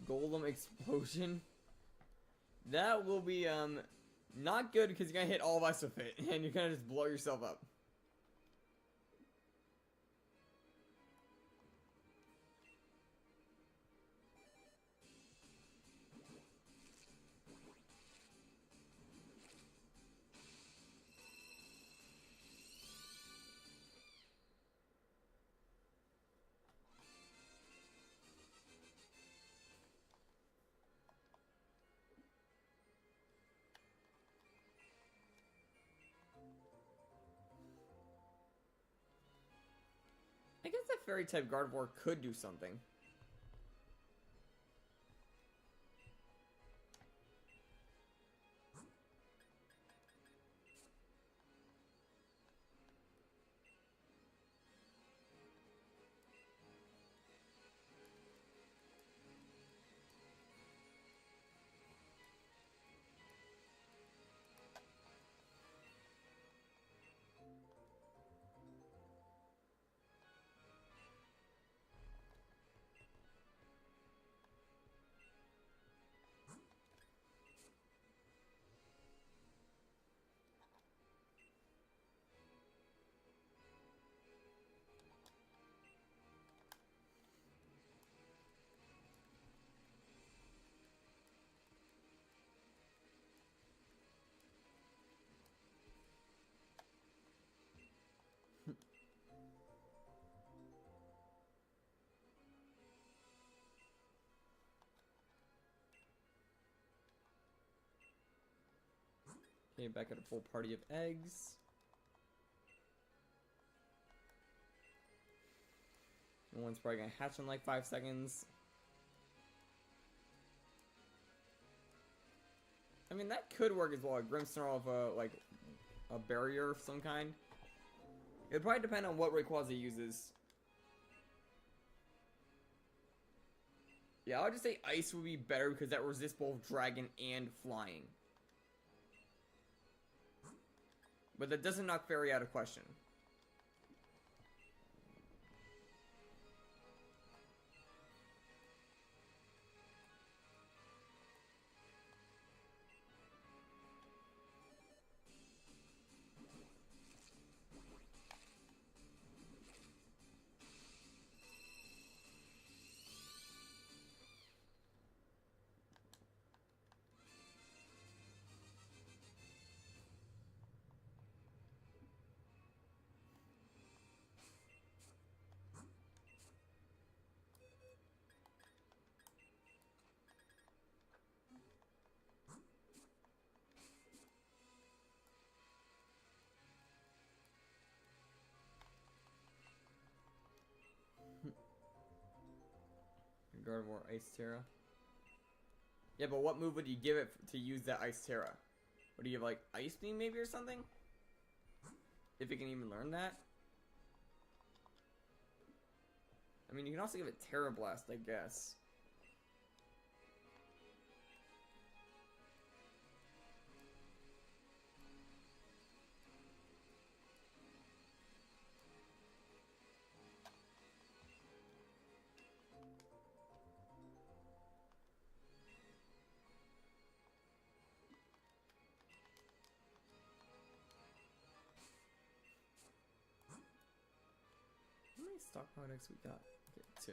Golem explosion. That will be not good because you're gonna hit all of us with it and you're gonna just blow yourself up. I guess that fairy type Gardevoir could do something. Okay, back at a full party of eggs. One's probably gonna hatch in like 5 seconds. I mean, that could work as well. A Grimmsnarl of like a barrier of some kind. It'd probably depend on what Rayquaza uses. Yeah, I would just say ice would be better because that resists both dragon and flying. But that doesn't knock fairy out of question. Gardevoir Ice Terra. Yeah, but what move would you give it to use that Ice Terra? Would you give like Ice Beam maybe or something? If it can even learn that? I mean, you can also give it Terra Blast, I guess. How many stockpile decks we got? Okay, 2.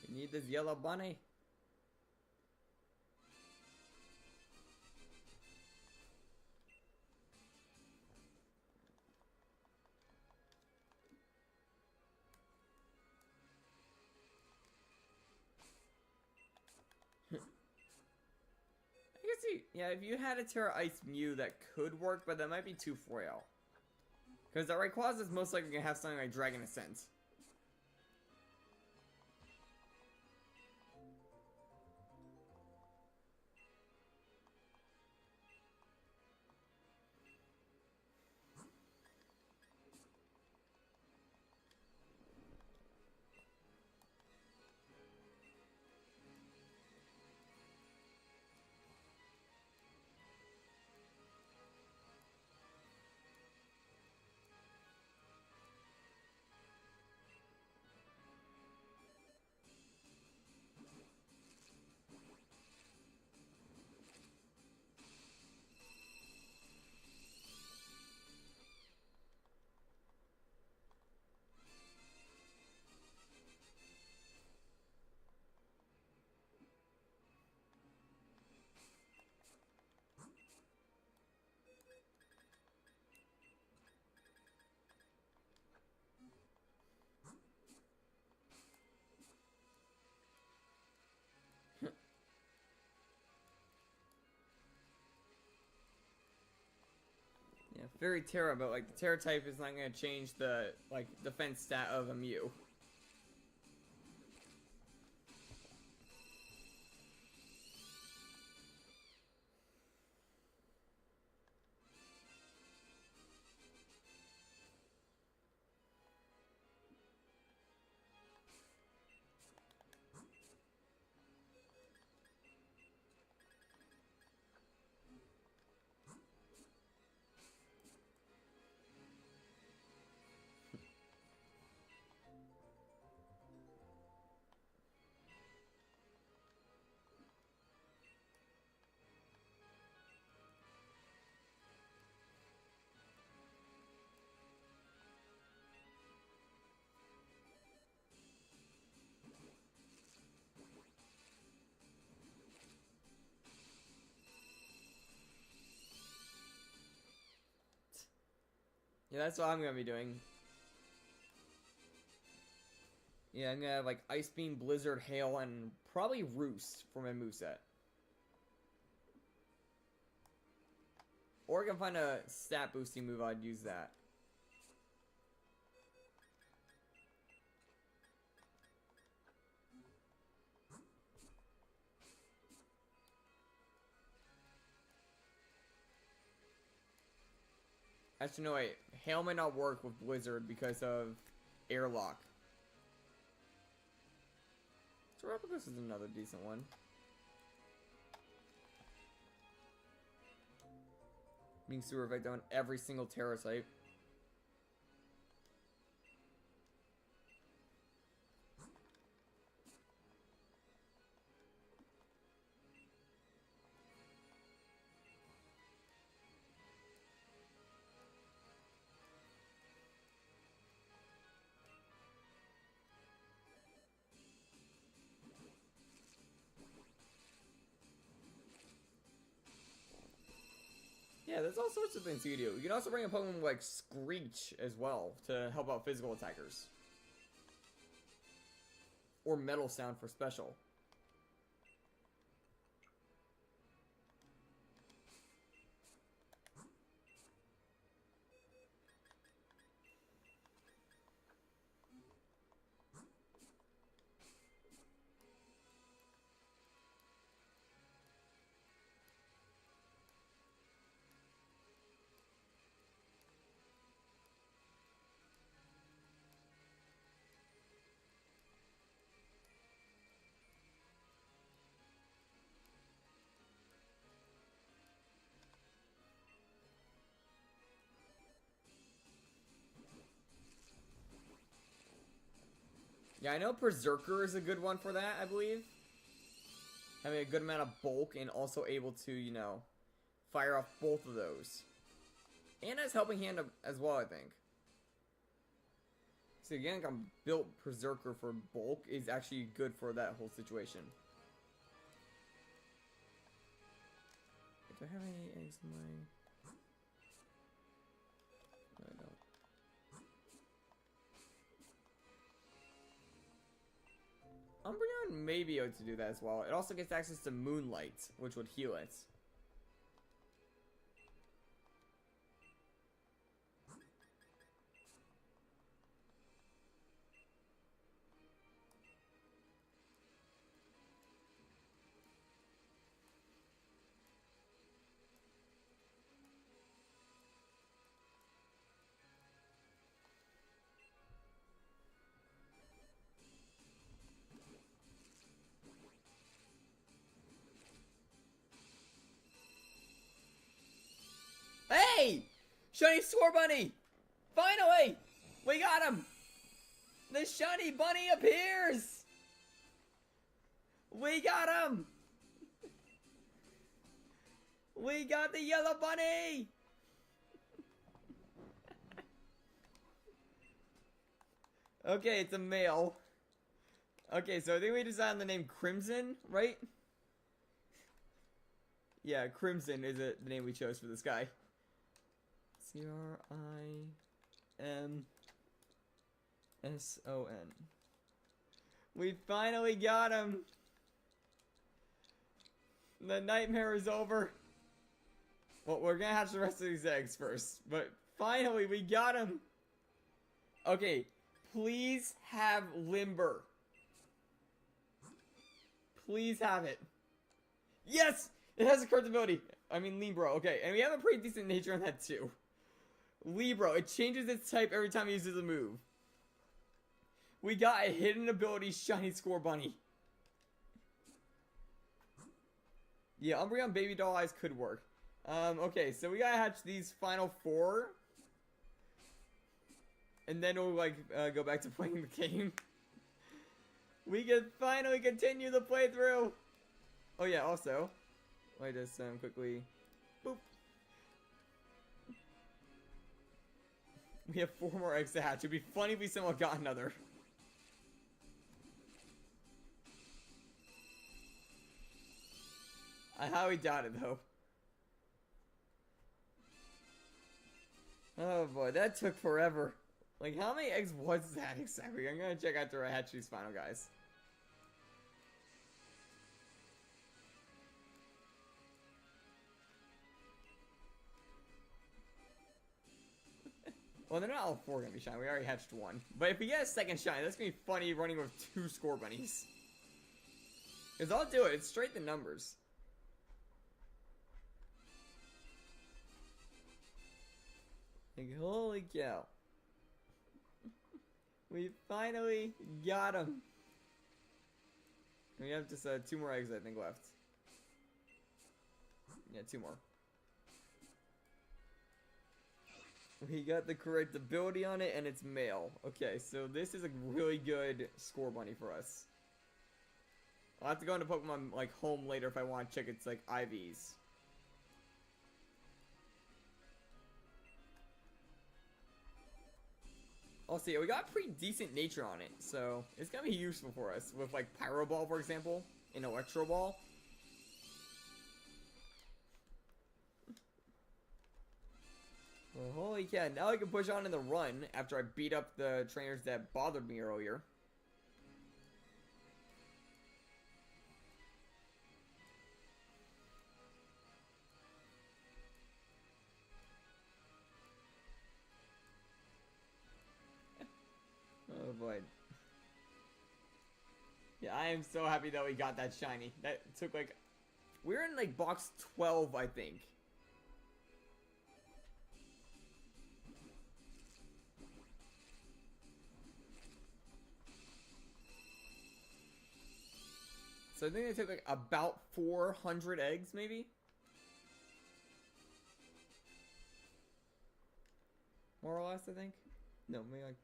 We need this yellow bunny. Yeah, if you had a Terra Ice Mew, that could work, but that might be too frail. Because that Rayquaza is most likely going to have something like Dragon Ascent. Yeah, Fairy Terra, but like the Terra type is not going to change the like defense stat of a Mew. Yeah, that's what I'm gonna be doing. Yeah, I'm gonna have like Ice Beam, Blizzard, Hail, and probably Roost for my moveset. Or I can find a stat boosting move, I'd use that. Actually, no, wait. Hail might not work with Blizzard because of Airlock. Terrapagos is another decent one. Being super effective on every single Terra type. Yeah, there's all sorts of things you can do. You can also bring a Pokemon like Screech as well to help out physical attackers. Or Metal Sound for special. Yeah, I know Berserker is a good one for that, I believe. Having a good amount of bulk and also able to, you know, fire off both of those. And as helping hand as well, I think. So again, I'm built Berserker for bulk is actually good for that whole situation. Do I have any eggs in my... No, I don't. Umbreon may be able to do that as well. It also gets access to Moonlight, which would heal it. Hey! Shiny Sword Bunny! Finally! We got him! The Shiny Bunny appears! We got him! We got the Yellow Bunny! Okay, it's a male. Okay, so I think we decided on the name Crimson, right? Yeah, Crimson is the name we chose for this guy. C-R-I-M-S-O-N. We finally got him! The nightmare is over. Well, we're gonna hatch the rest of these eggs first. But finally, we got him! Okay, please have Limber. Please have it. Yes! It has a current ability. I mean, Libro. Okay, and we have a pretty decent nature on that too. Libro. It changes its type every time it uses a move. We got a hidden ability Shiny Score Bunny. Yeah, Umbreon Baby Doll Eyes could work. Okay, so we gotta hatch these final 4. And then we'll, like, go back to playing the game. We can finally continue the playthrough! Oh yeah, also... Let me just quickly... Boop! We have 4 more eggs to hatch. It'd be funny if we somehow got another. I highly doubt it, though. Oh boy, that took forever. Like, how many eggs was that exactly? I'm gonna check after I hatch these final guys. Well, they're not all 4 gonna be shiny. We already hatched 1. But if we get a second shiny, that's gonna be funny running with 2 score bunnies. Because I'll do it. It's straight the numbers. Like, holy cow. We finally got him. We have just 2 more eggs, I think, left. Yeah, 2 more. We got the correct ability on it, and it's male. Okay, so this is a really good score bunny for us. I'll have to go into Pokemon, like, home later if I want to check its, like, IVs. Also, yeah, we got pretty decent nature on it, so it's gonna be useful for us with, like, Pyro Ball, for example, and Electro Ball. Well, holy cow, now I can push on in the run after I beat up the trainers that bothered me earlier. Oh boy. Yeah, I am so happy that we got that shiny. That took like... We're in like box 12, I think. So I think they took like about 400 eggs, maybe? More or less, I think. No, maybe like...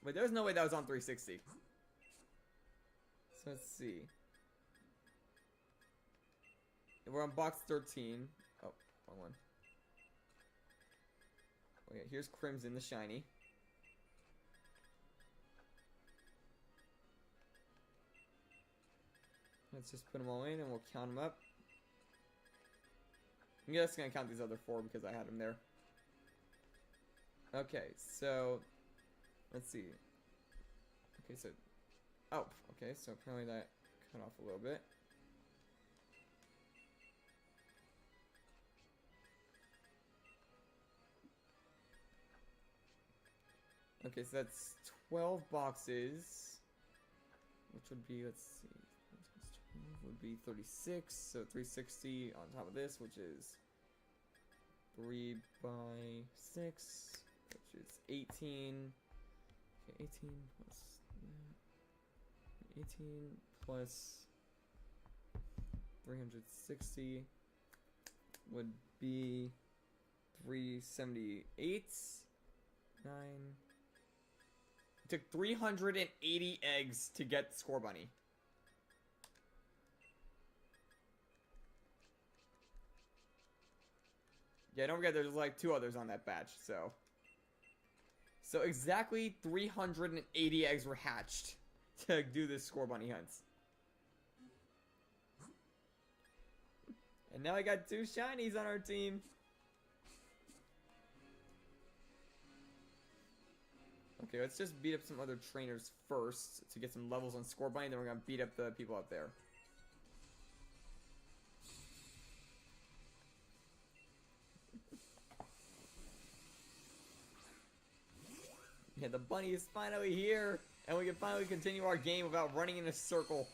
Wait, there's no way that was on 360. So let's see. We're on box 13. Oh, wrong one. Okay, here's Crimson, the shiny. Let's just put them all in and we'll count them up. I'm just gonna count these other 4 because I had them there. Okay, so let's see. Okay, so oh, okay, so apparently that cut off a little bit. Okay, so that's 12 boxes, which would be, let's see, would be 36, so 360 on top of this, which is 3 by 6, which is 18. Okay, 18 plus 18 plus 360 would be 378. 9. It took 380 eggs to get Score Bunny. Yeah, don't forget there's like 2 others on that batch, so. So exactly 380 eggs were hatched to do this Score Bunny hunts. And now I got 2 shinies on our team. Okay, let's just beat up some other trainers first to get some levels on Score Bunny, then we're gonna beat up the people up there. Yeah, the bunny is finally here, and we can finally continue our game without running in a circle.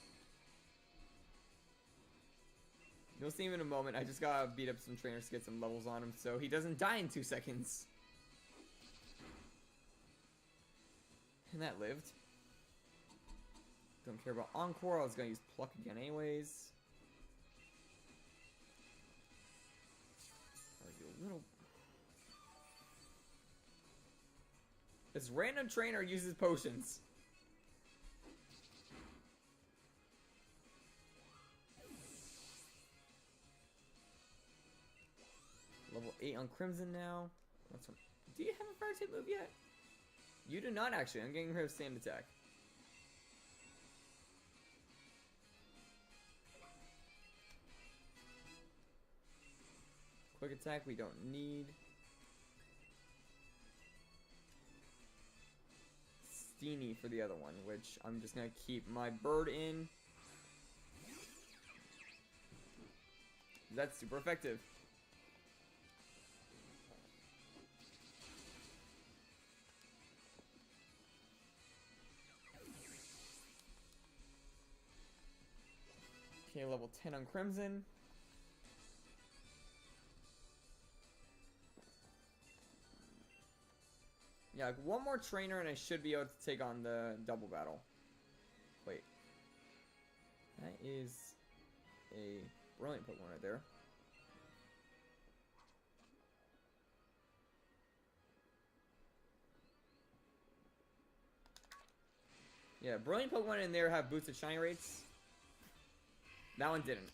You'll see him in a moment. I just gotta beat up some trainers to get some levels on him so he doesn't die in 2 seconds. And that lived. Don't care about Encore. I was gonna use Pluck again anyways. I'll do a little... This random trainer uses potions. Level 8 on Crimson now. That's one. Do you have a fire type move yet? You do not actually. I'm getting rid of Sand Attack. Quick Attack we don't need. Steenie for the other one, which I'm just gonna keep my bird in. That's super effective. Okay, level 10 on Crimson. Yeah, like one more trainer and I should be able to take on the double battle. Wait. That is a brilliant Pokemon right there. Yeah, brilliant Pokemon in there have boosted shiny rates. That one didn't.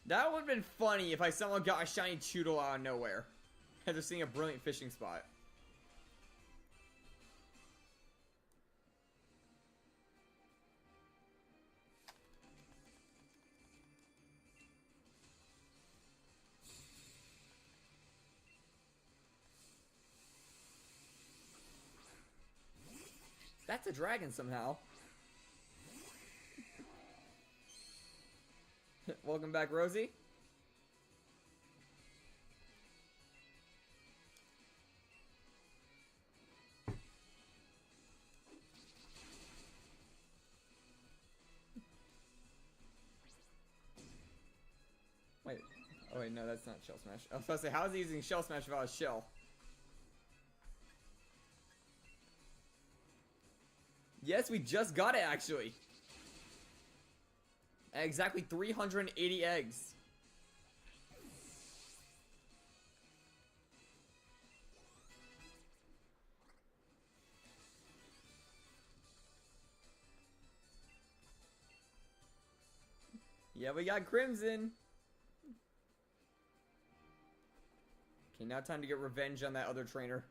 That would have been funny if I somehow got a shiny Choodle out of nowhere. After seeing a brilliant fishing spot. That's a dragon somehow. Welcome back, Rosie. Wait. Oh wait, no, that's not Shell Smash. I was supposed to say, how is he using Shell Smash without a shell? Yes, we just got it, actually. At exactly 380 eggs. Yeah, we got Crimson. Okay, now time to get revenge on that other trainer.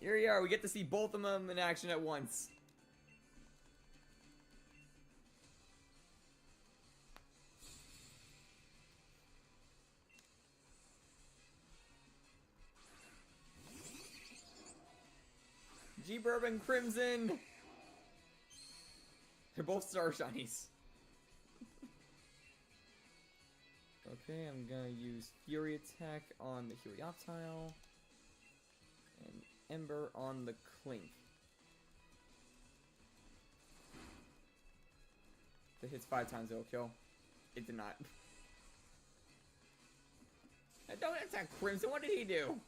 Here we are, we get to see both of them in action at once. G-Bourbon Crimson! They're both Star Shinies. Okay, I'm gonna use Fury Attack on the Helioptile. And Ember on the Clink. If it hits 5 times, it'll kill. It did not. Don't attack Crimson, what did he do?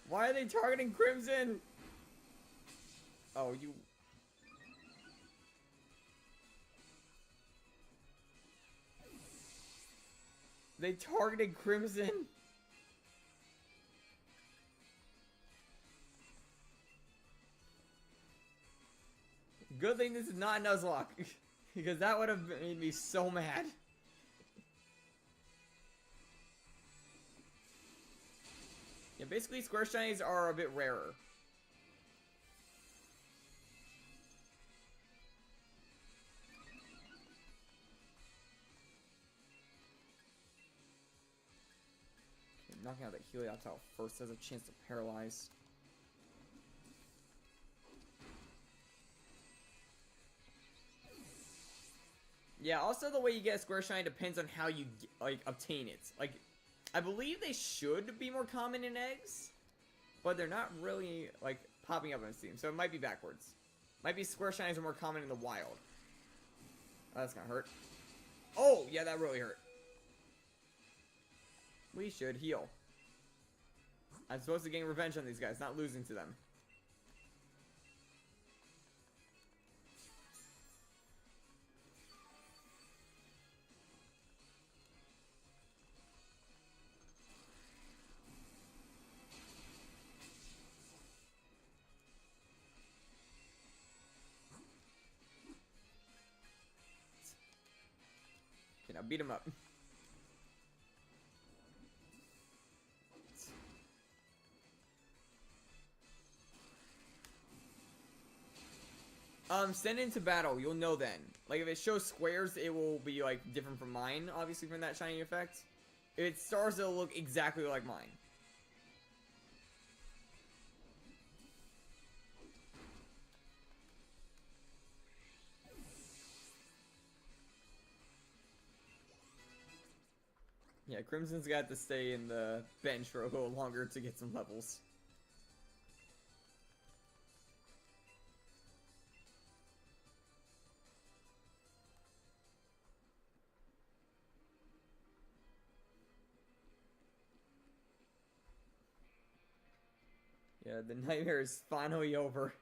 Why are they targeting Crimson? Oh, you... They targeted Crimson? Good thing this is not Nuzlocke. Because that would have made me so mad. Yeah, basically Square Shinies are a bit rarer. Okay, knocking out that Helioptile first has a chance to paralyze. Yeah, also the way you get a Square Shiny depends on how you, like, obtain it. Like, I believe they should be more common in eggs, but they're not really, like, popping up on Steam, so it might be backwards. Might be Square Shinies are more common in the wild. Oh, that's gonna hurt. Oh, yeah, that really hurt. We should heal. I'm supposed to gain revenge on these guys, not losing to them. Okay, now beat him up. send into battle, you'll know then. Like, if it shows squares, it will be, like, different from mine, obviously, from that shiny effect. If it's stars, it'll look exactly like mine. Yeah, Crimson's got to stay in the bench for a little longer to get some levels. Yeah, the nightmare is finally over.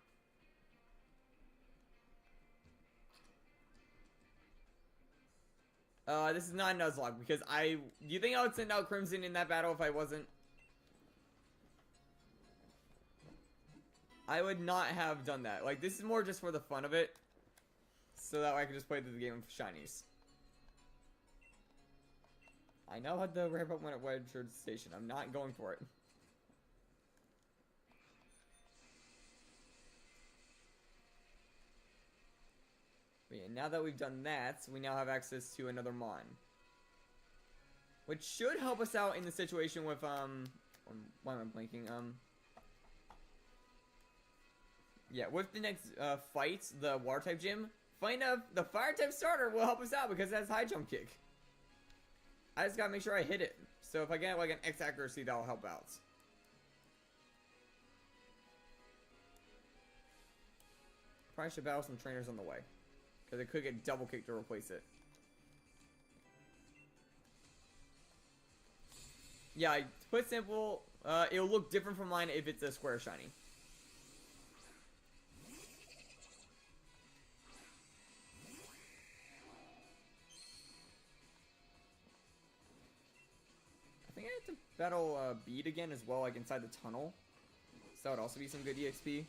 This is not a nuzlocke because do you think I would send out Crimson in that battle if I wasn't? I would not have done that. Like, this is more just for the fun of it. So that way I can just play through the game of shinies. I know how the rare Pokemon at Wedgwood Station. I'm not going for it. But yeah, now that we've done that, we now have access to another Mon. Which should help us out in the situation with, why am I blanking? Yeah, with the next, fight, the Water-type gym, the Fire-type starter will help us out because it has high jump kick. I just gotta make sure I hit it. So if I get, like, an X accuracy, that'll help out. Probably should battle some trainers on the way. Because it could get double kicked to replace it. Yeah, to put it simple, it'll look different from mine if it's a square shiny. I think I have to battle Bead again as well, like inside the tunnel. So that would also be some good EXP.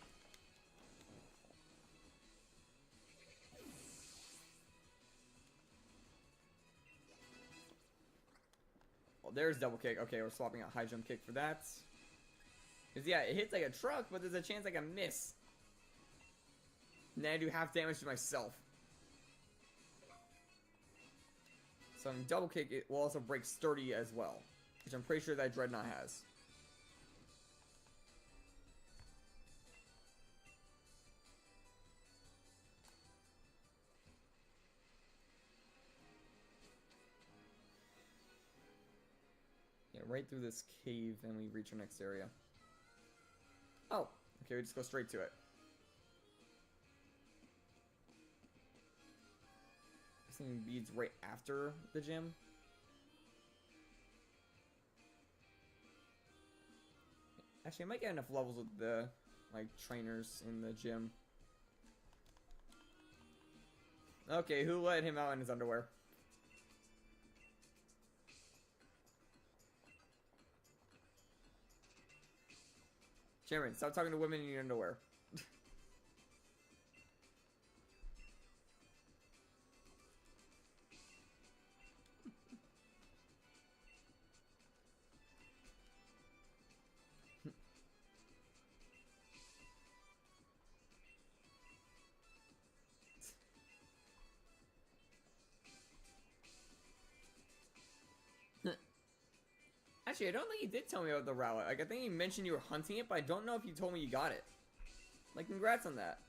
Oh, there's double kick. Okay, we're swapping out high jump kick for that. Because, yeah, it hits like a truck, but there's a chance I can miss. And then I do half damage to myself. So in double kick, it will also break sturdy as well. Which I'm pretty sure that Dreadnought has. Yeah, right through this cave, and we reach our next area. Oh, okay, we just go straight to it. This thing Beads right after the gym. Actually, I might get enough levels with the, like, trainers in the gym. Okay, who let him out in his underwear? Chairman, stop talking to women in your underwear. Actually, I don't think he did tell me about the Rowlet. Like, I think he mentioned you were hunting it, but I don't know if you told me you got it. Like, congrats on that.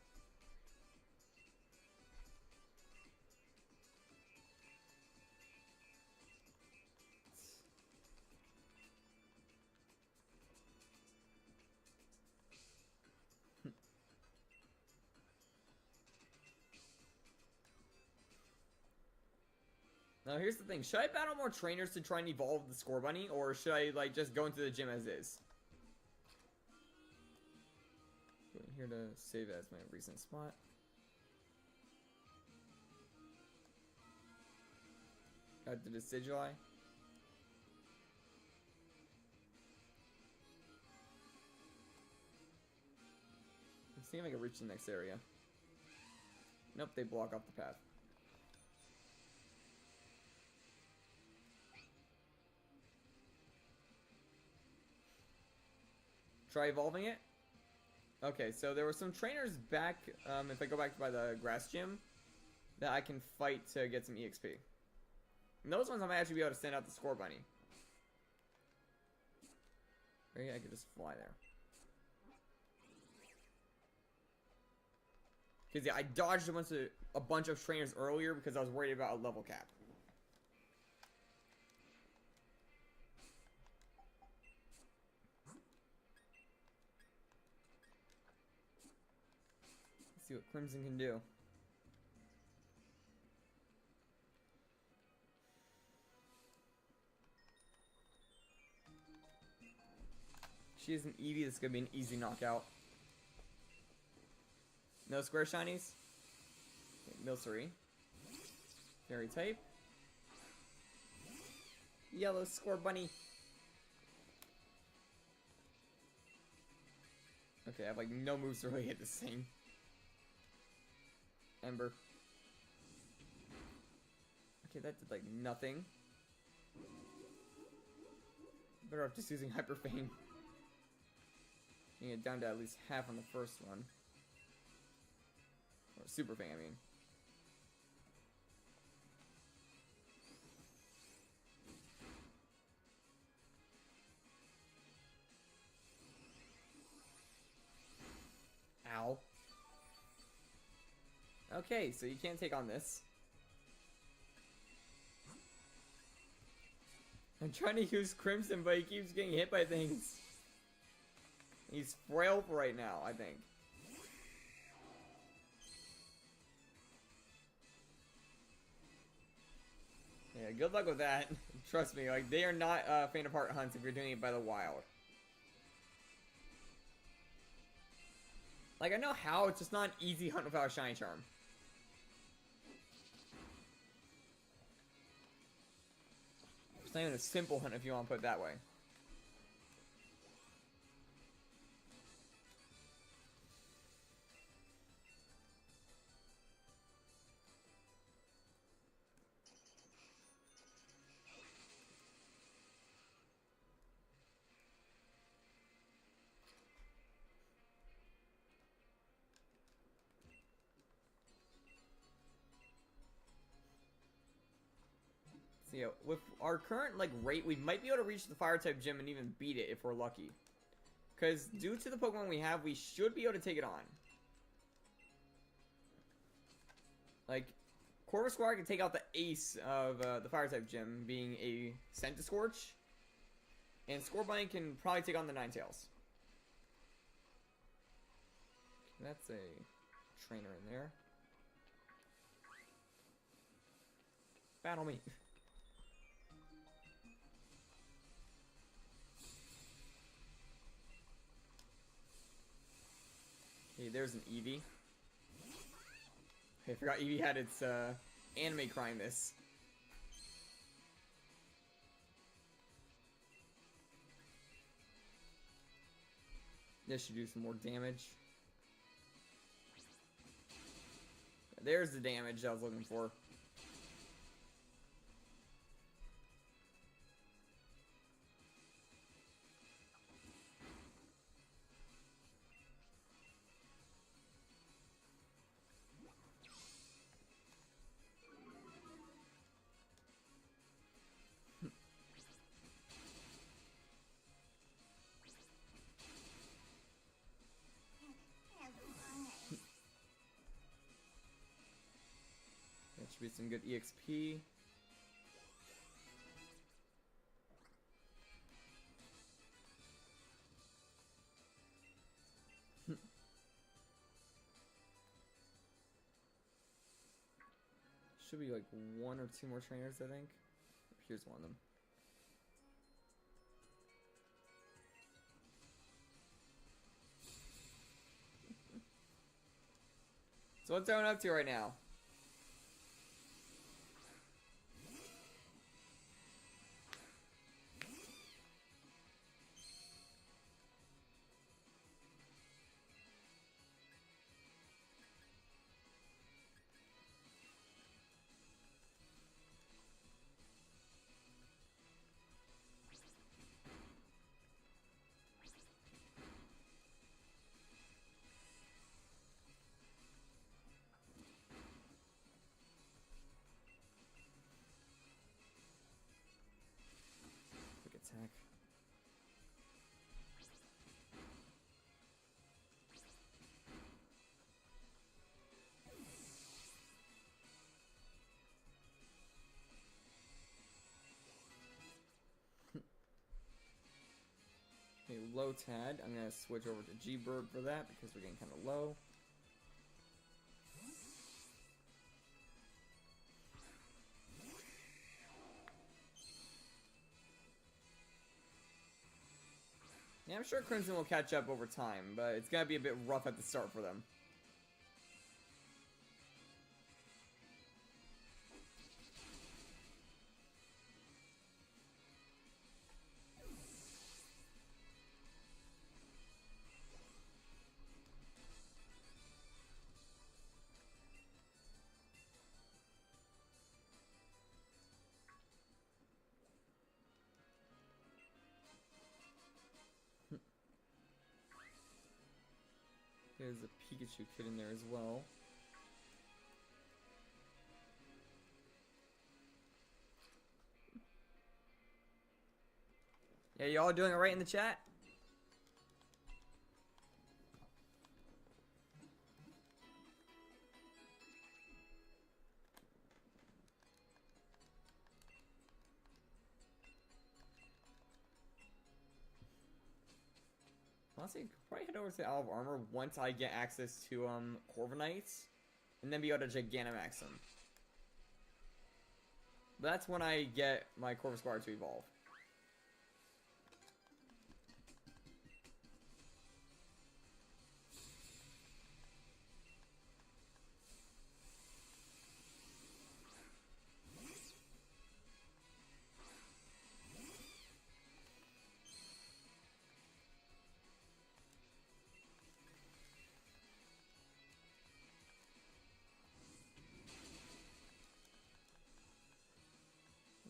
Now, here's the thing. Should I battle more trainers to try and evolve the Score Bunny, or should I, like, just go into the gym as is? Go in here to save as my recent spot. Got the Decidueye. Let's see if I can reach the next area. Nope, they block off the path. Try evolving it. Okay, so there were some trainers back, if I go back by the grass gym, that I can fight to get some EXP. And those ones I might actually be able to send out the score bunny. Maybe I could just fly there. Because yeah, I dodged a bunch of trainers earlier because I was worried about a level cap. Let's see what Crimson can do. She is an Eevee. This is going to be an easy knockout. No square shinies. Okay, Milcery. Fairy type. Yellow score bunny. Okay, I have like no moves to really hit this thing. Ember. Okay, that did like nothing. Better off just using Hyper Fang. Getting it down to at least half on the first one. Or Super Fang, I mean. Ow. Okay, so you can't take on this. I'm trying to use Crimson, but he keeps getting hit by things. He's frail right now, I think. Yeah, good luck with that. Trust me, like, they are not faint of heart hunts if you're doing it by the wild. Like, I know how, it's just not an easy hunt without a shiny charm. It's not even a simple hunt if you want to put it that way. So, yeah, with our current like rate, we might be able to reach the fire type gym and even beat it if we're lucky. Because due to the Pokemon we have, we should be able to take it on. Like, Corvisquire can take out the ace of the fire type gym, being a Scorch, and Scorbunny can probably take on the Ninetales. That's a trainer in there. Battle me. Okay, there's an Eevee. I forgot Eevee had its anime crying this. This should do some more damage. There's the damage I was looking for. That should be some good EXP. Should be like one or two more trainers, I think. Here's one of them. So what's everyone up to right now? low tad. I'm gonna switch over to G-Bird for that because we're getting kind of low. Yeah, I'm sure Crimson will catch up over time, but it's gonna be a bit rough at the start for them. There's a Pikachu kid in there as well. Yeah, y'all doing it right in the chat? Honestly, probably head over to Isle of Armor once I get access to Corviknights, and then be able to Gigantamax them. But that's when I get my Corvisquire to evolve.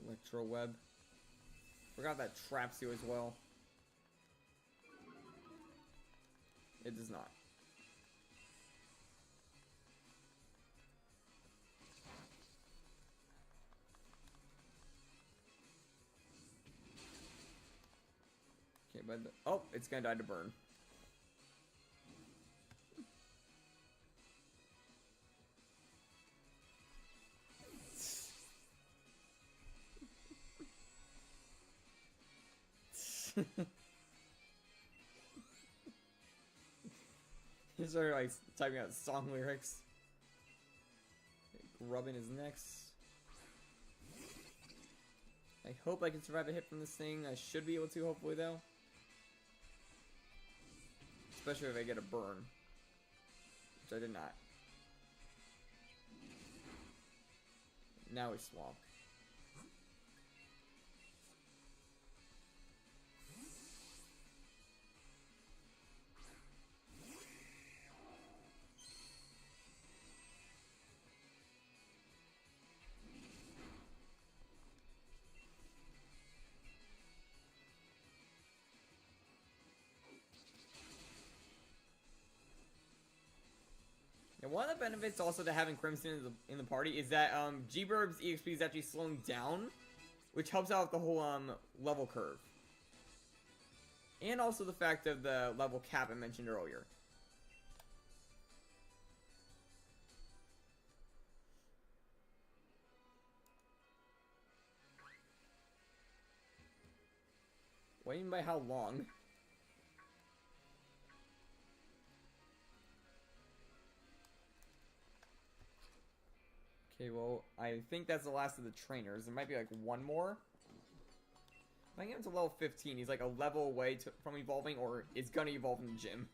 Electro Web. Forgot that traps you as well. It does not. Okay, but oh, it's gonna die to burn. He started like typing out song lyrics. Grubbin is next. I hope I can survive a hit from this thing. I should be able to, hopefully, though. Especially if I get a burn. Which I did not. Now we swamp. And one of the benefits also to having Crimson in the party is that G-Burb's EXP is actually slowing down, which helps out with the whole level curve. And also the fact of the level cap I mentioned earlier. What do you mean by how long? Okay, well, I think that's the last of the trainers. There might be like one more. If I get him to level 15, he's like a level away from evolving, or is gonna evolve in the gym.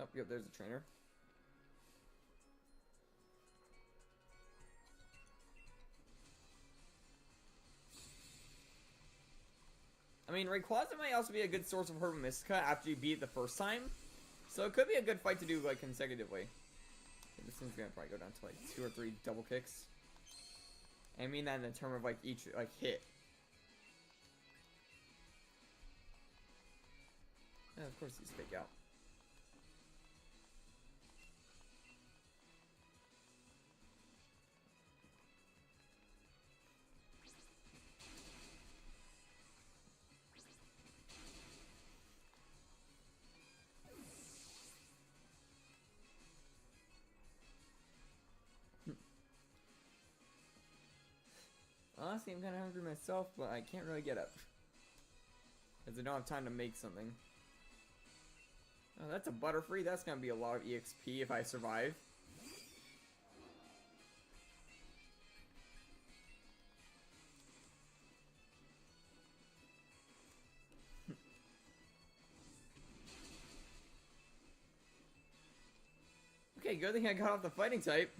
Oh, yep, there's a trainer. I mean, Rayquaza might also be a good source of Herba Mystica after you beat it the first time. So it could be a good fight to do, like, consecutively. Okay, this thing's gonna probably go down to, like, 2 or 3 double kicks. I mean that in the term of, like, each, like, hit. Yeah, of course he's fake out. honestly, I'm kind of hungry myself, but I can't really get up. Because I don't have time to make something. Oh, that's a Butterfree. That's going to be a lot of EXP if I survive. Okay, good thing I got off the fighting type.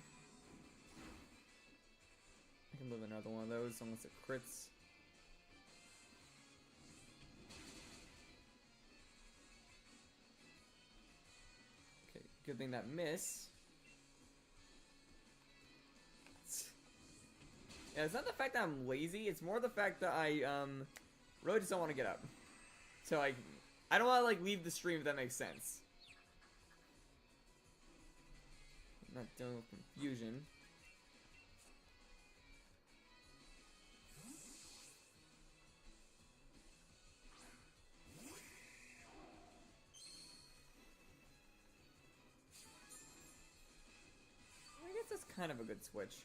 I can live another one of those unless it crits. Okay, good thing that miss. Yeah, it's not the fact that I'm lazy, it's more the fact that I really just don't want to get up. So I don't want to like leave the stream if that makes sense. I'm not dealing with confusion. I guess that's kind of a good switch.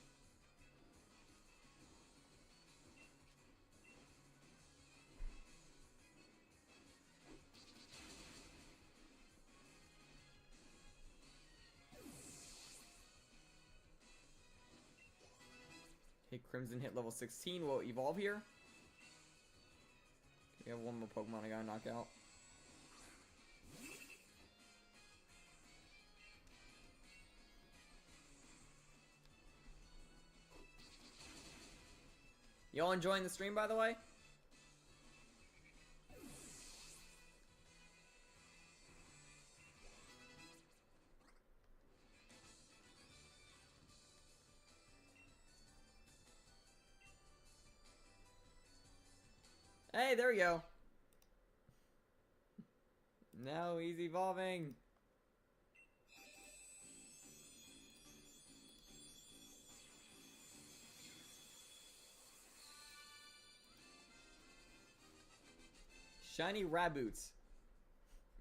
Okay, Crimson hit level 16. Will evolve here. We have one more Pokemon I gotta knock out. Y'all enjoying the stream, by the way? Hey, there we go. Now he's evolving. Shiny Raboots.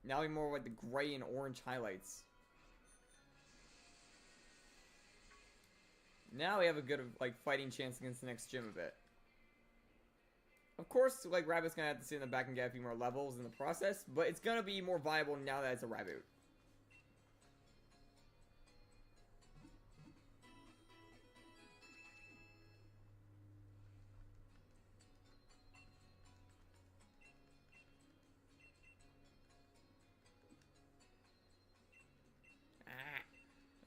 Now we more with the gray and orange highlights. Now we have a good like fighting chance against the next gym a bit. Of course, like Rabbit's gonna have to sit in the back and get a few more levels in the process, but it's gonna be more viable now that it's a Raboot.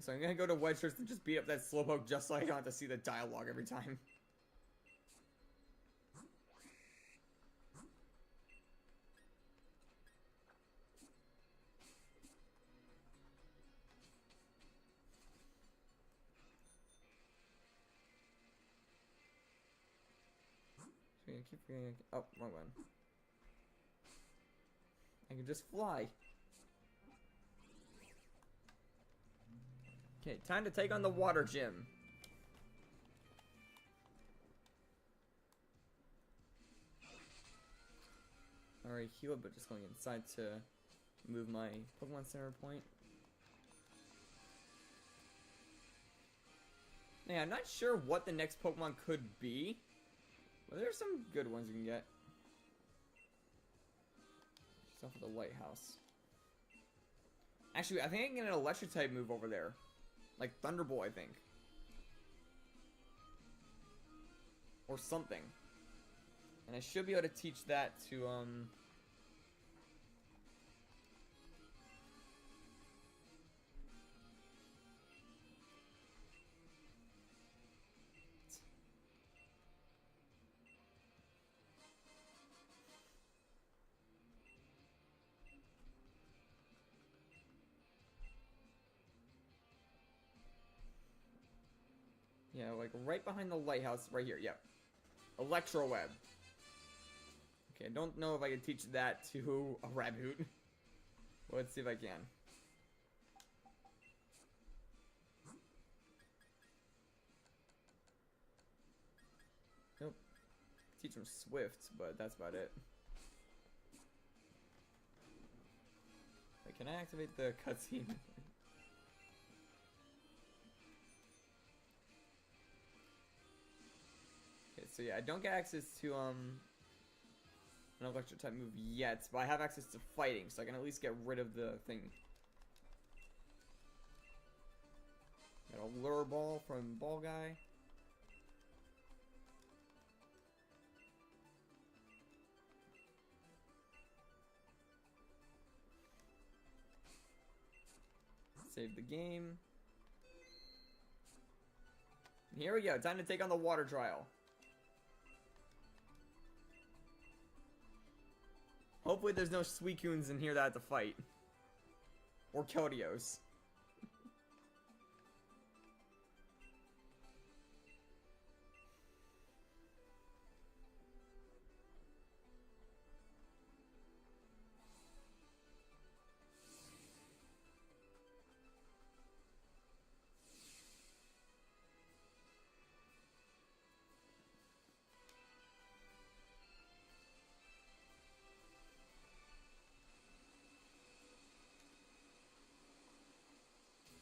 So I'm gonna go to Wedge Shirts and just beat up that Slowpoke just so I don't have to see the dialogue every time. I keep forgetting. Oh, wrong one. I can just fly. Okay, time to take on the water gym. Alright, heal, but just going inside to move my Pokemon Center point. Yeah, I'm not sure what the next Pokemon could be, but there's some good ones you can get. Stuff at the lighthouse. Actually, I think I can get an electric type move over there. Like Thunderbolt, I think. Or something. And I should be able to teach that to, yeah, like right behind the lighthouse, right here, yep. Electro Web. Okay, I don't know if I can teach that to a Raboot. Let's see if I can. Nope. Teach him Swift, but that's about it. Wait, can I activate the cutscene? Okay, so yeah, I don't get access to an electric type move yet, but I have access to fighting, so I can at least get rid of the thing. Got a lure ball from Ball Guy. Save the game. Here we go. Time to take on the water trial. Hopefully there's no Suicunes in here that I have to fight. Or Keldios.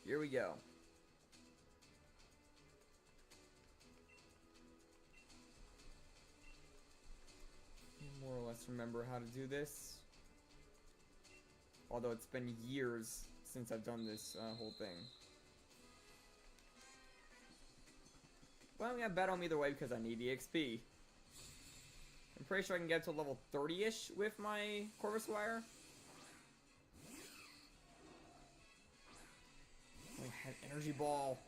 Here we go. More or less remember how to do this. Although it's been years since I've done this whole thing. Well, I'm gonna bet on either way because I need EXP. I'm pretty sure I can get to level 30-ish with my Corvus Wire. I had energy ball.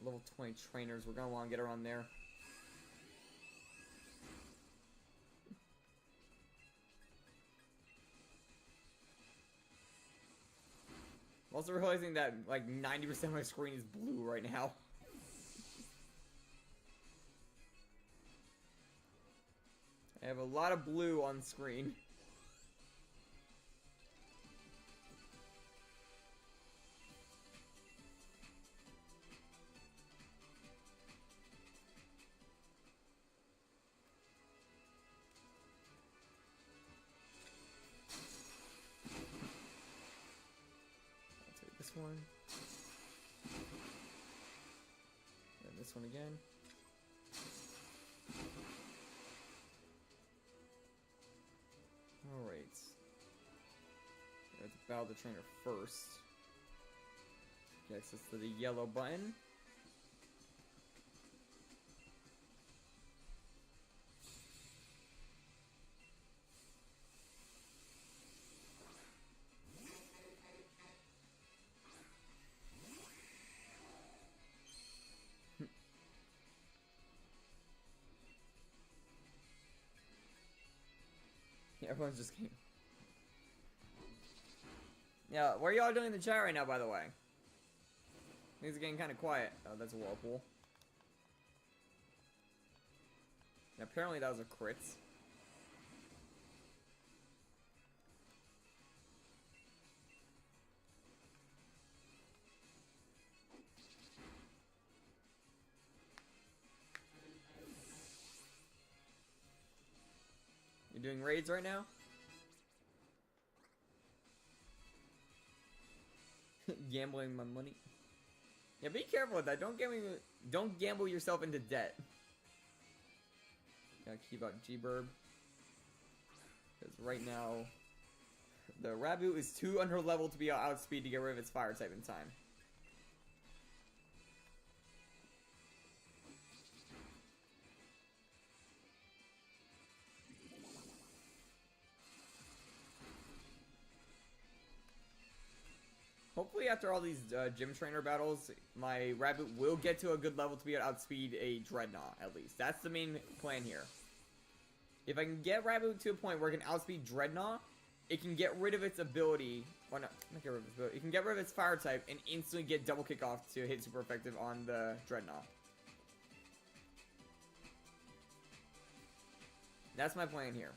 Level 20 trainers. We're gonna want to get around there. I'm also realizing that like 90% of my screen is blue right now. I have a lot of blue on screen. I'll take this one. And this one again. Alright. Let's battle the trainer first. Get access to the yellow button. Yeah, everyone's just kidding. Yeah, what are y'all doing in the chat right now, by the way? Things are getting kind of quiet. Oh, that's a whirlpool. And apparently that was a crit. You doing raids right now? Gambling my money. Yeah, be careful with that. Don't gamble yourself into debt. Gotta keep out G-Burb. Because right now, the Rabu is too under level to be outspeed to get rid of its fire type in time. Hopefully after all these gym trainer battles, my rabbit will get to a good level to be able to outspeed a Dreadnought, at least. That's the main plan here. If I can get rabbit to a point where it can outspeed Dreadnought, it can get rid of its ability, or not get rid of its ability, it can get rid of its fire type and instantly get double kick off to hit super effective on the Dreadnought. That's my plan here.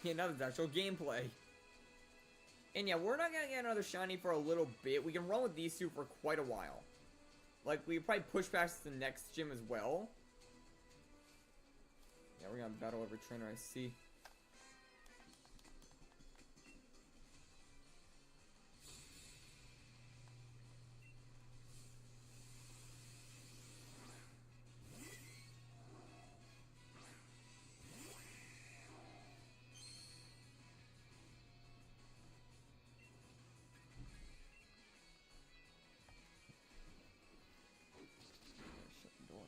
Yeah, now there's actual gameplay. And yeah, we're not gonna get another shiny for a little bit. We can run with these two for quite a while. Like, we probably push past the next gym as well. Yeah, we're gonna battle every trainer I see. Shut the door.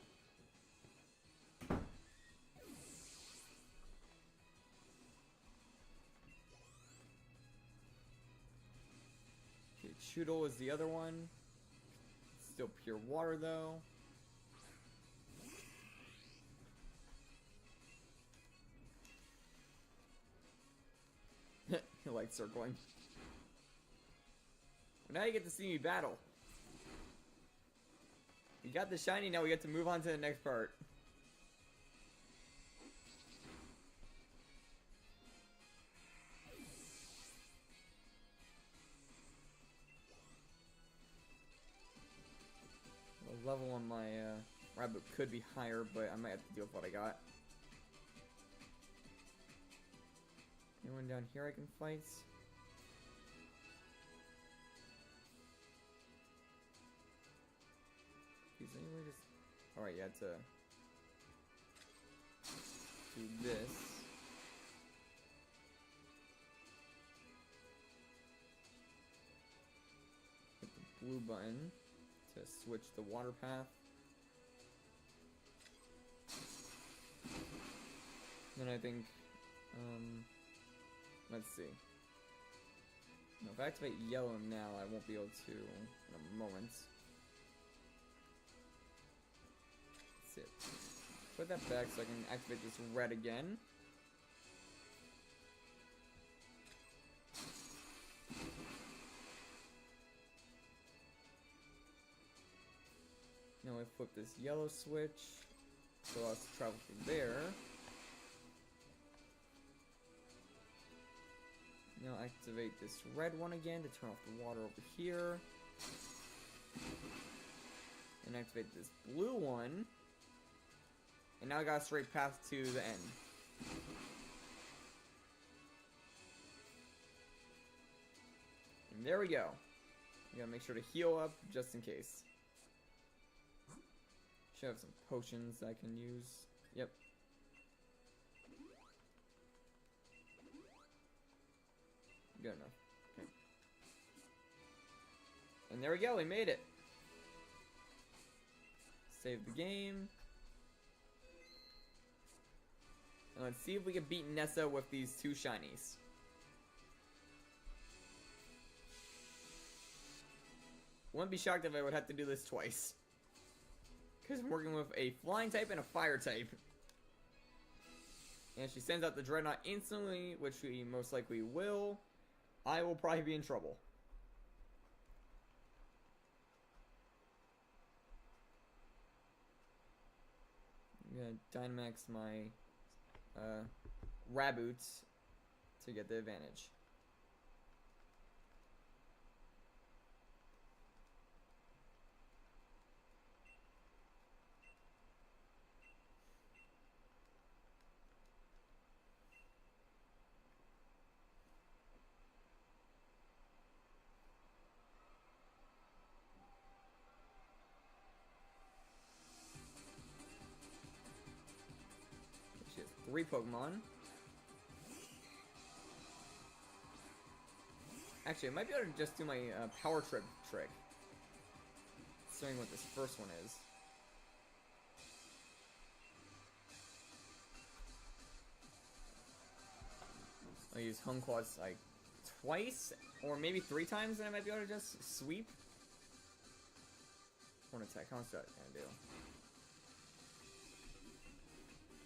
Okay, Choodle is the other one. Still pure water though. He likes circling. Now you get to see me battle. We got the shiny, now we get to move on to the next part. The level on my rabbit could be higher, but I might have to deal with what I got. Anyone down here I can fight? Is anyone just... Alright, you had to do this. Hit the blue button to switch the water path. Then I think, let's see. No, if I activate yellow now, I won't be able to in a moment. That's it. Put that back so I can activate this red again. Now I flip this yellow switch, so I'll have to travel through there. Now activate this red one again to turn off the water over here. And activate this blue one. And now I got a straight path to the end. And there we go. You gotta make sure to heal up just in case. Should have some potions I can use. Yep. Good enough. Okay. And there we go, we made it. Save the game. And let's see if we can beat Nessa with these two shinies. Wouldn't be shocked if I would have to do this twice. Because I'm working with a flying type and a fire type. And she sends out the Dreadnought instantly, which we most likely will. I will probably be in trouble. I'm gonna Dynamax my Raboots to get the advantage. She has 3 Pokemon. Actually, I might be able to just do my power trip trick. Seeing what this first one is. I'll use Home Claws like twice, or maybe 3 times, and I might be able to just sweep. Horn attack, how much is that gonna do?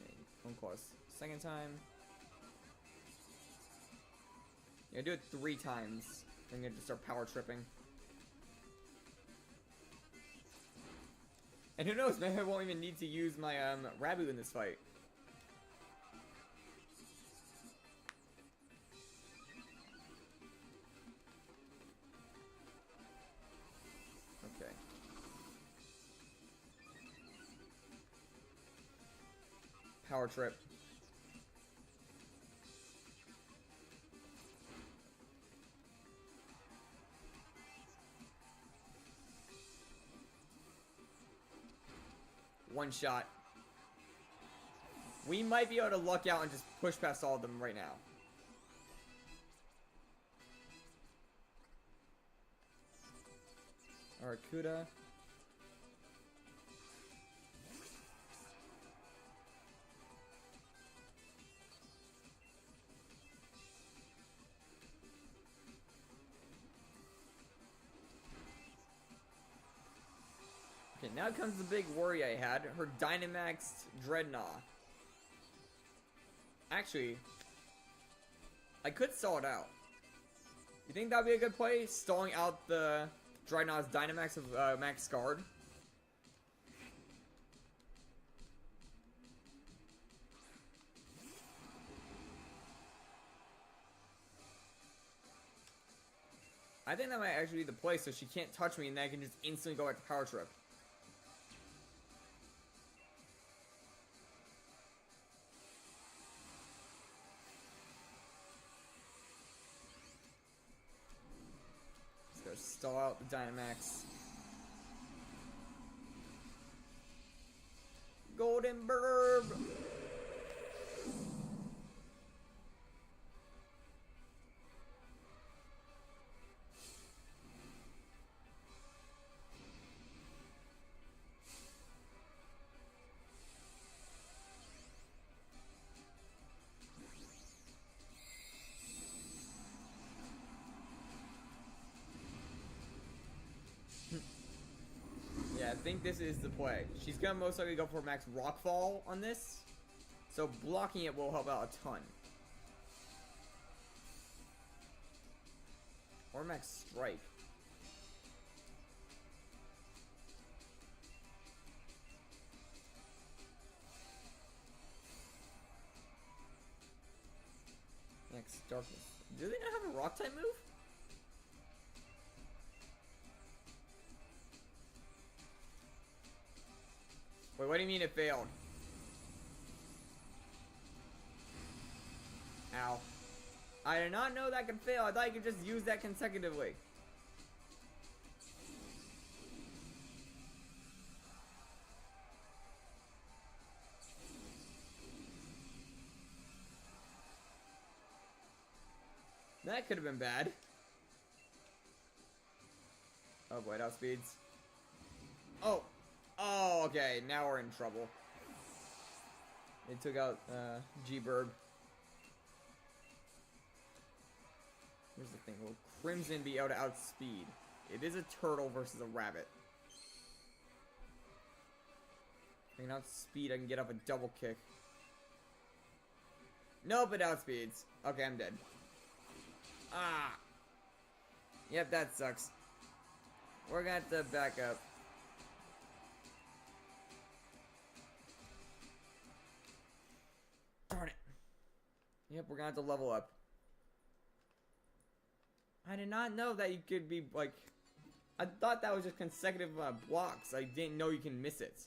Okay, Home Claws, second time. Yeah, do it 3 times. I'm gonna just start power tripping. And who knows, maybe I won't even need to use my Rabu in this fight. power trip. One shot. We might be able to luck out and just push past all of them right now. Arcuda. Okay, now comes the big worry I had. Her Dynamax Dreadnought. Actually, I could stall it out. You think that would be a good play? Stalling out the Dreadnought's Dynamax of Max Guard? I think that might actually be the play, so she can't touch me and then I can just instantly go back to Power Trip. Stall out the Dynamax. Golden Burb! I think this is the play. She's gonna most likely go for max Rockfall on this, so blocking it will help out a ton. Or max Strike. Max Darkness. Do they not have a Rock type move? Wait, what do you mean it failed? Ow. I did not know that could fail. I thought you could just use that consecutively. That could have been bad. Oh boy, outspeeds. Oh! Oh, okay, now we're in trouble. They took out G-Burb. Here's the thing, will Crimson be able to outspeed? It is a turtle versus a rabbit. I can outspeed, I can get up a double kick. Nope, it outspeeds. Okay, I'm dead. Ah! Yep, that sucks. We're gonna have to back up. Darn it. Yep, we're gonna have to level up. I did not know that you could be, like... I thought that was just consecutive blocks. I didn't know you can miss it.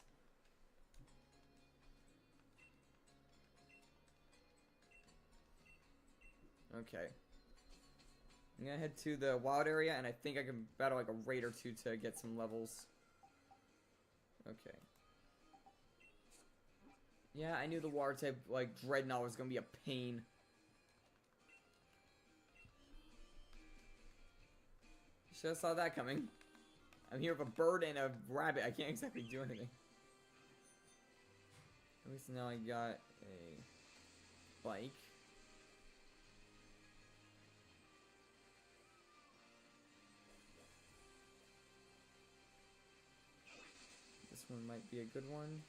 Okay. I'm gonna head to the wild area, and I think I can battle like a raid or two to get some levels. Okay. Yeah, I knew the water type, like, Dreadnought was gonna be a pain. Should've saw that coming. I'm here with a bird and a rabbit. I can't exactly do anything. At least now I got a bike. This one might be a good one.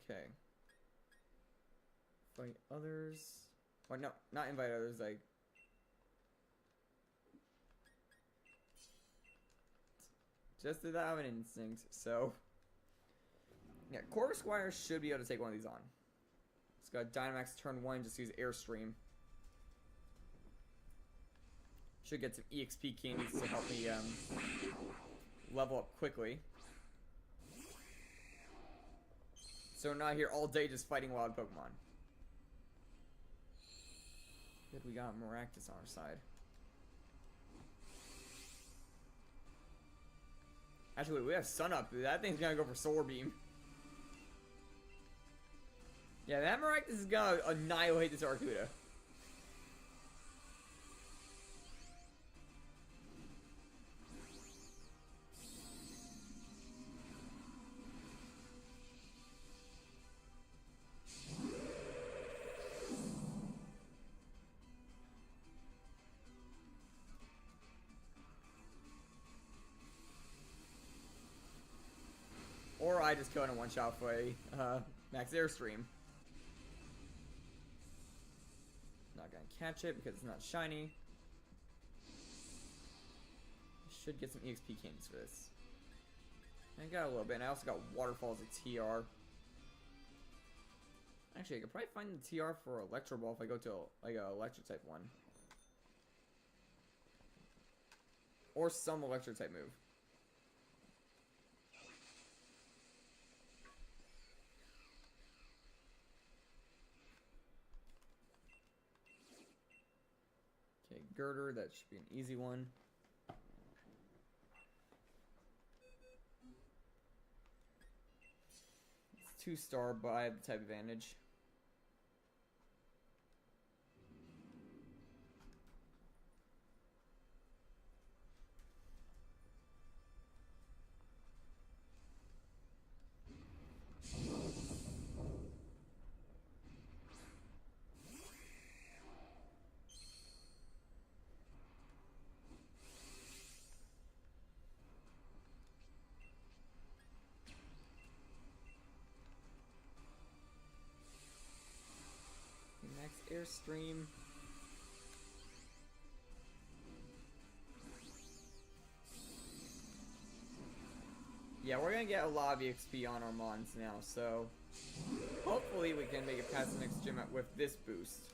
Okay. Fight others. Or no, not invite others, like... Just did that have an instinct, so... Yeah, Core Squire should be able to take one of these on. It's got Dynamax turn 1, just use Airstream. Should get some EXP candies to help me level up quickly. So we're not here all day just fighting wild Pokemon. Good, we got Maractus on our side. Actually, wait, we have Sun Up. That thing's gonna go for Solar Beam. Yeah, that Maractus is gonna annihilate this Arcuda. Or I just kill it in one shot for a max airstream. Not gonna catch it because it's not shiny. Should get some EXP candies for this. I got a little bit, and I also got Waterfall as a TR. Actually, I could probably find the TR for Electro Ball if I go to like a Electro type one. Or some Electro type move. Okay, Girder, that should be an easy one. It's 2-star, but I have the type advantage. Next airstream. Yeah, we're gonna get a lot of EXP on our Mons now, so hopefully we can make it past the next gym with this boost.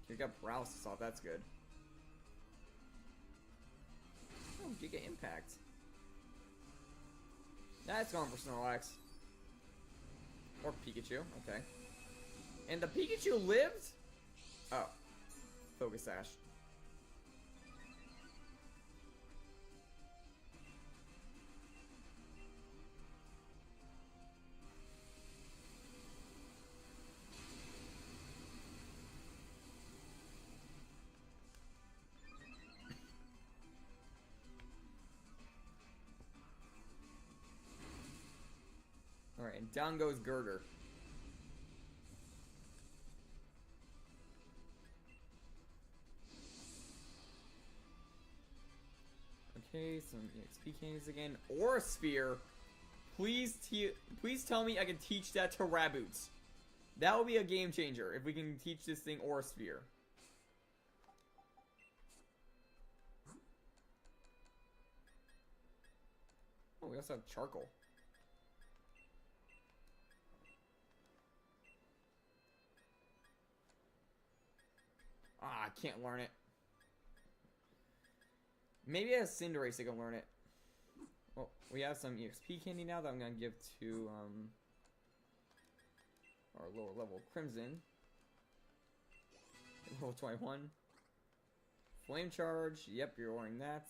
You got paralysis off, that's good. Oh, you get impact. That's going for Snorlax. Or Pikachu, okay. And the Pikachu lived? Oh. Focus Sash. Alright, and down goes Girder. Okay, some EXP candies again. Aura Sphere. Please tell me I can teach that to Raboots. That will be a game changer if we can teach this thing Aura Sphere. Oh, we also have Charcoal. Ah, I can't learn it. Maybe as Cinderace I can learn it. Well, we have some EXP candy now that I'm gonna give to our lower level Crimson. Level 21. Flame Charge. Yep, you're learning that.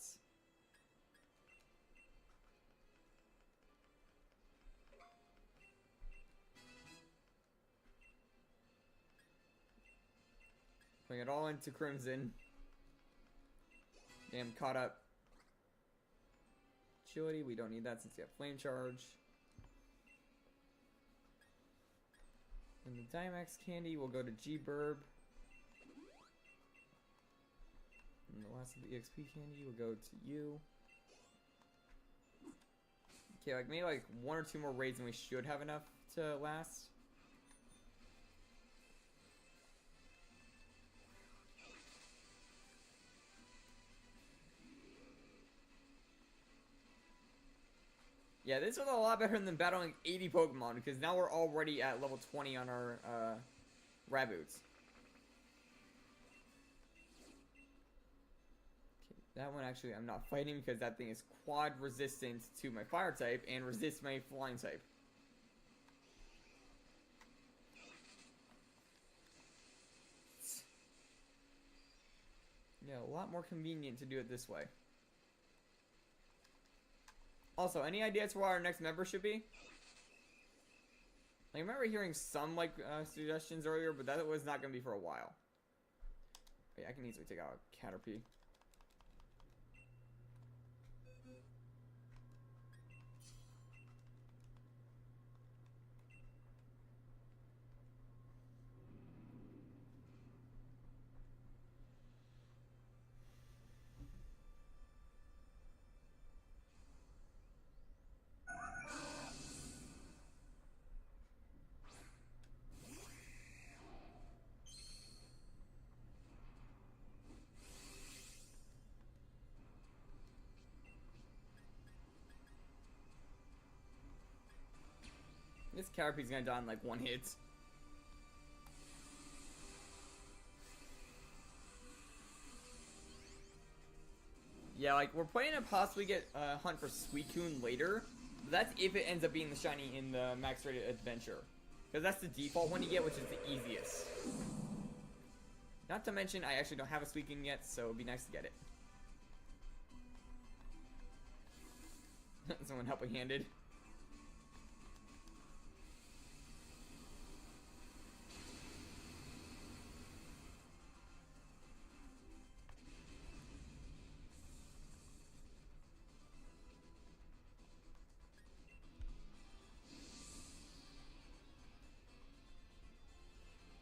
Bring it all into Crimson. Damn, caught up. Agility, we don't need that since we have Flame Charge. And the Dynamax candy will go to G-Burb. And the last of the EXP candy will go to you. Okay, like maybe like 1 or 2 more raids and we should have enough to last. Yeah, this was a lot better than battling 80 Pokemon, because now we're already at level 20 on our Raboots. Okay, that one actually I'm not fighting because that thing is quad resistant to my fire type and resists my flying type. Yeah, a lot more convenient to do it this way. Also, any ideas for what our next member should be? I remember hearing some like suggestions earlier, but that was not going to be for a while. Wait, I can easily take out Caterpie. This Caterpie's gonna die in like 1 hit. Yeah, like we're planning to possibly get hunt for Suicune later. But that's if it ends up being the shiny in the max rated adventure. Because that's the default one you get, which is the easiest. Not to mention, I actually don't have a Suicune yet, so it'd be nice to get it. Someone helping handed.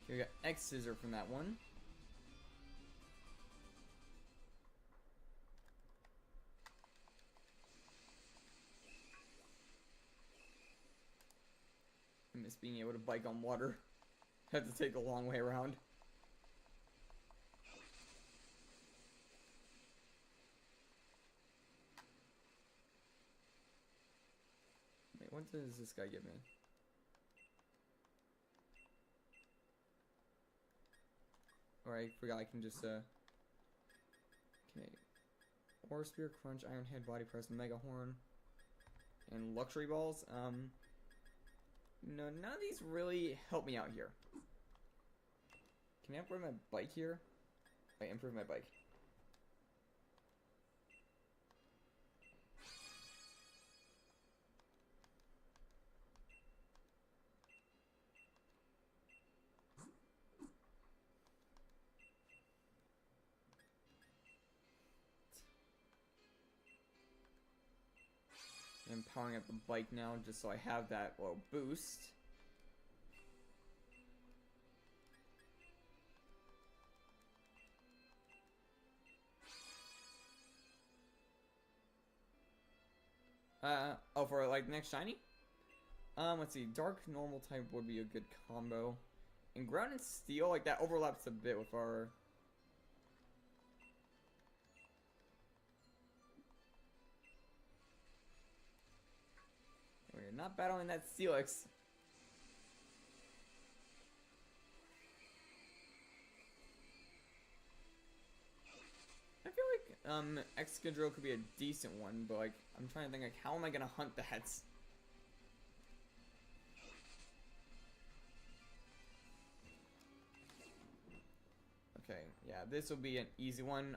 We got X Scissor from that one. I miss being able to bike on water. Had to take a long way around. Wait, what does this guy give me? Or I forgot I can just, okay. Aura Spear, Crunch, Iron Head, Body Press, Mega Horn, and Luxury Balls. No, none of these really help me out here. Can I upgrade my bike here? Wait, improve my bike. I'm powering up the bike now just so I have that little boost. Oh, for like next shiny? Let's see, dark normal type would be a good combo. And ground and steel, like that overlaps a bit with our... We're not battling that Steelix. I feel like Excadrill could be a decent one, but like I'm trying to think like how am I gonna hunt that? Okay, yeah, this will be an easy one.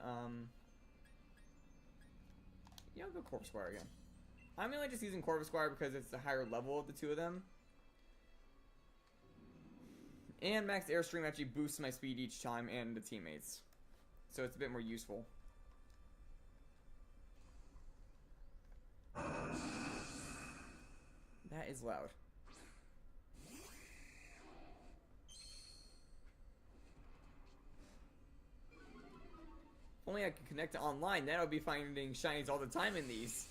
Yeah, I'll go Corvisquire again. I'm really just using Corvisquire because it's the higher level of the two of them. And Max Airstream actually boosts my speed each time and the teammates. So it's a bit more useful. That is loud. If only I could connect to online, then I would be finding shinies all the time in these.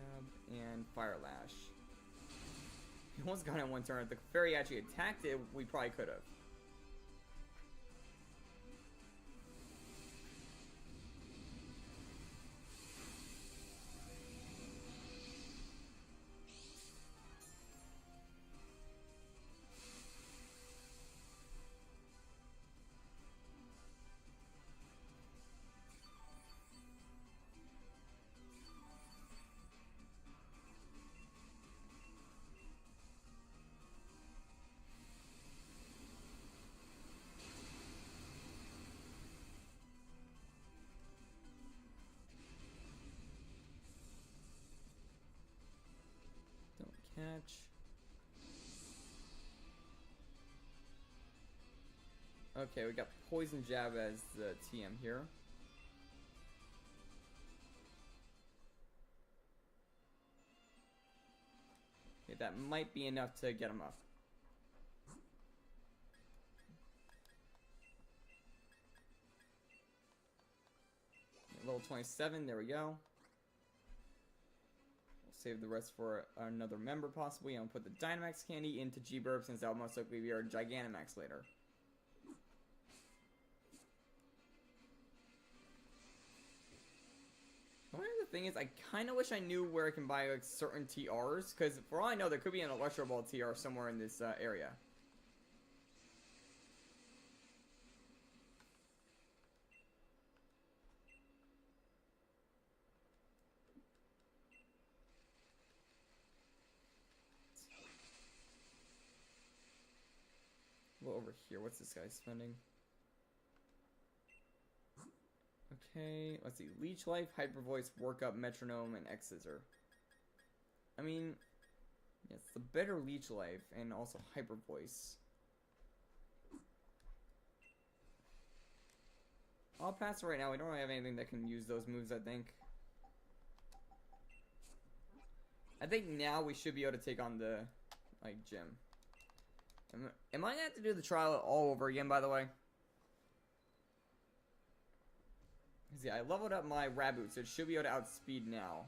Jab and Fire Lash. He almost got it in one turn. If the fairy actually attacked it, we probably could have. Catch. Okay, we got Poison Jab as the TM here. Okay, that might be enough to get him up. Level 27, there we go. Save the rest for another member possibly. I'll put the Dynamax candy into G-Burp since that'll most likely be our Gigantamax later. One of the thing is, I kind of wish I knew where I can buy like certain TRs, because for all I know, there could be an Electro Ball TR somewhere in this area. Well, over here, what's this guy spending? Okay, let's see. Leech Life, Hyper Voice, Workup, Metronome, and X Scissor. I mean, yes, the better Leech Life and also Hyper Voice. I'll pass right now. We don't really have anything that can use those moves, I think. I think now we should be able to take on the, like, gym. Am I gonna have to do the trial all over again, by the way? See, I leveled up my Raboot, so it should be able to outspeed now.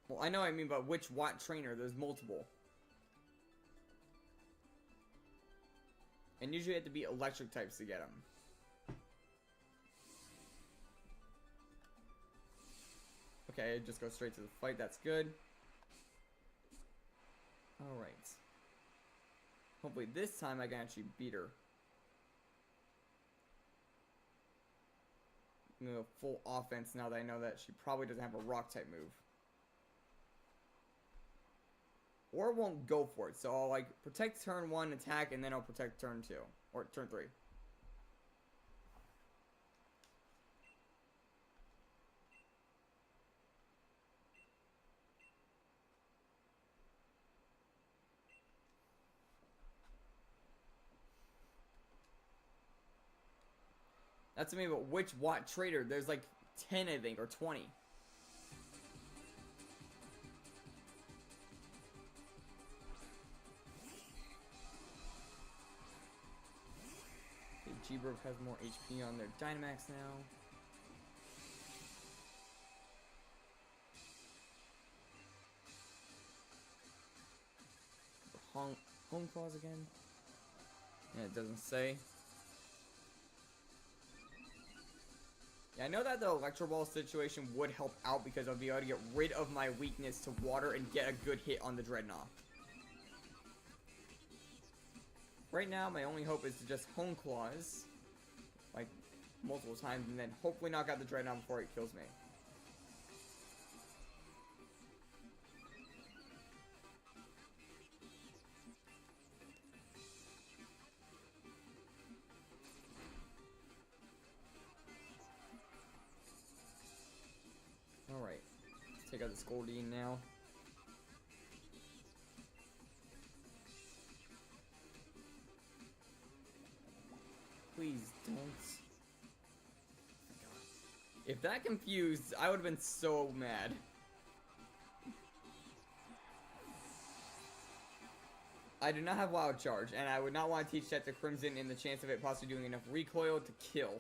Well, I know what I mean, but which Watt trainer? There's multiple. And usually you have to be electric types to get them. Okay, just go straight to the fight. That's good. Alright. Hopefully this time I can actually beat her. I'm gonna go full offense now that I know that she probably doesn't have a rock type move. Or won't go for it. So I'll like protect turn 1, attack, and then I'll protect turn 2. Or turn 3. That's me, but which Watt trader? There's like 10, I think, or 20. G-Burp has more HP on their Dynamax now. Home Claws again? Yeah, it doesn't say. Yeah, I know that the Electro Ball situation would help out because I'll be able to get rid of my weakness to water and get a good hit on the Dreadnought. Right now, my only hope is to just Home Claws, like, multiple times, and then hopefully knock out the Dreadnought before it kills me. Take out this Goldeen now. Please don't. If that confused, I would have been so mad. I do not have Wild Charge, and I would not want to teach that to Crimson in the chance of it possibly doing enough recoil to kill.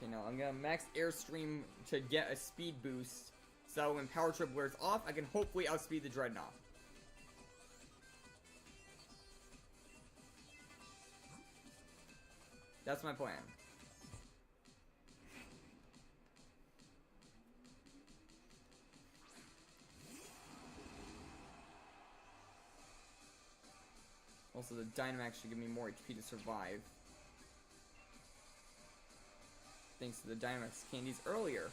Okay, now I'm gonna max Airstream to get a speed boost, so when Power Trip wears off, I can hopefully outspeed the Dreadnought. That's my plan. Also, the Dynamax should give me more HP to survive. Thanks to the Dynamax candies earlier.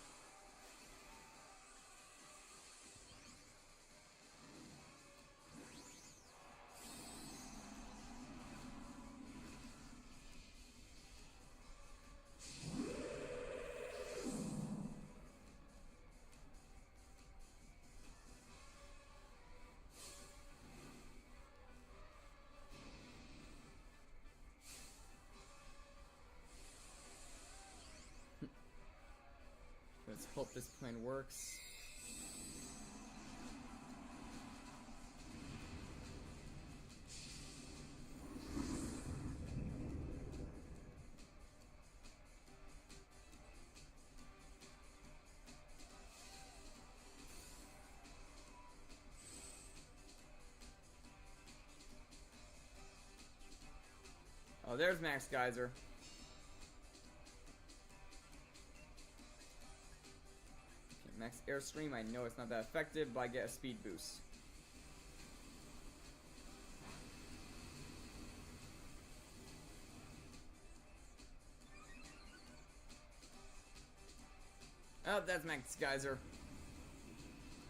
Let's hope this plan works. Oh, there's Max Geyser. Max Airstream, I know it's not that effective, but I get a speed boost. Oh, that's Max Geyser.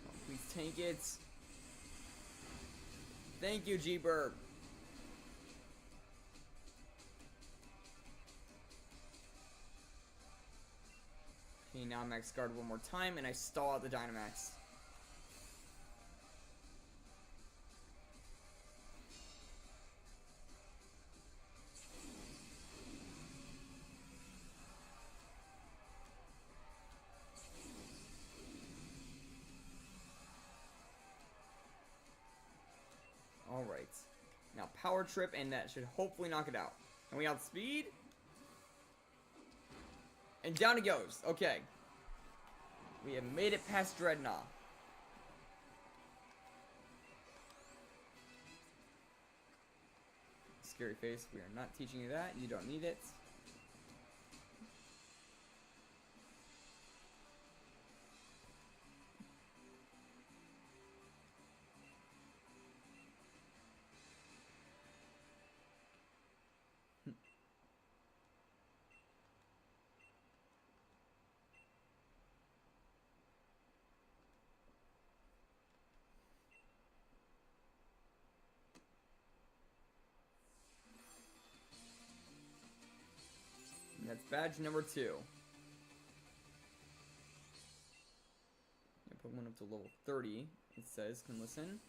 Oh, please tank it. Thank you, G-Burp. Okay, now I max guard one more time, and I stall out the Dynamax. Alright. Now Power Trip, and that should hopefully knock it out. And we outspeed. And down it goes. Okay. We have made it past Dreadnought. Scary face. We are not teaching you that. You don't need it. And that's badge number 2. I put one up to level 30. It says, can listen.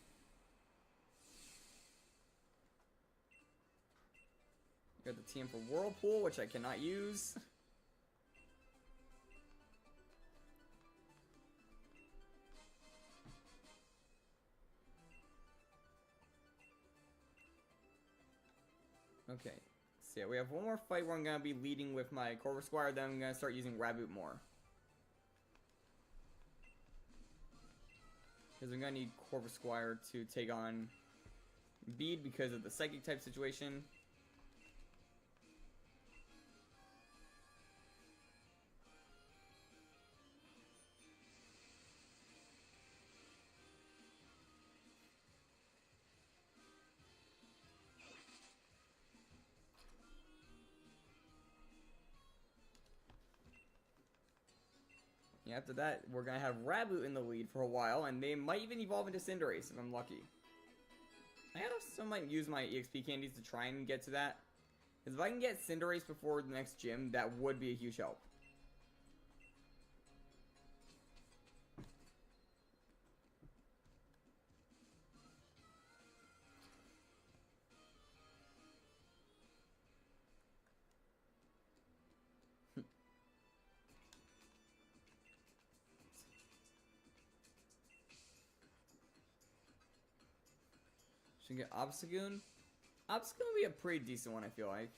Got the TM for Whirlpool, which I cannot use. Okay. So yeah, we have one more fight where I'm going to be leading with my Corvus Squire, then I'm going to start using Raboot more. Because I'm going to need Corvus Squire to take on Bead because of the Psychic type situation. Yeah, after that, we're gonna have Raboot in the lead for a while, and they might even evolve into Cinderace if I'm lucky. I also might use my EXP candies to try and get to that. Because if I can get Cinderace before the next gym, that would be a huge help. Should get Obstagoon. Obstagoon would be a pretty decent one, I feel like.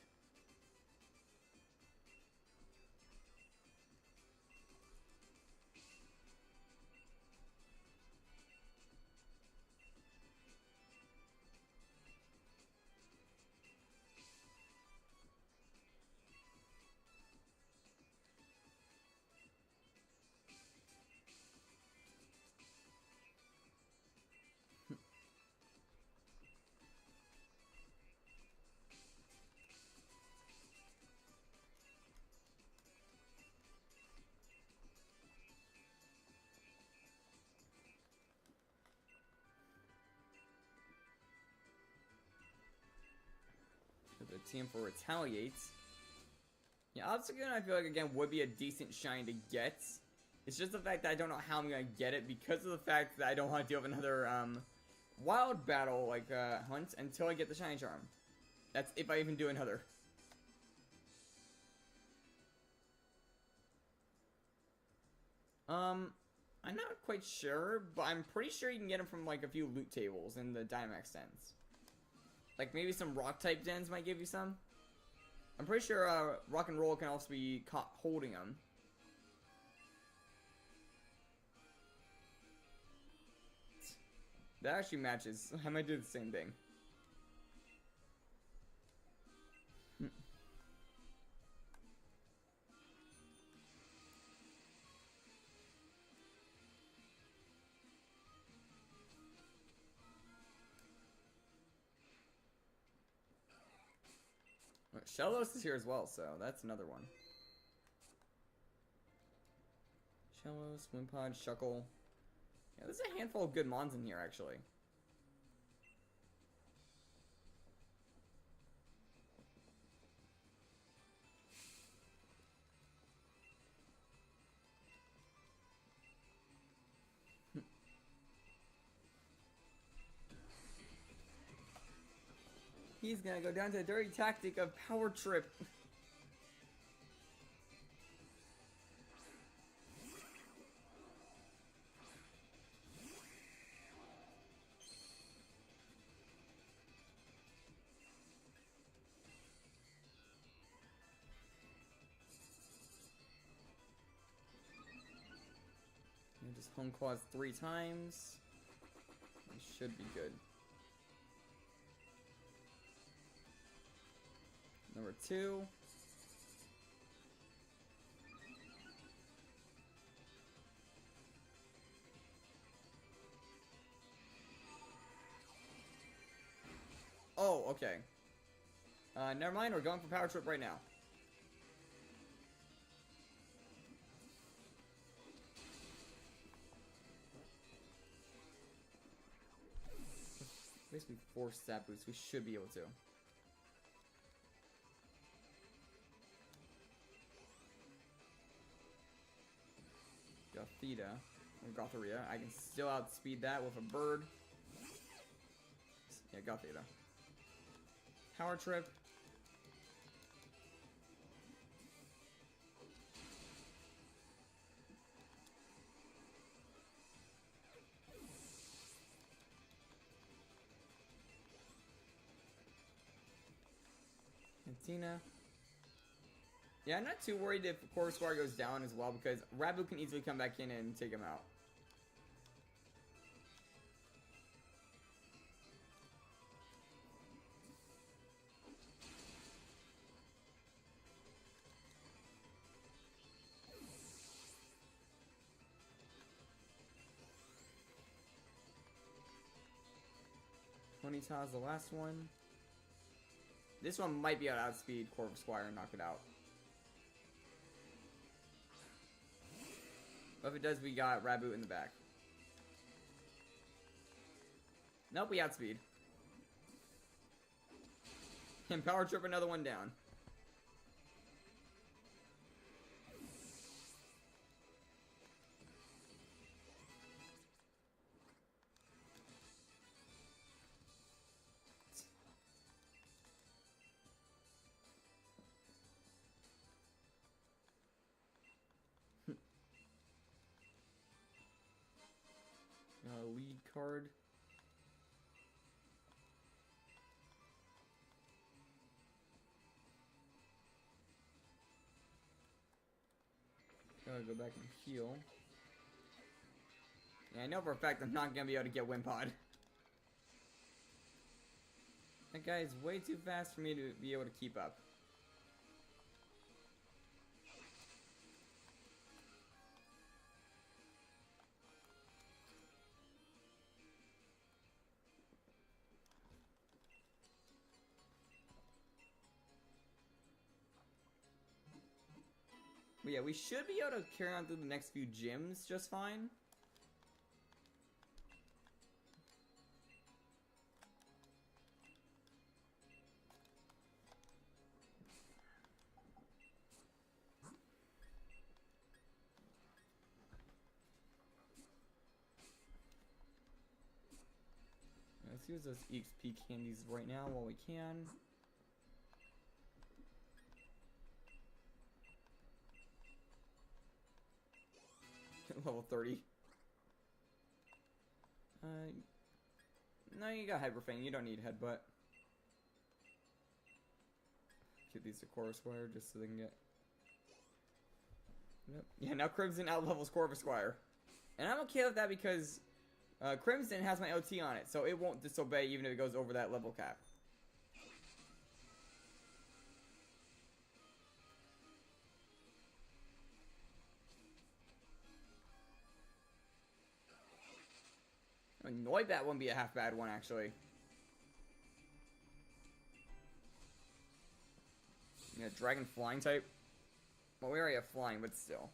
The TM for Retaliates. Yeah, Obstagoon I feel like again would be a decent shine to get. It's just the fact that I don't know how I'm gonna get it because of the fact that I don't want to deal with another wild battle like hunt until I get the shiny charm. That's if I even do another. I'm not quite sure, but I'm pretty sure you can get them from like a few loot tables in the Dynamax dens. Like maybe some rock type dens might give you some. I'm pretty sure rock and roll can also be caught holding them. That actually matches. I might do the same thing. Shellos is here as well, so that's another one. Shellos, Wimpod, Shuckle. Yeah, there's a handful of good mons in here, actually. He's gonna go down to the dirty tactic of Power Trip. And just home claws 3 times. It should be good. Number 2. Oh, okay. Never mind, we're going for Power Trip right now. Basically 4 stat boosts, we should be able to. Gothita, or Gothorita. I can still outspeed that with a bird. Yeah, Gothita. Power Trip. Cantina. Yeah, I'm not too worried if Corvisquire goes down as well because Rabu can easily come back in and take him out. Ponyta's the last one. This one might be able to outspeed Corvisquire and knock it out. But if it does, we got Raboot in the back. Nope, we outspeed. And power trip another one down. Lead card. Gotta go back and heal. Yeah, I know for a fact I'm not gonna be able to get Wimpod. That guy is way too fast for me to be able to keep up. But yeah, we should be able to carry on through the next few gyms just fine. Let's use those EXP candies right now while we can. Level 30. No, you got Hyper Fang. You don't need Headbutt. Give these to Corvisquire just so they can get... Yep. Yeah, now Crimson outlevels Corvisquire. And I'm okay with that because Crimson has my OT on it, so it won't disobey even if it goes over that level cap. Noibat wouldn't be a half bad one, actually. Yeah, Dragon Flying type. Well, we already have Flying, but still.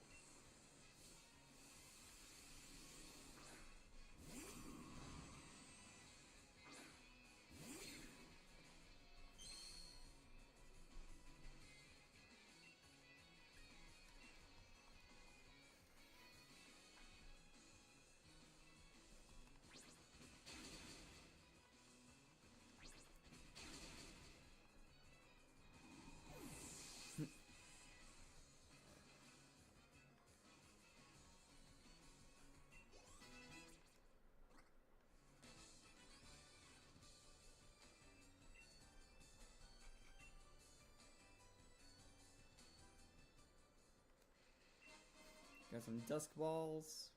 Got some Dusk Balls.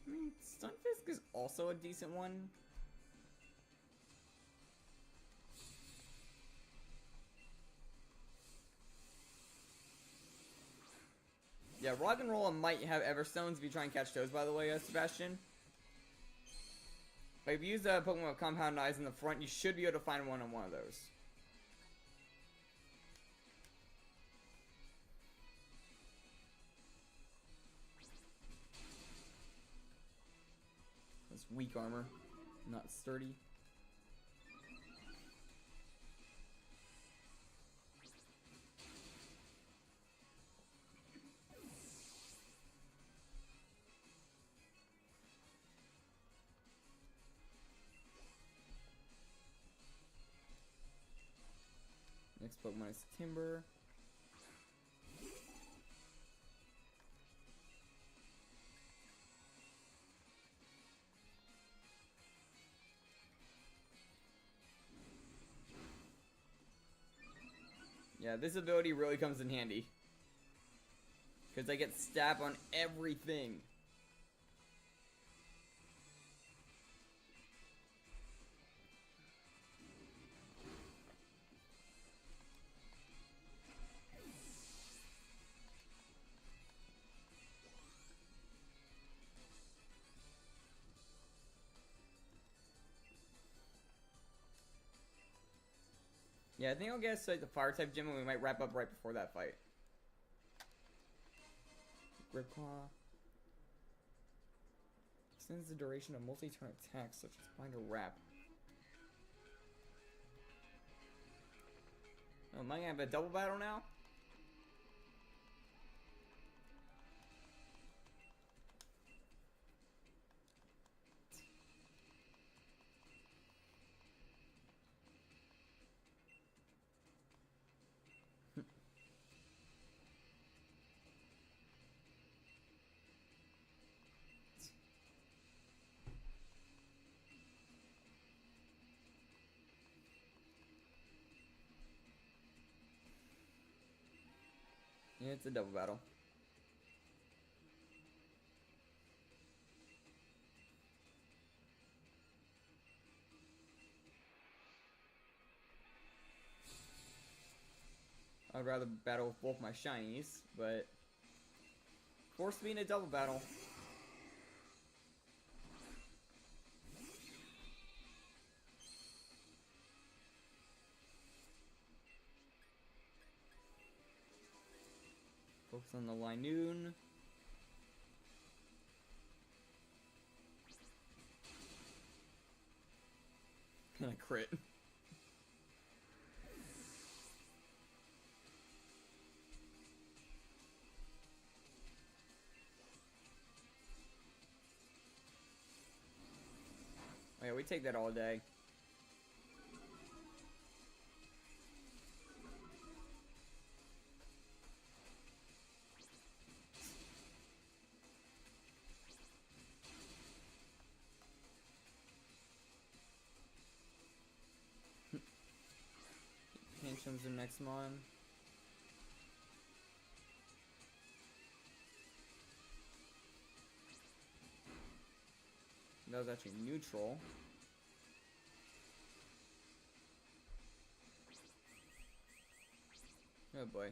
I mean, Stunfisk is also a decent one. Yeah, Rock and Roll might have Everstones if you try and catch those, by the way, Sebastian. But if you use the Pokemon with Compound Eyes in the front, you should be able to find one on one of those. That's weak armor, not sturdy. Next Pokemon is Timber. Yeah, this ability really comes in handy. Because I get stab on everything. Yeah, I think I'll guess like the fire type gym and we might wrap up right before that fight. Grip Claw. Extends the duration of multi-turn attacks such as Bind or Wrap. Oh, am I gonna have a double battle now? Yeah, it's a double battle. I'd rather battle with both my shinies, but forced to be in a double battle. Focus on the Linoon. And a crit. Oh yeah, we take that all day. Tantrum's the next one. That was actually neutral. Oh boy.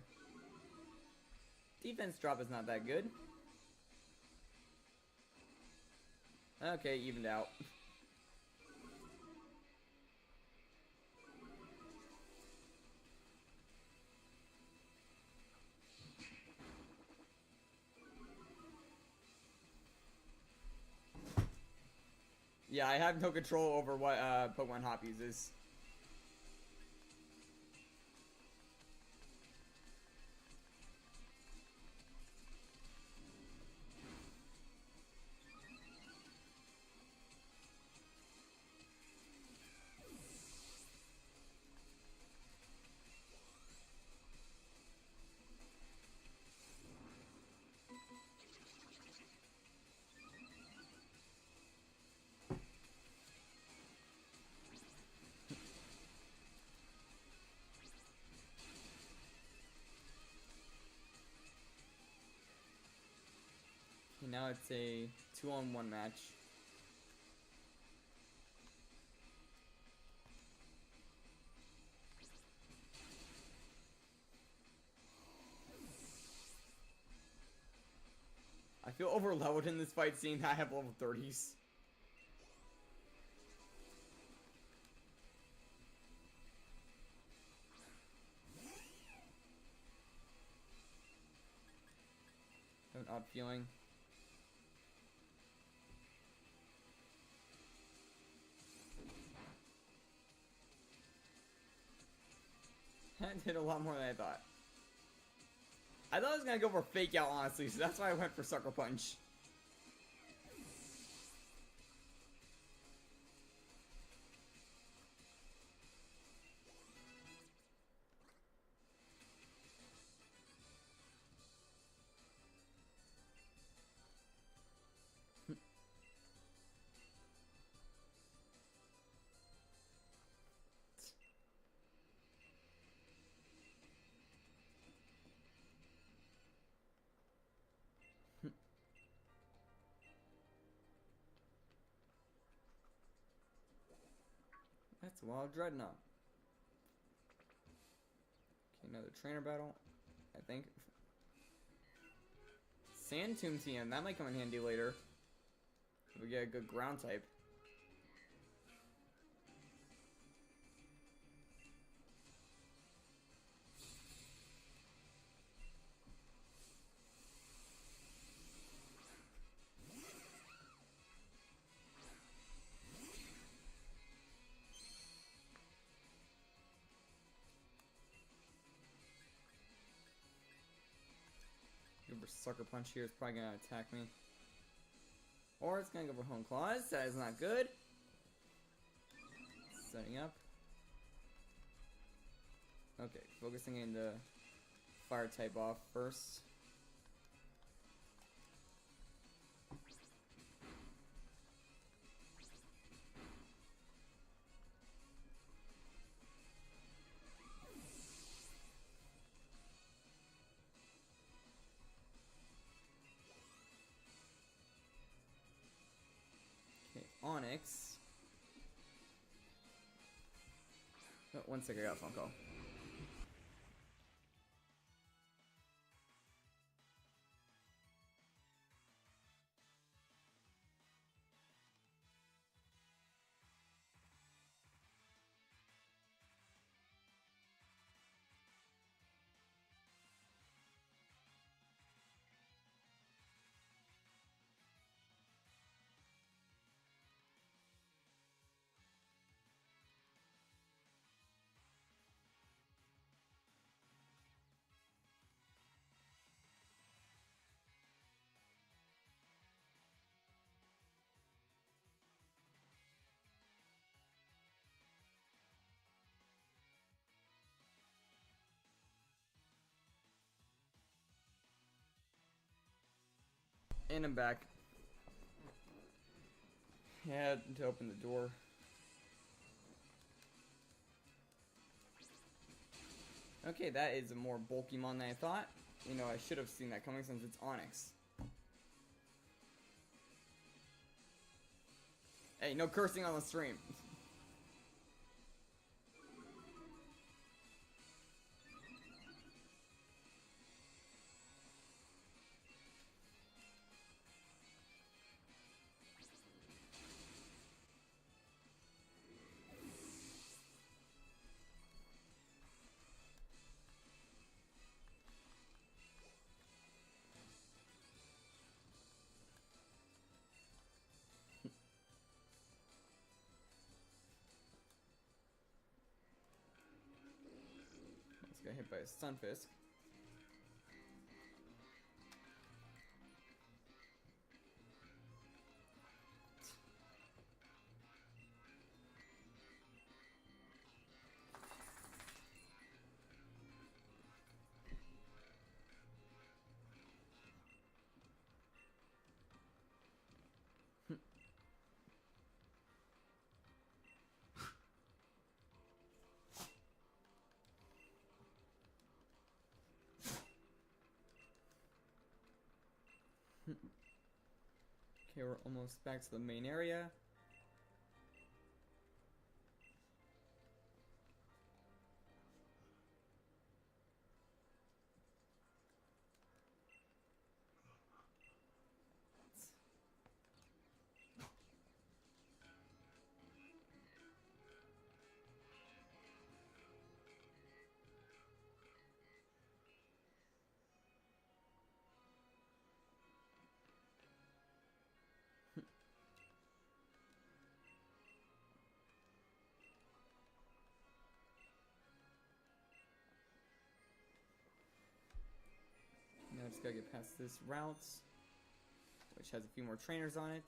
Defense drop is not that good. Okay, evened out. Yeah, I have no control over what Pokemon Hop uses. Now it's a 2-on-1 match. I feel over-leveled in this fight, seeing that I have level 30s. An odd feeling. That did a lot more than I thought. I thought I was gonna go for Fake Out, honestly, so that's why I went for Sucker Punch. That's a Wild Dreadnought. Okay, another trainer battle, I think. Sand Tomb TM, that might come in handy later. If we get a good ground type. Sucker Punch here is probably gonna attack me. Or it's gonna go for Hone Claws. That is not good. Setting up. Okay, focusing in the fire type off first. Okay, Onyx. Oh, 1 second, I got a phone call. And I'm back. Had to open the door. Okay, that is a more bulky mon than I thought. You know, I should have seen that coming since it's Onyx. Hey, no cursing on the stream. Got hit by a Stunfisk. Okay, we're almost back to the main area. Now I just gotta get past this route, which has a few more trainers on it.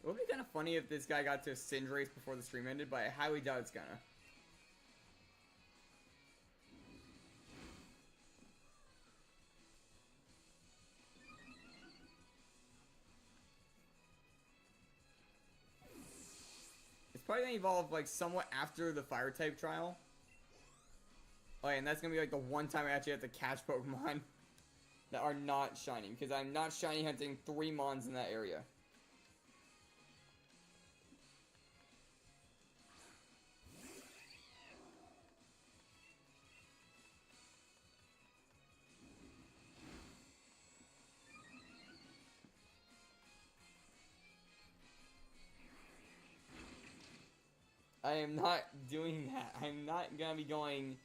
It would be kind of funny if this guy got to Cinderace before the stream ended, but I highly doubt it's gonna. It's probably gonna evolve like somewhat after the fire type trial. Oh, yeah, and that's gonna be like the one time I actually have to catch Pokemon that are not shiny, because I'm not shiny hunting 3 mons in that area. I am not doing that. I'm not gonna be going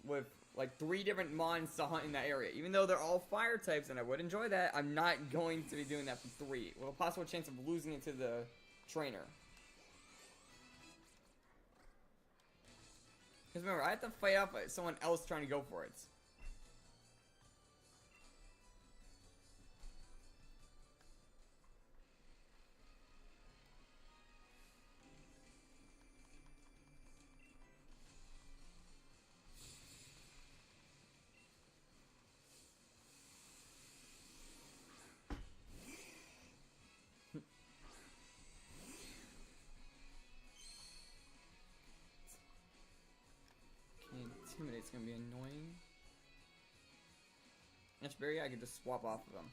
with like 3 different mons to hunt in that area. Even though they're all fire types, and I would enjoy that, I'm not going to be doing that for 3. With a possible chance of losing it to the trainer. Because remember, I have to fight off someone else trying to go for it. Intimidate's gonna be annoying. That's berry, I could just swap off of them.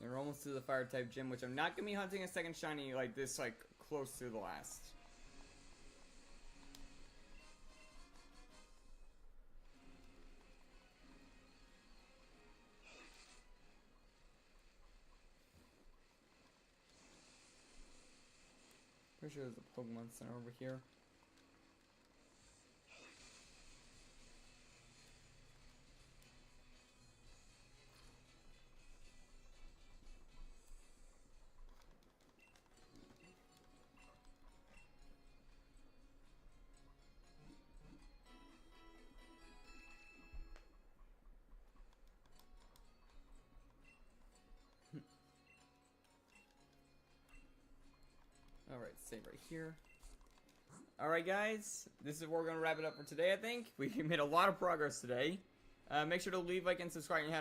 And we're almost to the fire type gym, which I'm not gonna be hunting a second shiny like this, like close to the last. Pretty sure there's a Pokemon Center over here. Alright, save right here. Alright guys, this is where we're going to wrap it up for today, I think. We made a lot of progress today. Make sure to leave, like, and subscribe and